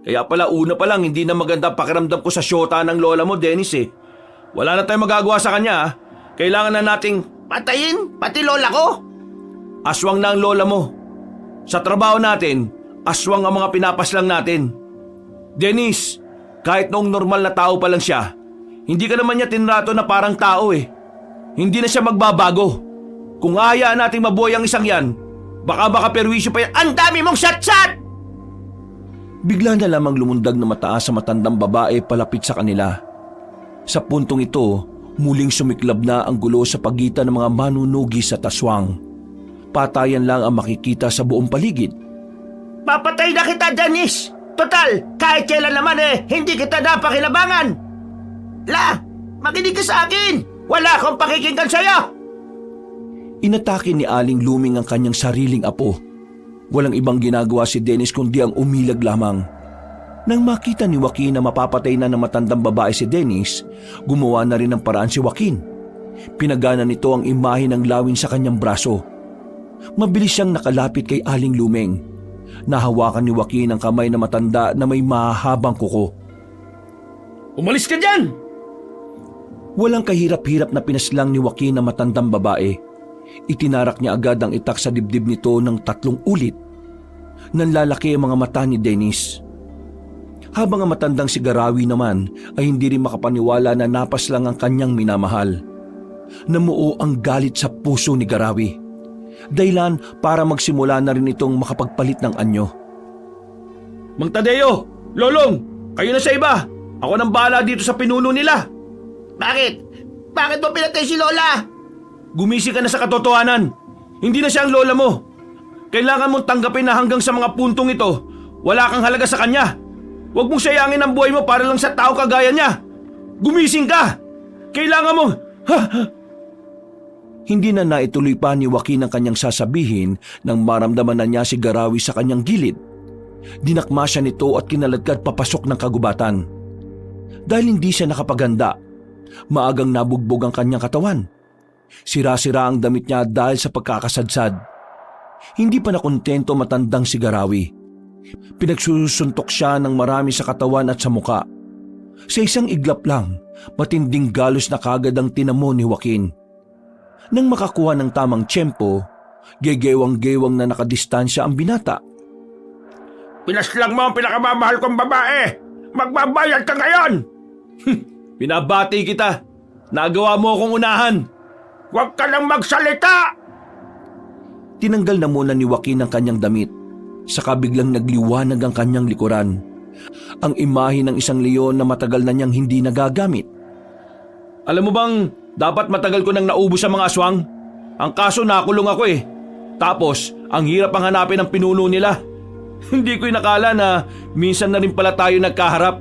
Kaya pala una pa lang hindi na maganda pakiramdam ko sa syota ng lola mo, Dennis Wala na tayong magagawa sa kanya Kailangan na nating Patayin? Pati lola ko? aswang na ang lola mo. Sa trabaho natin, aswang ang mga pinapaslang natin. Dennis, kahit noong normal na tao pa lang siya, hindi ka naman niya tinrato na parang tao Hindi na siya magbabago. Kung ahayaan nating mabuhay ang isang yan, baka perwisyo pa yan. Ang dami mong shot-shot! Bigla na lamang lumundag na mataas sa matandang babae palapit sa kanila. Sa puntong ito, muling sumiklab na ang gulo sa pagitan ng mga manunugis at aswang. Patayan lang ang makikita sa buong paligid. Papatay na kita, Dennis! Total, kahit kailan naman hindi kita napakinabangan! La, makinig ka sa akin! Wala akong pakikinggan sa'yo! Inatake ni Aling Luming ang kanyang sariling apo. Walang ibang ginagawa si Dennis kundi ang umilag lamang. Nang makita ni Joaquin na mapapatay na ng matandang babae si Dennis, gumawa na rin ng paraan si Joaquin. Pinagana nito ang imahe ng lawin sa kanyang braso. Mabilis siyang nakalapit kay Aling Luming. Nahawakan ni Joaquin ang kamay na matanda na may mahahabang kuko. Umalis ka dyan! Walang kahirap-hirap na pinaslang ni Joaquin ang matandang babae. Itinarak niya agad ang itak sa dibdib nito ng 3 ulit. Nanlalaki ang mga mata ni Dennis. Habang ang matandang si Garawi naman ay hindi rin makapaniwala na napas lang ang kanyang minamahal. Namuo ang galit sa puso ni Garawi. Dahilan para magsimula na rin itong makapagpalit ng anyo. Mang Tadeo, Lolong, kayo na sa iba. Ako nang bahala dito sa pinuno nila. Bakit? Bakit mo pinatay si Lola? Gumisi ka na sa katotohanan. Hindi na siya ang lola mo. Kailangan mong tanggapin na hanggang sa mga puntong ito, wala kang halaga sa kanya. Huwag mong sayangin ang buhay mo para lang sa tao kagaya niya. Gumising ka! Kailangan mong... Hindi na naituloy pa ni Joaquin ang kanyang sasabihin nang maramdaman na niya si Garawi sa kanyang gilid. Dinakma siya nito at kinaladkad papasok ng kagubatan. Dahil hindi siya nakapaganda, maagang nabugbog ang kanyang katawan. Sira-sira ang damit niya dahil sa pagkakasadsad. Hindi pa nakontento matandang si Garawi. Pinagsusuntok siya ng marami sa katawan at sa muka. Sa isang iglap lang, matinding galos na kagad ang tinamo ni Joaquin. Nang makakuha ng tamang tiyempo, gegewang-gewang na nakadistansya ang binata. Pinaslang mo ang pinakamamahal kong babae! Magbabayad ka ngayon! Binabati kita! Nagawa mo akong unahan! Huwag ka nang magsalita! Tinanggal na muna ni Joaquin ang kanyang damit. Saka biglang nagliwanag ang kanyang likuran. Ang imahe ng isang leon na matagal na niyang hindi nagagamit. Alam mo bang dapat matagal ko nang naubos sa mga aswang? Ang kaso nakulong ako Tapos, ang hirap ang hanapin ng pinuno nila. Hindi ko inakala na minsan na rin pala tayo nagkaharap.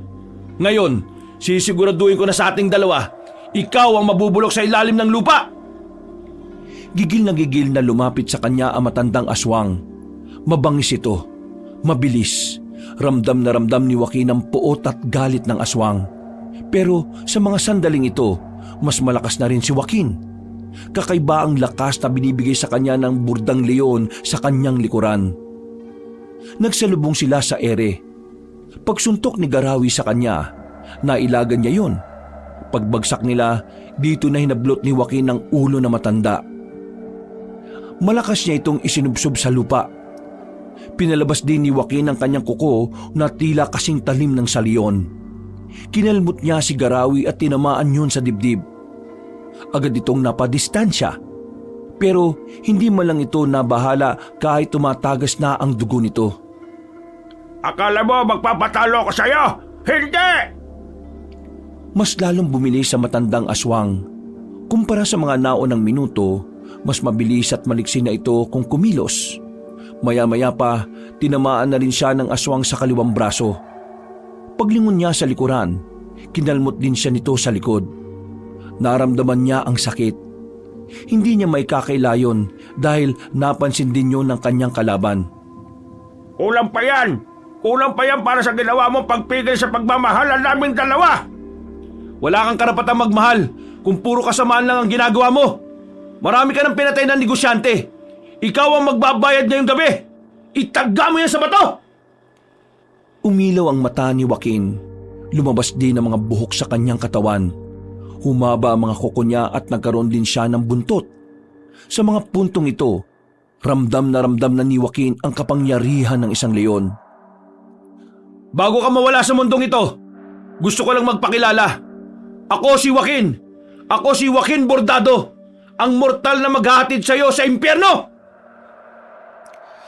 Ngayon, sisiguraduhin ko na sa ating dalawa, ikaw ang mabubulok sa ilalim ng lupa. Gigil na lumapit sa kanya ang matandang aswang. Mabangis ito, mabilis. Ramdam na ramdam ni Joaquin ang puot at galit ng aswang. Pero sa mga sandaling ito, mas malakas na rin si Joaquin. Kakaiba ang lakas na binibigay sa kanya ng burdang leon sa kanyang likuran. Nagsalubong sila sa ere. Pagsuntok ni Garawi sa kanya, nailagan niya yon. Pagbagsak nila, dito na hinablot ni Joaquin ang ulo na matanda. Malakas niya itong isinubsob sa lupa. Pinalabas din ni Joaquin ang kanyang kuko na tila kasing talim ng saliyon. Kinalmot niya si Garawi at tinamaan yun sa dibdib. Agad itong napadistansya. Pero hindi man lang ito nabahala kahit tumatagas na ang dugo nito. Akala mo magpapatalo ko sa'yo? Hindi! Mas lalong bumilis sa matandang aswang. Kumpara sa mga naunang minuto, mas mabilis at maliksi na ito kung kumilos. Maya-maya pa, tinamaan na rin siya ng aswang sa kaliwang braso. Paglingon niya sa likuran, kinalmot din siya nito sa likod. Naramdaman niya ang sakit. Hindi niya may kakailayon dahil napansin din yun ng kanyang kalaban. Kulang pa yan! Kulang pa yan para sa ginawa mong pagpigil sa pagmamahalan naming dalawa! Wala kang karapatang magmahal kung puro kasamaan lang ang ginagawa mo. Marami ka ng pinatay na negosyante. Ikaw ang magbabayad ngayong gabi. Itaga mo yan sa bato! Umilaw ang mata ni Joaquin. Lumabas din ang mga buhok sa kanyang katawan. Humaba ang mga kuko niya at nagkaroon din siya ng buntot. Sa mga puntong ito, ramdam na ni Joaquin ang kapangyarihan ng isang leon. Bago ka mawala sa mundong ito, gusto ko lang magpakilala. Ako si Joaquin. Ako si Joaquin Bordado, ang mortal na maghahatid sa iyo sa impyerno!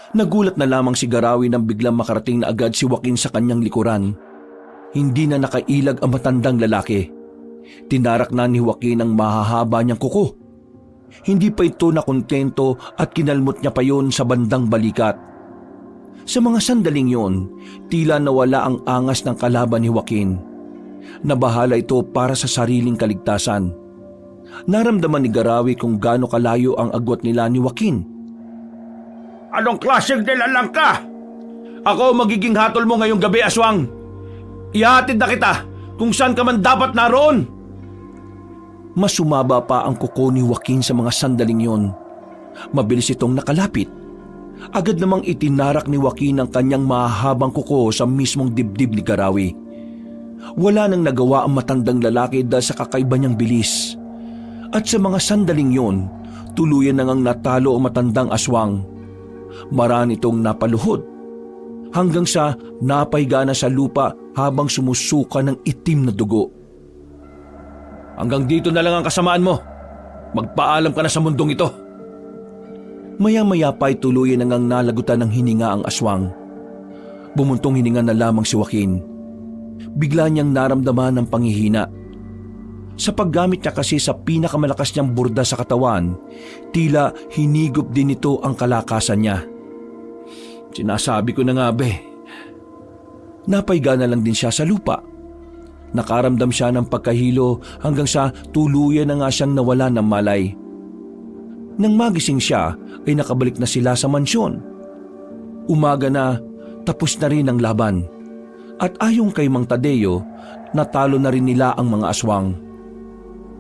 Nagulat na lamang si Garawi nang biglang makarating na agad si Joaquin sa kanyang likuran. Hindi na nakailag ang matandang lalaki. Tinarak na ni Joaquin ang mahahaba niyang kuko. Hindi pa ito nakontento at kinalmot niya pa yon sa bandang balikat. Sa mga sandaling yon, tila nawala ang angas ng kalaban ni Joaquin. Nabahala ito para sa sariling kaligtasan. Naramdaman ni Garawi kung gaano kalayo ang agwat nila ni Joaquin. Anong klaseng nilalang ka? Ako magiging hatol mo ngayong gabi, aswang. Ihatid na kita kung saan ka man dapat naroon. Mas sumaba pa ang kuko ni Joaquin sa mga sandaling yon. Mabilis itong nakalapit. Agad namang itinarak ni Joaquin ang kanyang mahahabang kuko sa mismong dibdib ni Garawi. Wala nang nagawa ang matandang lalaki dahil sa kakaiba niyang bilis. At sa mga sandaling yon, tuluyan na ngang natalo ang matandang aswang. Marami itong napaluhod. Hanggang sa napahiga na sa lupa habang sumusuka ng itim na dugo. Hanggang dito na lang ang kasamaan mo. Magpaalam ka na sa mundong ito. Maya-maya pa'y tuluyan na ngang nalagutan ng hininga ang aswang. Bumuntong hininga na lamang si Joaquin. Bigla niyang naramdaman ng panghihina. Sa paggamit niya kasi sa pinakamalakas niyang burda sa katawan, tila hinigop din ito ang kalakasan niya. Sinasabi ko na nga be. Napahiga na lang din siya sa lupa. Nakaramdam siya ng pagkahilo hanggang sa tuluyan na nga siyang nawala ng malay. Nang magising siya ay nakabalik na sila sa mansyon. Umaga na, tapos na rin ang laban. At ayon kay Mang Tadeo, natalo na rin nila ang mga aswang.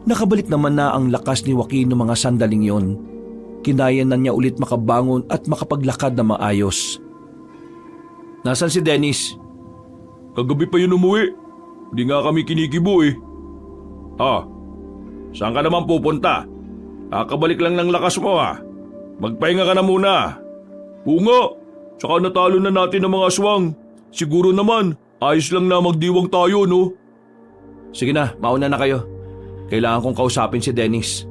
Nakabalik naman na ang lakas ni Joaquin ng mga sandaling yon. Kinaya na niya ulit makabangon at makapaglakad na maayos. Nasaan si Dennis? Kagabi pa yun umuwi. Hindi nga kami kinikibo eh. Saan ka naman pupunta? Kakabalik lang ng lakas mo Magpahinga ka na muna. Oo nga, tsaka natalo na natin ang mga aswang. Siguro naman, ayos lang na magdiwang tayo, no? Sige na, mauna na kayo. Kailangan kong kausapin si Dennis.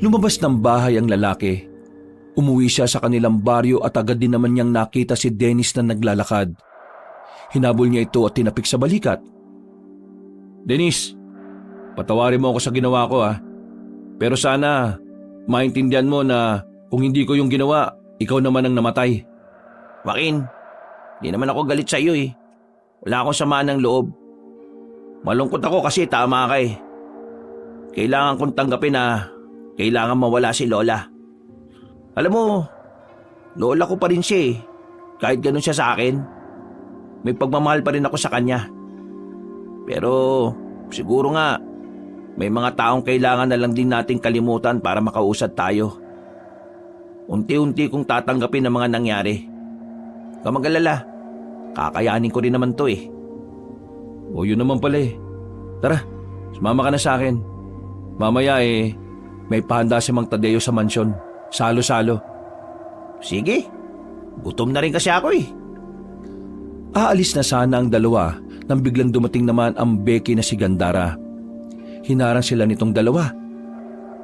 Lumabas ng bahay ang lalaki. Umuwi siya sa kanilang baryo at agad din naman niyang nakita si Dennis na naglalakad. Hinabol niya ito at tinapik sa balikat. Dennis, patawarin mo ako sa ginawa ko Pero sana maintindihan mo na kung hindi ko yung ginawa, ikaw naman ang namatay. Joaquin, di naman ako galit sa iyo Wala akong samaan ng loob. Malungkot ako kasi tama ka Kailangan kong tanggapin na kailangan mawala si Lola. Alam mo, Lola ko pa rin siya Kahit ganun siya sa akin. May pagmamahal pa rin ako sa kanya. Pero siguro nga, may mga taong kailangan na lang din nating kalimutan para makausad tayo. Unti-unti kong tatanggapin ang mga nangyari. Huwag kang mag-alala, kakayanin ko rin naman to O yun naman pala Tara, sumama ka na sa akin. Mamaya may pahanda si Mang Tadeo sa mansyon. Salo-salo. Sige, Gutom na rin kasi ako eh. Aalis na sana ang dalawa nang biglang dumating naman ang Becky na si Gandara. Hinarang sila nitong dalawa.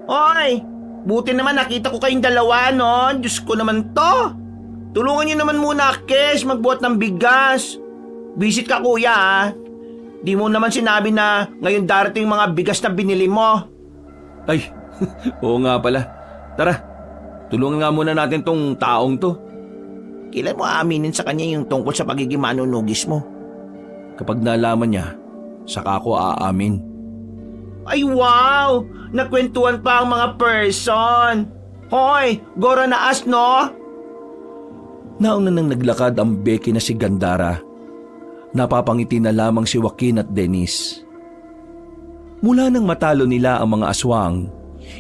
Hoy! Buti naman nakita ko kayong dalawa, no? Diyos ko naman to! Tulungan niyo naman muna, Kes, magbuhat ng bigas. Visit ka, kuya, ha? Di mo naman sinabi na ngayon darating mga bigas na binili mo. Ay, oo nga pala. Tara, tulungan nga muna natin tong taong to. Kailan mo aaminin sa kanya yung tungkol sa pagiging manunugis mo? Kapag nalaman niya, saka ako aamin. Ay wow! Nagkwentuhan pa ang mga person. Hoy, gora na as, no? Nauna nang naglakad ang Becky na si Gandara. Napapangiti na lamang si Joaquin at Dennis. Mula nang matalo nila ang mga aswang,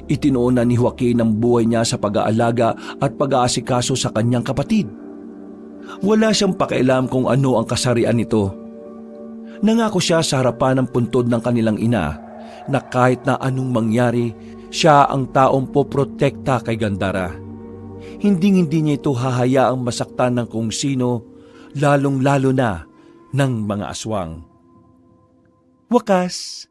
itinuon na ni Joaquin ang buhay niya sa pag-aalaga at pag-aasikaso sa kanyang kapatid. Wala siyang pakialam kung ano ang kasarian nito. Nangako siya sa harapan ng puntod ng kanilang ina na kahit na anong mangyari, siya ang taong poprotekta kay Gandara. Hinding-hindi niya ito hahayaang masaktan ng kung sino, lalong-lalo na ng mga aswang. Wakas,